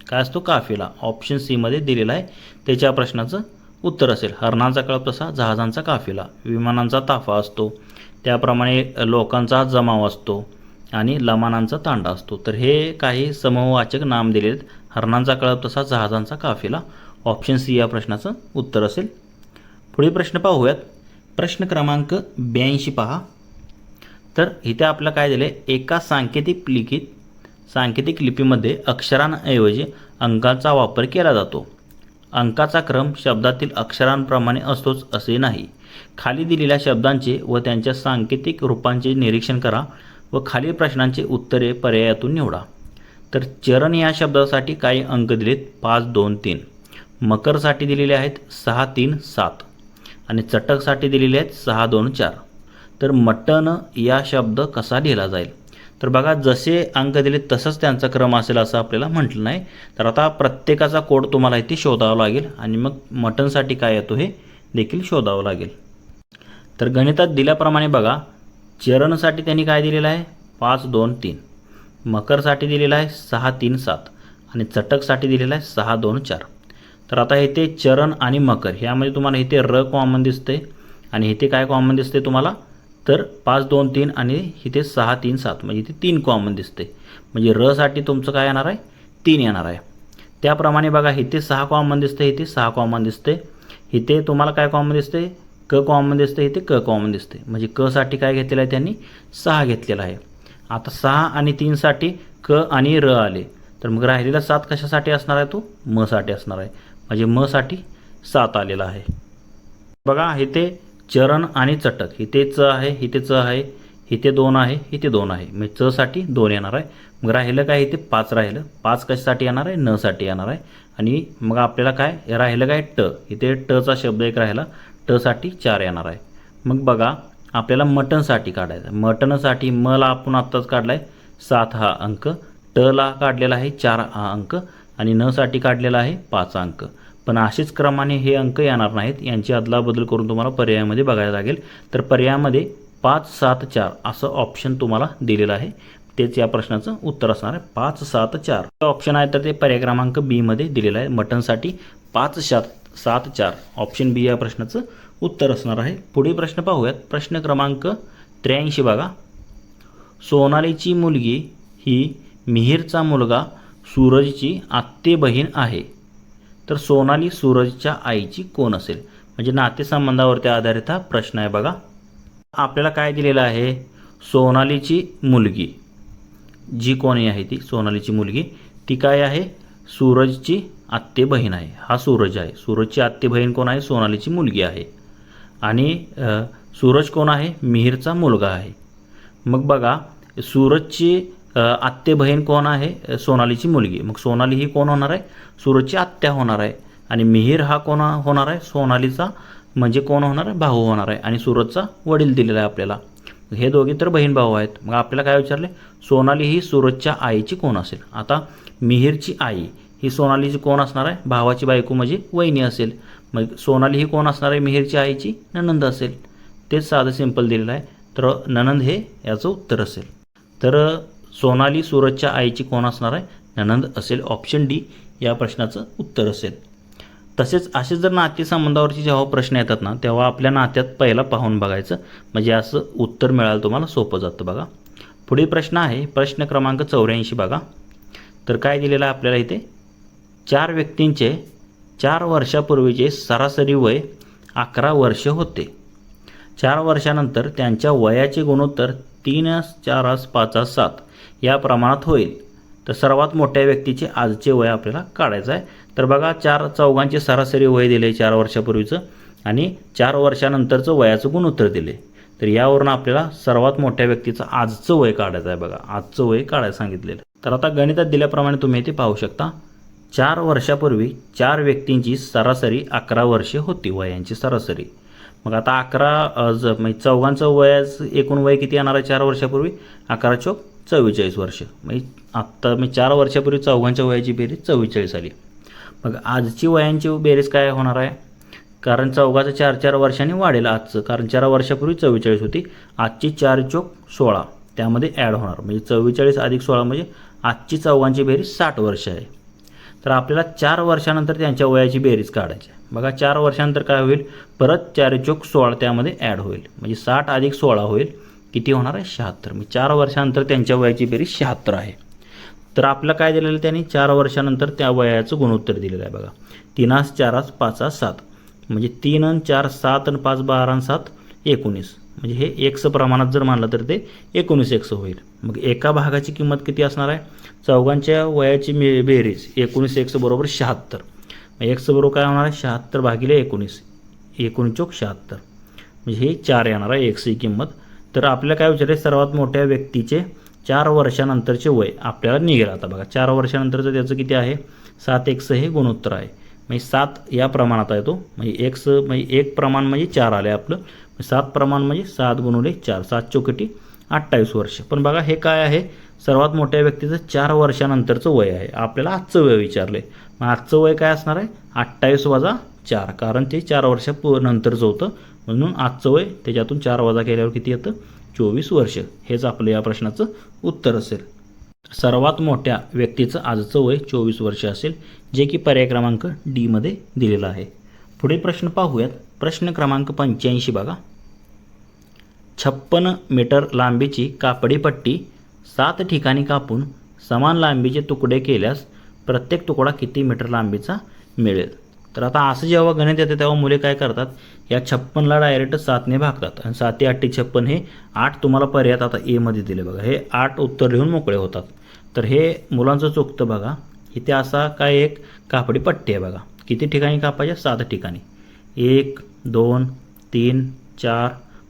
काय असतो, काफिला. ऑप्शन सी मध्ये दिलेला आहे, त्याच्या प्रश्नाचं उत्तर असेल. हरणांचा कळप तसा जहाजांचा काफिला. विमानांचा ताफा असतो, त्याप्रमाणे लोकांचा जमाव असतो आणि लमानांचा तांडा असतो. तर हे काही समूहवाचक नाम दिलेत. हरणांचा कळप तसा जहाजांचा काफिला. ऑप्शन सी या प्रश्नाचं उत्तर असेल. पुढील प्रश्न पाहूयात. प्रश्न क्रमांक 82 पहा. तर इथे आपल्याला काय दिले, एका सांकेतिक लिपीमध्ये अक्षरांऐवजी अंकाचा वापर केला जातो. अंकाचा क्रम शब्दातील अक्षरांप्रमाणे असतोच असे नाही. खाली दिलेल्या शब्दांचे व त्यांच्या सांकेतिक रूपांचे निरीक्षण करा व खालील प्रश्नांची उत्तरे पर्यायातून निवडा. तर चरण या शब्दासाठी काही अंक दिलेत 5, 2, 3. मकरसाठी दिलेले आहेत 6, 3, 7 आणि चटकसाठी दिलेले आहेत 6, 2, 4. तर मटण या शब्द कसा लिहिला जाईल. तर बघा, जसे अंक दिले तसंच त्यांचा क्रम असेल असं आपल्याला म्हटलं नाही. तर आता प्रत्येकाचा कोड तुम्हाला इथे शोधावा लागेल आणि मग मटणसाठी काय येतो हे देखील शोधावं लागेल. तर गणितात दिल्याप्रमाणे बघा, चरणसाठी त्यांनी काय दिलेलं आहे 5, 2, 3. मकरसाठी दिलेलं आहे 6, 3, 7 आणि चटकसाठी दिलेलं आहे 6, 2, 4. तर आता इथे चरण आणि मकर ह्यामध्ये तुम्हाला इथे र कॉमन दिसते आणि इथे काय कॉमन दिसते तुम्हाला, तर 5, 2, 3 आणि इथे 6, 3, 7 म्हणजे इथे 3 कॉमन दिसते. म्हणजे र साठी तुमचं काय येणार आहे, 3 येणार आहे. त्याप्रमाणे बघा, इथे 6 कॉमन दिसते, इथे 6 कॉमन दिसते. इथे तुम्हाला काय कॉमन दिसते, क कॉमन दिसते, इथे क कॉमन दिसते. म्हणजे क साठी काय घेतलेलं आहे त्यांनी, 6 घेतलेला आहे. आता 6 आणि 3 साठी क आणि र आले. तर मग राहिलेला 7 कशासाठी असणार आहे, तो म साठी असणार आहे. म्हणजे म साठी 7 आलेला आहे. बघा, इथे चरण आणि चटक, इथे च आहे, इथे च आहे, इथे 2 आहे, इथे 2 आहे. म्हणजे च साठी 2 येणार आहे. मग राहिलं काय, इथे 5 राहिलं. 5 कशासाठी येणार आहे, न साठी येणार आहे. आणि मग आपल्याला काय राहिलं, काय ट, इथे टचा शब्द एक राहिला, ट साठी 4 येणार आहे. मग बघा, आपल्याला मटणसाठी काढायचं. मटणसाठी म ला आपण आत्ताच काढला आहे 7 हा अंक, ट ला काढलेला आहे 4 हा अंक आणि न साठी काढलेला आहे 5 अंक. पण असेच क्रमाने हे अंक येणार नाहीत, यांची अदलाबदल करून तुम्हाला पर्यायामध्ये बघायला लागेल. तर पर्यायामध्ये 5, 7, 4 असं ऑप्शन तुम्हाला दिलेलं आहे, तेच या प्रश्नाचं उत्तर असणार आहे. 5, 7, 4 ऑप्शन आहे, तर ते पर्याय क्रमांक बी मध्ये दिलेलं आहे. मटणसाठी 5, 7, 4 ऑप्शन बी या प्रश्नाचं उत्तर असणार आहे. पुढील प्रश्न पाहूयात. प्रश्न क्रमांक 83 बघा. सोनालीची मुलगी ही मिहीरचा मुलगा सूरजची आत्ते बहीण आहे. तर सोनाली सूरजच्या आईची कोण असेल. म्हणजे नातेसंबंधावरती आधारित हा प्रश्न आहे. बघा, आपल्याला काय दिलेलं आहे, सोनालीची मुलगी जी कोणी आहे ती सोनालीची मुलगी, ती काय आहे, सूरजची आत्ते बहीण आहे. हा सूरज आहे. सूरजची आत्ते बहीण कोण आहे, सोनालीची मुलगी आहे. आणि सूरज कोण आहे, मिहीरचा मुलगा आहे. मग बघा, सूरजची आत्ते बहीण कोण आहे, सोनालीची मुलगी. मग सोनाली ही कोण होणार आहे, सूरजची आत्या होणार आहे. आणि मिहीर हा कोण होणार आहे, सोनालीचा म्हणजे कोण होणार आहे, भाऊ होणार आहे. आणि सूरजचा वडील दिलेला आहे आपल्याला. हे दोघे तर बहीण भाऊ आहेत. मग आपल्याला काय विचारले, सोनाली ही सूरजच्या आईची कोण असेल. आता मिहीरची आई ही सोनालीची कोण असणार आहे, भावाची बायको म्हणजे वहिनी असेल. मग सोनाली ही कोण असणार आहे, मिहीरची आईची ननंद असेल. तेच साधं सिंपल दिलेलं आहे. तर ननंद हे याचं उत्तर असेल. तर सोनाली सूरजच्या आईची कोण असणार आहे, ननंद असेल. ऑप्शन डी या प्रश्नाचं उत्तर असेल. तसेच असे जर नातेसंबंधावरचे जेव्हा प्रश्न येतात ना, तेव्हा आपल्या नात्यात पहिला पाहून बघायचं, म्हणजे असं उत्तर मिळालं तुम्हाला सोपं जातं. बघा, पुढील प्रश्न आहे प्रश्न क्रमांक 84 बघा. तर काय दिलेलं आहे आपल्याला इथे, 4 व्यक्तींचे 4 वर्षापूर्वीचे सरासरी वय 11 वर्ष होते. 4 वर्षानंतर त्यांच्या वयाचे गुणोत्तर 3, 4, 5, 7 या प्रमाणात होईल. तर सर्वात मोठ्या व्यक्तीचे आजचे वय आपल्याला काढायचं आहे. तर बघा, 4 चौघांचे सरासरी वय दिले 4 वर्षापूर्वीचं आणि 4 वर्षानंतरचं वयाचं गुणोत्तर दिले. तर यावरून आपल्याला सर्वात मोठ्या व्यक्तीचं आजचं वय काढायचं आहे. बघा, आजचं वय काढायला सांगितलेलं. तर आता गणितात दिल्याप्रमाणे तुम्ही इथे पाहू शकता, 4 वर्षापूर्वी 4 व्यक्तींची सरासरी 11 वर्षे होती, वयांची सरासरी. मग आता 11 म्हणजे चौघांचं वयाच एकूण वय किती येणार आहे 4 वर्षापूर्वी? 11 चोक 44 वर्ष. म्हणजे आत्ता मी 4 वर्षापूर्वी चौघांच्या वयाची बेरीज 44 आली. मग आजची वयांची बेरीज काय होणार आहे? कारण चौघाचं 4-4 वर्षांनी वाढेल आजचं, कारण 4 वर्षापूर्वी 44 होती. आजची 4 चोक 16 त्यामध्ये ॲड होणार, म्हणजे 44 अधिक 16 म्हणजे आजची चौघांची बेरीज 60 वर्ष आहे. तर आपल्याला 4 वर्षानंतर त्यांच्या वयाची बेरीज काढायची आहे. बघा 4 वर्षानंतर काय होईल? परत 4 चोक 16 त्यामध्ये ॲड होईल, म्हणजे 60 अधिक 16 होईल. किती होणार आहे? 76. म्हणजे 4 वर्षानंतर त्यांच्या वयाची बेरीज 76 आहे. तर आपलं काय दिलेलं आहे त्यांनी? 4 वर्षानंतर त्या वयाचं गुणोत्तर दिलेलं आहे. बघा 3 4 5 7 म्हणजे 3 4 7 5 12 7 19, म्हणजे हे एक्स प्रमाणात जर मानलं तर ते 19 एक्स होईल. मग एका भागाची किंमत किती असणार आहे? चौघांच्या वयाची बेरीज 19 एक्स बरोबर 76. एक्स बरोबर काय होणार आहे? 76 भागिले 19, 19 चोक 76, म्हणजे हे 4 येणार आहे एक्स ही किंमत. तर आपल्याला काय विचारायचं? सर्वात मोठ्या व्यक्तीचे 4 वर्षानंतरचे वय आपल्याला निघेल. आता बघा 4 वर्षानंतरचं त्याचं किती आहे? 7 एक्स हे गुणोत्तर आहे, म्हणजे 7 या प्रमाणात आहे तो. म्हणजे एक्स म्हणजे एक प्रमाण म्हणजे 4 आले आपलं. 7 प्रमाण म्हणजे 7 गुणिले 4, 7 चौकटी 28 वर्ष. पण बघा हे काय आहे? सर्वात मोठ्या व्यक्तीचं 4 वर्षानंतरचं वय आहे. आपल्याला आजचं वय विचारलं आहे. मग आजचं वय काय असणार आहे? 28 वजा 4, कारण ते 4 वर्षानंतरचं होतं, म्हणून आजचं वय त्याच्यातून 4 वजा केल्यावर किती येतं? 24 वर्ष. हेच आपलं या प्रश्नाचं उत्तर असेल. सर्वात मोठ्या व्यक्तीचं आजचं वय 24 वर्ष असेल, जे की पर्याय क्रमांक डी मध्ये दिलेलं आहे. पुढील प्रश्न पाहूयात. प्रश्न क्रमांक 85 बघा. 56 मीटर लांबीची कापडी पट्टी 7 ठिकाणी कापून समान लांबीचे तुकडे केल्यास प्रत्येक तुकडा किती मीटर लांबीचा मिळेल? तर आता असं जेव्हा गणित येते तेव्हा मुले काय करतात? या 56ला डायरेक्ट 7ने भागतात, आणि 7 8 56 हे 8 तुम्हाला पर्यायात आता ए मध्ये दिले बघा. हे 8 उत्तर लिहून मोकळे होतात. तर हे मुलांचं चुकतं बघा. इथे असा काय एक कापडी पट्टी आहे बघा. किती ठिकाणी कापायच्या? 7 ठिकाणी. 1 2 3 4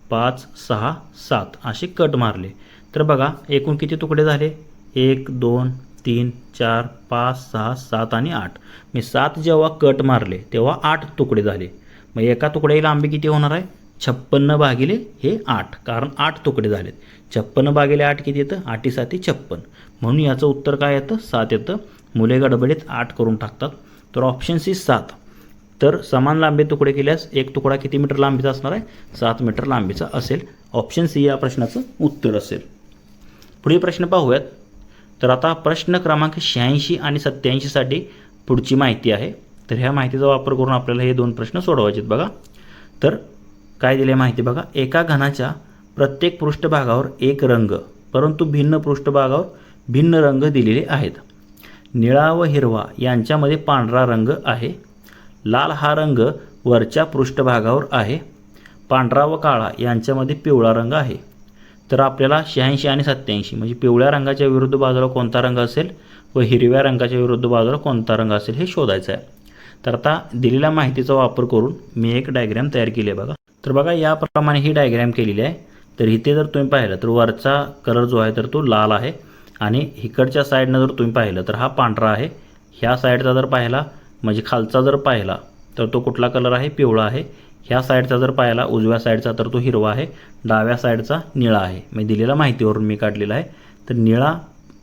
5 6 7 असे कट मारले. तर बघा एकूण किती तुकडे झाले? 1 2 3 4 5 6 7 आणि 8. मी 7 जेव्हा कट मारले तेव्हा 8 तुकडे झाले. मग एका तुकड्याची लांबी किती होणार आहे? 56 भागिले हे 8, कारण 8 तुकडे झालेत. 56 भागिले 8 किती येतं? 8 7 56, म्हणून याचं उत्तर काय येतं? 7 येतं. मुले गडबडीत 8 करून टाकतात. तर ऑप्शन सी 7. तर समान लांबी तुकडे केल्यास एक तुकडा किती मीटर लांबीचा असणार आहे? 7 मीटर लांबीचा असेल. ऑप्शन सी या प्रश्नाचं उत्तर असेल. पुढील प्रश्न पाहूयात. तर आता प्रश्न क्रमांक 86 आणि 87 साठी पुढची माहिती आहे. तर ह्या माहितीचा वापर करून आपल्याला हे 2 प्रश्न सोडवायचे आहेत बघा. तर काय दिले माहिती बघा. एका घनाच्या प्रत्येक पृष्ठभागावर एक रंग, परंतु भिन्न पृष्ठभागावर भिन्न रंग दिलेले आहेत. निळा व हिरवा यांच्यामध्ये पांढरा रंग आहे. लाल हा रंग वरच्या पृष्ठभागावर आहे. पांढरा व काळा यांच्यामध्ये पिवळा रंग आहे. तर आपल्याला 86 आणि 87 म्हणजे पिवळ्या रंगाच्या विरुद्ध बाजूला कोणता रंग असेल व हिरव्या रंगाच्या विरुद्ध बाजूला कोणता रंग असेल हे शोधायचं आहे. तर आता दिलेल्या माहितीचा वापर करून मी एक डायग्राम तयार केली आहे बघा. तर बघा याप्रमाणे ही डायग्राम केलेली आहे. तर इथे जर तुम्ही पाहिलं तर वरचा कलर जो आहे तर तो लाल आहे, आणि इकडच्या साईडनं जर तुम्ही पाहिलं तर हा पांढरा आहे. ह्या साईडचा जर पाहिला म्हणजे खालचा जर पाहिला तर तो कुठला कलर आहे? पिवळा आहे. ह्या साईडचा जर पाहिला उजव्या साईडचा तर तो हिरवा आहे. डाव्या साईडचा निळा आहे. मी दिलेल्या माहितीवरून मी काढलेला आहे. तर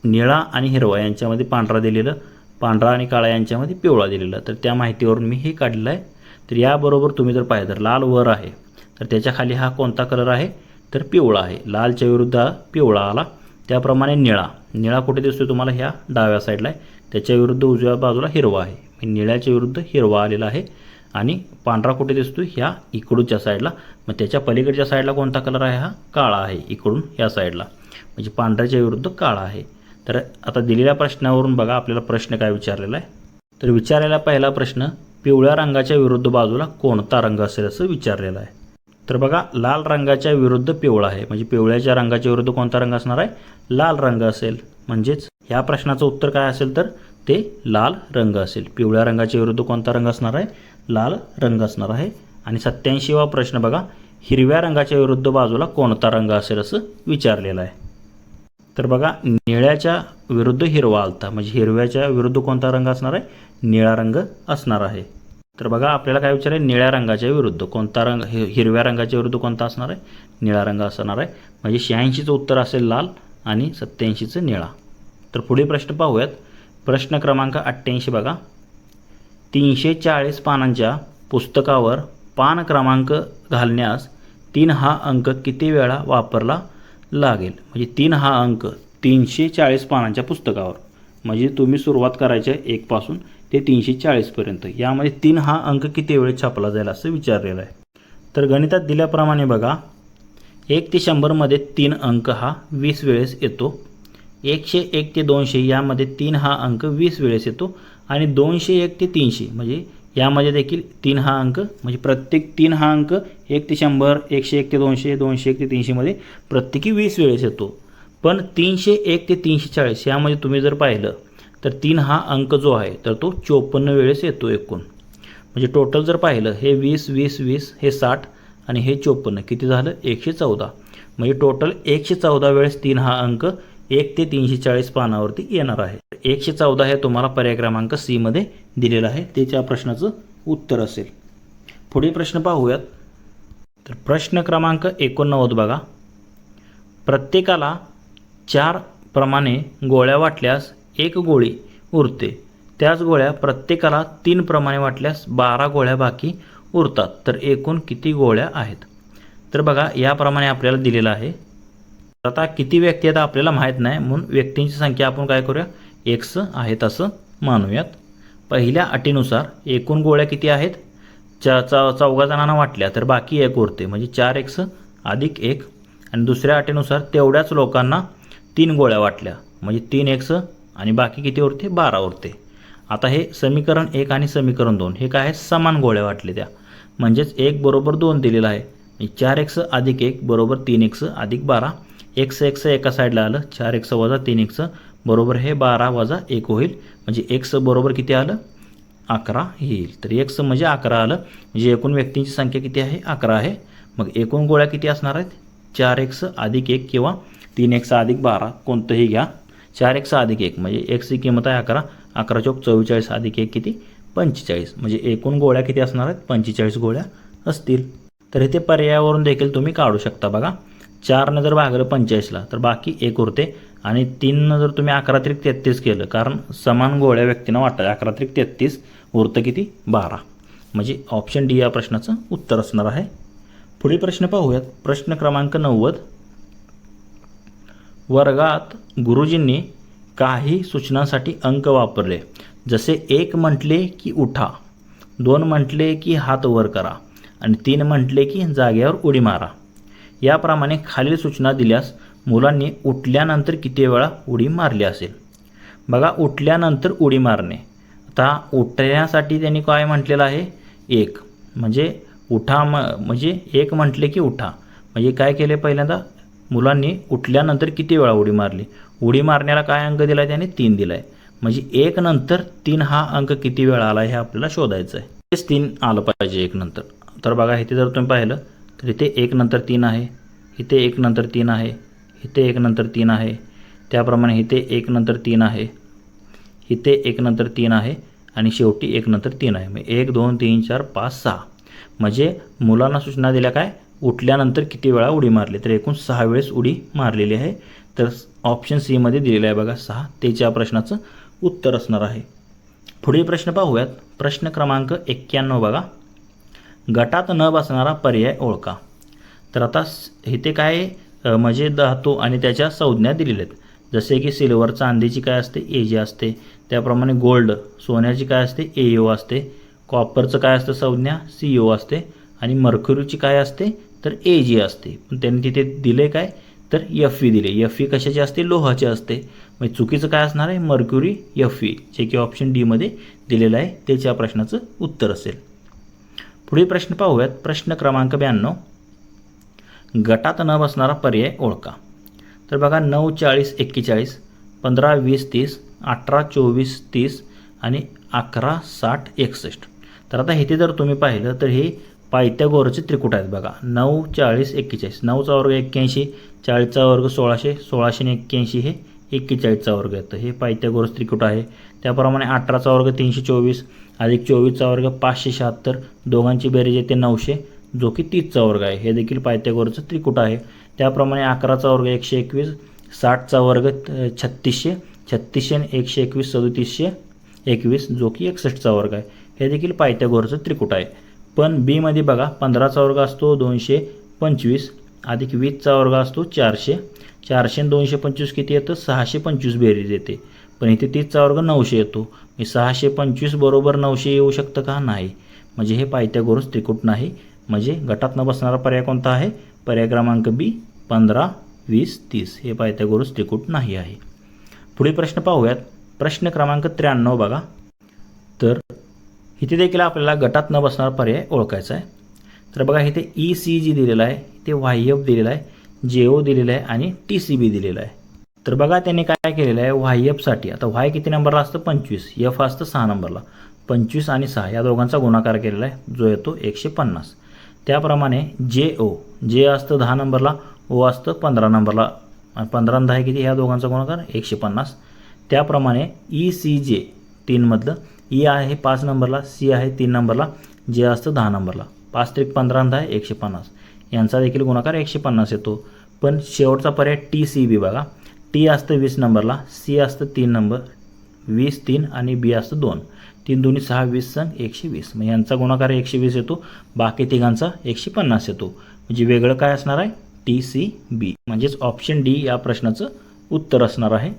निळा आणि हिरवा यांच्यामध्ये पांढरा दिलेलं, पांढरा आणि काळा यांच्यामध्ये पिवळा दिलेलं, तर त्या माहितीवरून मी हे काढलेलं आहे. तर याबरोबर तुम्ही जर पाहिलं तर लाल वर आहे, तर त्याच्या खाली हा कोणता कलर आहे? तर पिवळा आहे. लालच्या विरुद्ध हा पिवळा आला. त्याप्रमाणे निळा कुठे दिसतो तुम्हाला? ह्या डाव्या साईडला आहे. त्याच्या विरुद्ध उजव्या बाजूला हिरवा आहे. निळ्याच्या विरुद्ध हिरवा आलेला आहे. आणि पांढरा कुठे दिसतो? ह्या इकडूच्या साईडला. मग त्याच्या पलीकडच्या साईडला कोणता कलर आहे? हा काळा आहे. इकडून ह्या साईडला म्हणजे पांढऱ्याच्या विरुद्ध काळा आहे. तर आता दिलेल्या प्रश्नावरून बघा आपल्याला प्रश्न काय विचारलेला आहे. तर विचारलेला पहिला प्रश्न, पिवळ्या रंगाच्या विरुद्ध बाजूला कोणता रंग असेल असं विचारलेलं आहे. तर बघा लाल रंगाच्या विरुद्ध पिवळा आहे, म्हणजे पिवळ्याच्या रंगाच्या विरुद्ध कोणता रंग असणार आहे? लाल रंग असेल. म्हणजेच ह्या प्रश्नाचं उत्तर काय असेल तर ते लाल रंग असेल. पिवळ्या रंगाच्या विरुद्ध कोणता रंग असणार आहे? लाल रंग असणार आहे. आणि 87वा प्रश्न बघा, हिरव्या रंगाच्या विरुद्ध बाजूला कोणता रंग असेल असं विचारलेलं आहे. तर बघा निळ्याच्या विरुद्ध हिरवा आलता, म्हणजे हिरव्याच्या विरुद्ध कोणता रंग असणार आहे? निळा रंग असणार आहे. तर बघा आपल्याला काय विचार आहे, निळ्या रंगाच्या विरुद्ध कोणता रंग, हिरव्या रंगाच्या विरुद्ध कोणता असणार आहे, निळा रंग असणार आहे. म्हणजे 86चं उत्तर असेल लाल आणि 87चं निळा. तर पुढील प्रश्न पाहूयात. प्रश्न क्रमांक 88 बघा. 340 पानांच्या पुस्तकावर पान क्रमांक घालण्यास 3 हा अंक किती वेळा वापरला लागेल. म्हणजे 3 हा अंक 340 पानांच्या पुस्तकावर, म्हणजे तुम्ही सुरुवात करायची आहे 1 पासून ते 340 पर्यंत. यामध्ये 3 हा अंक किती वेळेस छापला जाईल असं विचारलेलं आहे. तर गणितात दिल्याप्रमाणे बघा 1 ते 100 मध्ये 3 अंक हा 20 वेळेस येतो. 101 ते 200 यामध्ये 3 हा अंक 20 वेळेस येतो. आणि 201 ते 300 म्हणजे यामध्ये देखील 3 हा अंक, म्हणजे प्रत्येक 3 हा अंक 1 ते 100, 101 ते 200, 201 ते 300 मध्ये प्रत्येकी 20 वेळेस येतो. पण 301 ते 340 यामध्ये तुम्ही जर पाहिलं तर 3 हा अंक जो आहे तर तो 54 वेळेस येतो एकूण. म्हणजे टोटल जर पाहिलं हे 20 20 20 हे 60 आणि हे 54 किती झालं 114. म्हणजे टोटल 114 वेळेस 3 हा अंक 1 ते 340 पानावरती येणार आहे. 114 हे तुम्हाला पर्याय क्रमांक सी मध्ये दिलेलं आहे, त्याच्या प्रश्नाचं उत्तर असेल. पुढील प्रश्न पाहूयात. तर प्रश्न क्रमांक 89 बघा. प्रत्येकाला 4 प्रमाणे गोळ्या वाटल्यास 1 गोळी उरते. त्याच गोळ्या प्रत्येकाला 3 प्रमाणे वाटल्यास 12 गोळ्या बाकी उरतात. तर एकूण किती गोळ्या आहेत. तर बघा याप्रमाणे आपल्याला दिलेलं आहे. आता किती व्यक्ती आहेत आपल्याला माहीत नाही, म्हणून व्यक्तींची संख्या आपण काय करूया x आहेत असं मानूयात. पहिल्या अटीनुसार एकूण गोळ्या किती आहेत, 14 जणांना वाटल्या तर बाकी 1 उरते, म्हणजे 4x अधिक 1. आणि दुसऱ्या अटीनुसार तेवढ्याच लोकांना 3 गोळ्या वाटल्या म्हणजे 3x आणि बाकी किती उरते 12 उरते. आता हे समीकरण 1 आणि समीकरण 2 हे काय आहे, समान गोळ्या वाटले त्या, म्हणजेच 1 बरोबर 2 दिलेला आहे. 4x अधिक 1 बरोबर 3x अधिक 12. x एका साईडला आलं, 4x वजा 3x बरोबर हे 12 वजा 1 होईल. म्हणजे x बरोबर किती आलं 11 येईल. तर x म्हणजे 11 आलं. म्हणजे एकूण व्यक्तींची संख्या किती आहे 11 आहे. मग एकूण गोळ्या किती असणार आहेत 4x अधिक 1 किंवा 3x अधिक 12 कोणतंही घ्या. 4x अधिक 1 म्हणजे x ची किंमत आहे 11, 11 चौक 44 अधिक 1 किती 45. म्हणजे एकूण गोळ्या किती असणार आहेत 45 गोळ्या असतील. तर इथे पर्यायावरून देखील तुम्ही काढू शकता. बघा 4 जर भागलं 45ला तर बाकी 1 उरते. आणि 3 जर तुम्ही 11 त्रिक 33 केलं, कारण समान गोळ्या व्यक्तींना वाटतात, 11 त्रिक 33 उरतं किती 12. म्हणजे ऑप्शन डी या प्रश्नाचं उत्तर असणार आहे. पुढील प्रश्न पाहूयात. प्रश्न क्रमांक 90. वर्गात गुरुजींनी काही सूचनांसाठी अंक वापरले, जसे 1 म्हटले की उठा, 2 म्हटले की हात वर करा आणि 3 म्हटले की जागेवर उडी मारा. याप्रमाणे खालील सूचना दिल्यास मुलांनी उठल्यानंतर किती वेळा उडी मारली असेल. बघा उठल्यानंतर उडी मारणे. आता उठण्यासाठी त्यांनी काय म्हटलेलं आहे 1, म्हणजे उठा म्हणजे 1 म्हटले की उठा, म्हणजे काय केले पहिल्यांदा मुलांनी उठल्यानंतर किती वेळा उडी मारली. उडी मारण्याला काय अंक दिला आहे त्याने 3 दिला आहे. म्हणजे 1 नंतर 3 हा अंक किती वेळा आला हे आपल्याला शोधायचं आहे. तेच 3 आलं पाहिजे 1 नंतर. तर बघा इथे जर तुम्ही पाहिलं तर इथे 1 नंतर 3 आहे, इथे 1 नंतर 3 आहे, इथे 1 नंतर 3 आहे, त्याप्रमाणे इथे 1 नंतर 3 आहे, इथे 1 नंतर 3 आहे आणि शेवटी 1 नंतर 3 आहे. मग 1 2 3 4 5 6. म्हणजे मुलांना सूचना दिल्या काय उठल्यानंतर किती वेळा उडी मारली, तर एकूण 6 वेळेस उडी मारलेली आहे. तर ऑप्शन सी मध्ये दिलेलं आहे बघा 6, त्याच्या प्रश्नाचं उत्तर असणार आहे. पुढील प्रश्न पाहूयात. प्रश्न क्रमांक 91 बघा. गटात न बसणारा पर्याय ओळखा. तर आता इथे काय म्हणजे धातू आणि त्याच्या संज्ञा दिलेल्या आहेत. जसे की सिल्वर चांदीची काय असते एजी असते, त्याप्रमाणे गोल्ड सोन्याची काय असते एओ असते, कॉपरचं काय असतं संज्ञा सीओ असते आणि मर्क्युरीची काय असते तर एजी असते. पण त्यांनी तिथे दिले काय तर एफई दिले. एफई कशाची असते लोहाची असते. म्हणजे चुकीचं काय असणार आहे मर्क्युरी एफई, जे की ऑप्शन डी मध्ये दिलेलं आहे, त्याच्या प्रश्नाचं उत्तर असेल. पुढील प्रश्न पाहूयात. प्रश्न क्रमांक 92. गटात न बसणारा पर्याय ओळखा. तर बघा 9 40 41, 15 20 30, 18 24 30 आणि 11 60 61. तर आता इथे जर तुम्ही पाहिलं तर हे पायथागोरसचे त्रिकूट आहेत. बघा 9 40 41, 9चा वर्ग 81, 40चा वर्ग 1600, 1600 ने 81 हे 41चा वर्ग येतं. हे पायथागोरस त्रिकूट आहे. त्याप्रमाणे 18चा वर्ग 324 अधिक 24चा वर्ग 576, दोघांची बेरीज येते 900 जो की 30चा वर्ग आहे. हे देखील पायथागोरसचं त्रिकूट आहे. त्याप्रमाणे 11चा वर्ग 121, 60चा वर्ग 3600, 3600 आणि 121 3721 जो की 61चा वर्ग आहे. हे देखील पायथागोरसचं त्रिकूट आहे. पण बी मध्ये बघा 15चा वर्ग असतो 225 अधिक 20चा वर्ग असतो 400, 400 आणि 225 किती येतं 625 बेरीज येते. पण इथे 30चा वर्ग 900 येतो. 625 बरोबर 900 येऊ शकतं का? नाही. म्हणजे हे पायथागोरस त्रिकूट नाही. म्हणजे गटात न बसणारा पर्याय कोणता आहे? पर्याय क्रमांक बी 15, 20, 30 हे पायथागोरस त्रिकूट नाही आहे. पुढील प्रश्न पाहूयात. प्रश्न क्रमांक 93 बघा. तर इथे देखील आपल्याला गटात न बसणारा पर्याय ओळखायचा आहे. तर बघा इथे ECG दिलेला आहे, इथे YF दिलेला आहे, JO दिलेला आहे आणि TCB दिलेला आहे. तर बघा त्यांनी काय केलेलं आहे YFसाठी. आता Y किती नंबरला असतं 25, F असतं 6 नंबरला. 25 आणि 6 या दोघांचा गुणाकार केलेला आहे जो येतो 150. त्याप्रमाणे JO जे असतं 10 नंबरला, O असतं 15 नंबरला. 15 आणि 10 किती ह्या दोघांचा गुणाकार 150. त्याप्रमाणे ECJ 3 मधलं, E आहे 5 नंबरला, C आहे 3 नंबरला, J असतं 10 नंबरला. 5 त्रिक 15 आणि 10 150 यांचा देखील गुणाकार 150 येतो. पण शेवटचा पर्याय TCB बघा. T असतं 20 नंबरला, C असतं 3 नंबर 20 3 आणि B असतं 2. 3 2 6 20 संग 120. मग यांचा गुणाकार 120 येतो. बाकी तिघांचा 150 येतो. म्हणजे वेगळं काय असणार आहे? TCB. म्हणजेच ऑप्शन डी या प्रश्नाचं उत्तर असणार आहे.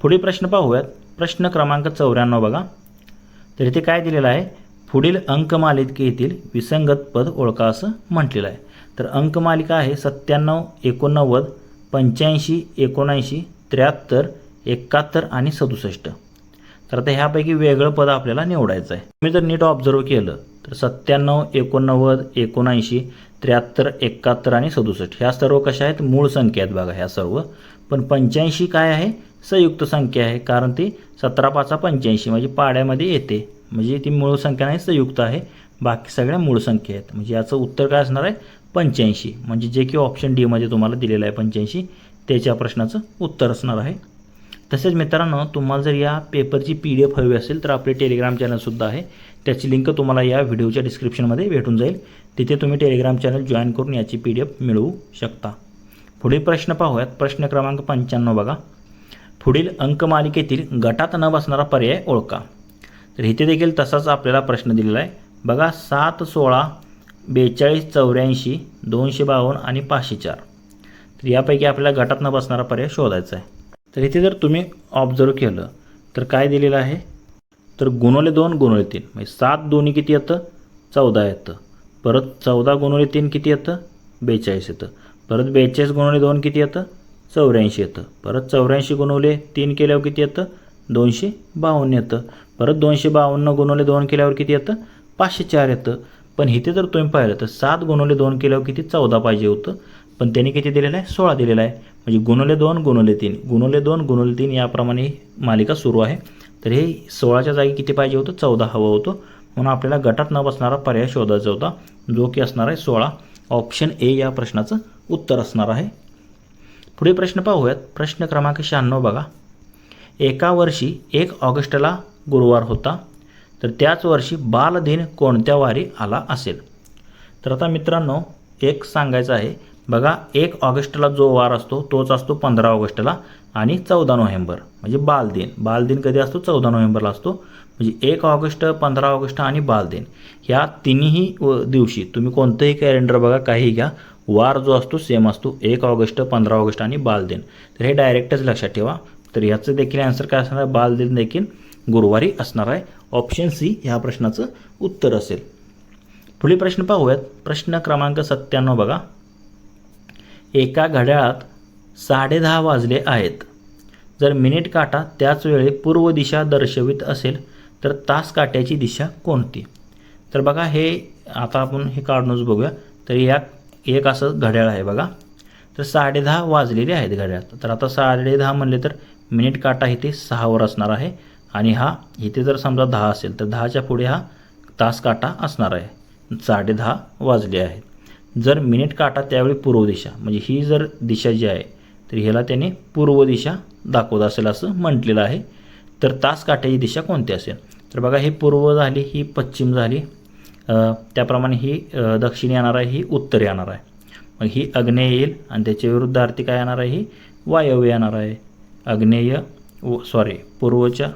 पुढील प्रश्न पाहूयात. प्रश्न क्रमांक 94 बघा. तर इथे काय दिलेलं आहे? पुढील अंकमालिकेतील विसंगत पद ओळखा असं म्हटलेलं आहे. तर अंकमालिका आहे 97, 89, 85, 79, 73, 71 आणि 67. तर आता ह्यापैकी वेगळं पद आपल्याला निवडायचं आहे. तुम्ही जर नीट ऑब्झर्व केलं तर 97, 89, 79, 73, 71 आणि 67 ह्या सर्व कशा आहेत? मूळ संख्या आहेत बघा ह्या सर्व. पण 85 काय आहे? संयुक्त संख्या आहे. कारण ती 17 5 85 म्हणजे पाड्यामध्ये येते. म्हणजे ती मूळ संख्या नाही, संयुक्त आहे. बाकी सगळ्या मूळ संख्या आहेत. म्हणजे याचं उत्तर काय असणार आहे? 85. म्हणजे जे की ऑप्शन डी मध्ये तुम्हाला दिलेलं आहे 85 त्याच्या प्रश्नाचं उत्तर असणार आहे. तसेच मित्रांनो तुम्हाला जर या पेपरची PDF हवी असेल तर आपले टेलिग्राम चॅनलसुद्धा आहे. त्याची लिंक तुम्हाला या व्हिडिओच्या डिस्क्रिप्शनमध्ये भेटून जाईल. तिथे तुम्ही टेलिग्राम चॅनल जॉईन करून याची PDF मिळवू शकता. पुढील प्रश्न पाहूयात. प्रश्न क्रमांक 95 बघा. पुढील अंकमालिकेतील गटात न बसणारा पर्याय ओळखा. तर इथे देखील तसाच आपल्याला प्रश्न दिलेला आहे बघा. 7 16, 42 84, 252 आणि 504. तर यापैकी आपल्याला गटात न बसणारा पर्याय शोधायचा आहे. तर इथे जर तुम्ही ऑब्झर्व केलं तर काय दिलेलं आहे? तर गुणोले 2 गुणोले 3 म्हणजे 7 दोन्ही किती येतं? 14 येतं. परत 14 गुणोले 3 किती येतं? 42 येतं. परत 42 गुणोले 2 किती येतं? 84 येतं. परत 84 गुणोले 3 केल्यावर किती येतं? 252 येतं. परत 252 गुणोले 2 केल्यावर किती येतं? 504 येतं. पण इथे जर तुम्ही पाहिलं तर 7 गुणोले 2 केल्यावर किती? 14 पाहिजे होतं. पण त्यांनी किती दिलेलं आहे? 16 दिलेलं आहे. म्हणजे गुणोले 2 गुणोले 3 गुणोले 2 गुणोले 3 याप्रमाणे मालिका सुरू आहे. तर हे 16च्या जागी किती पाहिजे होतं? 14 हवं होतं. म्हणून आपल्याला गटात न बसणारा पर्याय शोधायचा होता जो की असणार आहे 16. ऑप्शन ए या प्रश्नाचं उत्तर असणार आहे. पुढे प्रश्न पाहूयात. प्रश्न क्रमांक 96 बघा. एका वर्षी 1 ऑगस्टला गुरुवार होता तर त्याच वर्षी बालदिन कोणत्या वारी आला असेल? तर आता मित्रांनो एक सांगायचं आहे बघा. 1 ऑगस्टला जो वार असतो तोच असतो 15 ऑगस्टला आणि 14 नोव्हेंबर म्हणजे बालदिन. बालदिन कधी असतो? 14 नोव्हेंबरला असतो. म्हणजे 1 ऑगस्ट, 15 ऑगस्ट आणि बालदिन ह्या तिन्ही दिवशी तुम्ही कोणतंही कॅलेंडर बघा, काही घ्या, वार जो असतो सेम असतो. 1 ऑगस्ट, 15 ऑगस्ट आणि बालदिन. तर हे डायरेक्टच लक्षात ठेवा. तर ह्याचं देखील आन्सर काय असणार आहे? बालदिन देखील गुरुवारी असणार आहे. ऑप्शन सी ह्या प्रश्नाचं उत्तर असेल. पुढील प्रश्न पाहूयात. प्रश्न क्रमांक 97 बघा. एका घड्याळात 10:30 वाजले आहेत. जर मिनिट काटा त्याच वेळी पूर्व दिशा दर्शवित असेल तर तास काट्याची दिशा कोणती? तर बघा हे आता आपण हे काढूनच बघूया. तर या एक असं घड्याळ आहे बघा. तर 10:30 वाजलेले आहेत घड्याळात. तर आता 10:30 म्हणले तर मिनिट काटा इथे 6वर असणार आहे आणि हा इथे जर समजा 10 असेल तर 10च्या पुढे हा तास काटा असणार आहे. 10:30 वाजले आहेत. जर मिनिट काटा त्यावेळी पूर्व दिशा म्हणजे ही जर दिशा जी आहे तर ह्याला त्याने पूर्व दिशा दाखवत असेल असं म्हटलेलं आहे. तर तास काट्याची दिशा कोणती असेल? तर बघा ही पूर्व झाली, ही पश्चिम झाली, त्याप्रमाणे ही दक्षिण येणार आहे, ही उत्तर येणार आहे. मग ही आग्नेय येईल आणि त्याच्या विरुद्धार्थी काय येणार आहे? ही वायव्य येणार आहे. आग्नेय पूर्वच्या,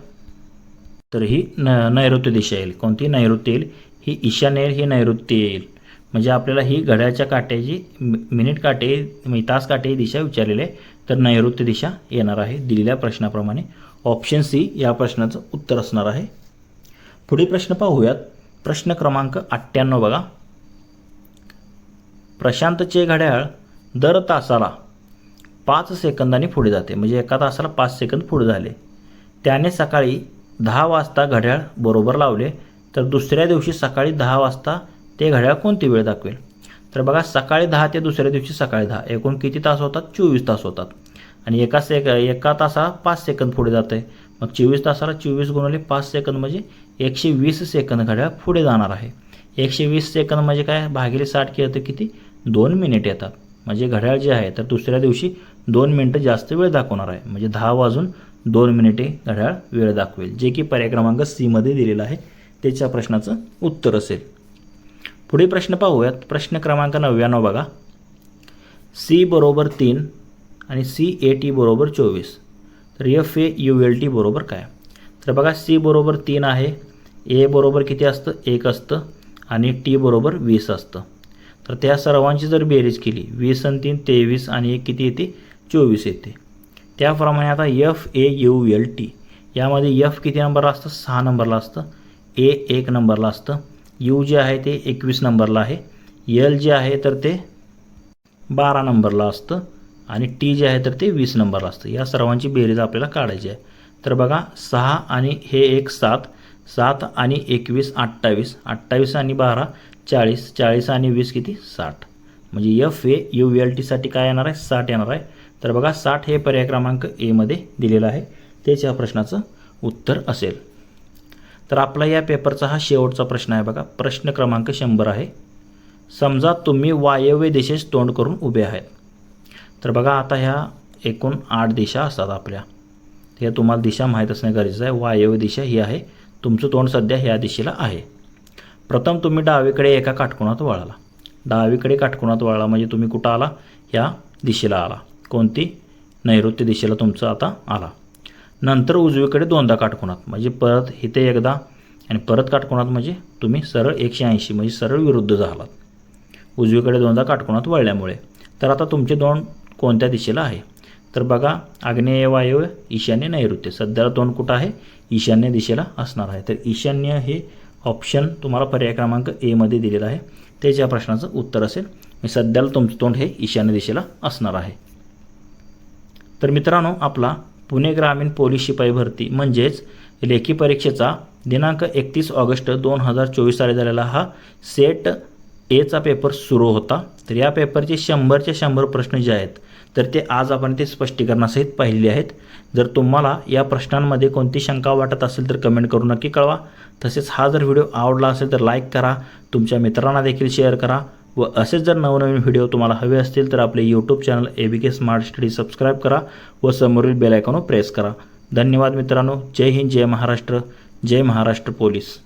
तर ही नैऋत्य दिशा येईल. कोणती? नैऋत्य येईल. ही ईशान्य येईल, ही नैऋत्य येईल. म्हणजे आपल्याला ही घड्याळच्या काट्याची मिनिट काटे म्हणजे तास काटे दिशा विचारलेली आहे, तर नैऋत्य दिशा येणार आहे दिलेल्या प्रश्नाप्रमाणे. ऑप्शन सी या प्रश्नाचं उत्तर असणार आहे. पुढील प्रश्न पाहूयात. प्रश्न क्रमांक 98 बघा. प्रशांतचे घड्याळ दर तासाला 5 सेकंदांनी पुढे जाते, म्हणजे एका तासाला 5 सेकंद पुढे झाले. त्याने सकाळी 10 वाजता घड्याळ बरोबर लावले, तर दुसऱ्या दिवशी सकाळी 10 वाजता ते घड्याळ कोणती वेळ दाखवेल? तर बघा सकाळी 10 ते दुसऱ्या दिवशी सकाळी 10 एकूण किती तास होतात? 24 तास होतात. आणि एका तासाला 5 सेकंद पुढे जातं आहे. मग 24 तासाला 24 गुणिले 5 सेकंद म्हणजे 120 सेकंद घड्याळ पुढे जाणार आहे. 120 सेकंद म्हणजे काय? भागिले 60 केलं तर किती? 2 मिनिट येतात. म्हणजे घड्याळ जे आहे तर दुसऱ्या दिवशी 2 मिनिटं जास्त वेळ दाखवणार आहे. म्हणजे 10 वाजून 2 मिनिटे घड्याळ वेळ दाखवेल, जे की पर्याय क्रमांक सी मध्ये दिलेलं आहे. त्याच्या प्रश्नाचं उत्तर असेल. पुढील प्रश्न पाहूयात. प्रश्न क्रमांक 99 बघा. सी बरोबर 3 आणि CAT बरोबर 24, तर FAULT बरोबर काय? तर बघा सी बरोबर 3 आहे, ए बरोबर किती असतं? 1 असतं आणि टी बरोबर 20 असतं. तर त्या सर्वांची जर बेरीज केली 20 आणि 3 23 आणि 1 किती येते? 24 येते. त्याप्रमाणे आता FAULT यामध्ये F किती नंबरला असतं? 6 नंबरला असतं. A 1 नंबरला असतं. U जे आहे ते 21 नंबरला आहे. L जे आहे तर ते 12 नंबरला असतं आणि T जे आहे तर ते 20 नंबरला असतं. या सर्वांची बेरीज आपल्याला काढायची आहे. तर बघा 6 आणि हे 1 7, 7 आणि 21 28, 28 आणि 12 40, 40 आणि 20 किती? 60. म्हणजे FAULTसाठी काय येणार आहे? 60 येणार आहे. तर बघा 60 हे पर्याय क्रमांक ए मध्ये दिलेलं आहे. त्याच्या प्रश्नाचं उत्तर असेल. तर आपला या पेपरचा हा शेवटचा प्रश्न आहे बघा. प्रश्न क्रमांक 100 आहे. समजा तुम्ही वायव्य दिशेस तोंड करून उभे आहेत. तर बघा आता ह्या एकूण 8 दिशा असतात आपल्या. हे तुम्हाला दिशा माहीत असणे गरजेचं आहे. वायव्य दिशा ही आहे. तुमचं तोंड सध्या ह्या दिशेला आहे. प्रथम तुम्ही डावीकडे एका काटकोनात वळाला. डावीकडे काटकोनात वळाला म्हणजे तुम्ही कुठं आला? ह्या दिशेला आला. कोणती? नैऋत्य दिशेला तुमचं आता आला. नंतर उजवीकडे दोनदा काटकोनात, म्हणजे परत इथे एकदा आणि परत काटकोनात, म्हणजे तुम्ही सरळ 180 म्हणजे सरळ विरुद्ध झालात उजवीकडे दोनदा काटकोनात वळल्यामुळे. तर आता तुमचे तोंड कोणत्या दिशेला आहे? तर बघा आग्नेय, वायव्य, ईशान्य, नैऋत्य. सध्याला तोंड कुठं आहे? ईशान्य दिशेला असणार आहे. तर ईशान्य हे ऑप्शन तुम्हाला पर्याय क्रमांक ए मध्ये दिलेला आहे. त्याच्या प्रश्नाचं उत्तर असेल. सध्याला तुमचं तोंड हे ईशान्य दिशेला असणार आहे. तर मित्रांनो, आपला पुणे ग्रामीण पोलीस शिपाई भरती म्हणजेच लेखी परीक्षेचा दिनांक 31 ऑगस्ट 2024 साली झालेला हा सेट एचा पेपर सुरू होता. तर या पेपरचे 100चे 100 प्रश्न जे आहेत तर ते आज आपण ते स्पष्टीकरणासहित पाहिलेले आहेत. जर तुम्हाला या प्रश्नांमध्ये कोणती शंका वाटत असेल तर कमेंट करून नक्की कळवा. तसेच हा जर व्हिडिओ आवडला असेल तर लाईक करा, तुमच्या मित्रांना देखील शेअर करा व असेच जर नवनवीन व्हिडिओ तुम्हाला हवे असतील तर आपले YouTube channel ABK smart study subscribe करा व समोरील बेल आयकॉनवर प्रेस करा. धन्यवाद मित्रांनो. जय हिंद, जय महाराष्ट्र, जय महाराष्ट्र पोलीस.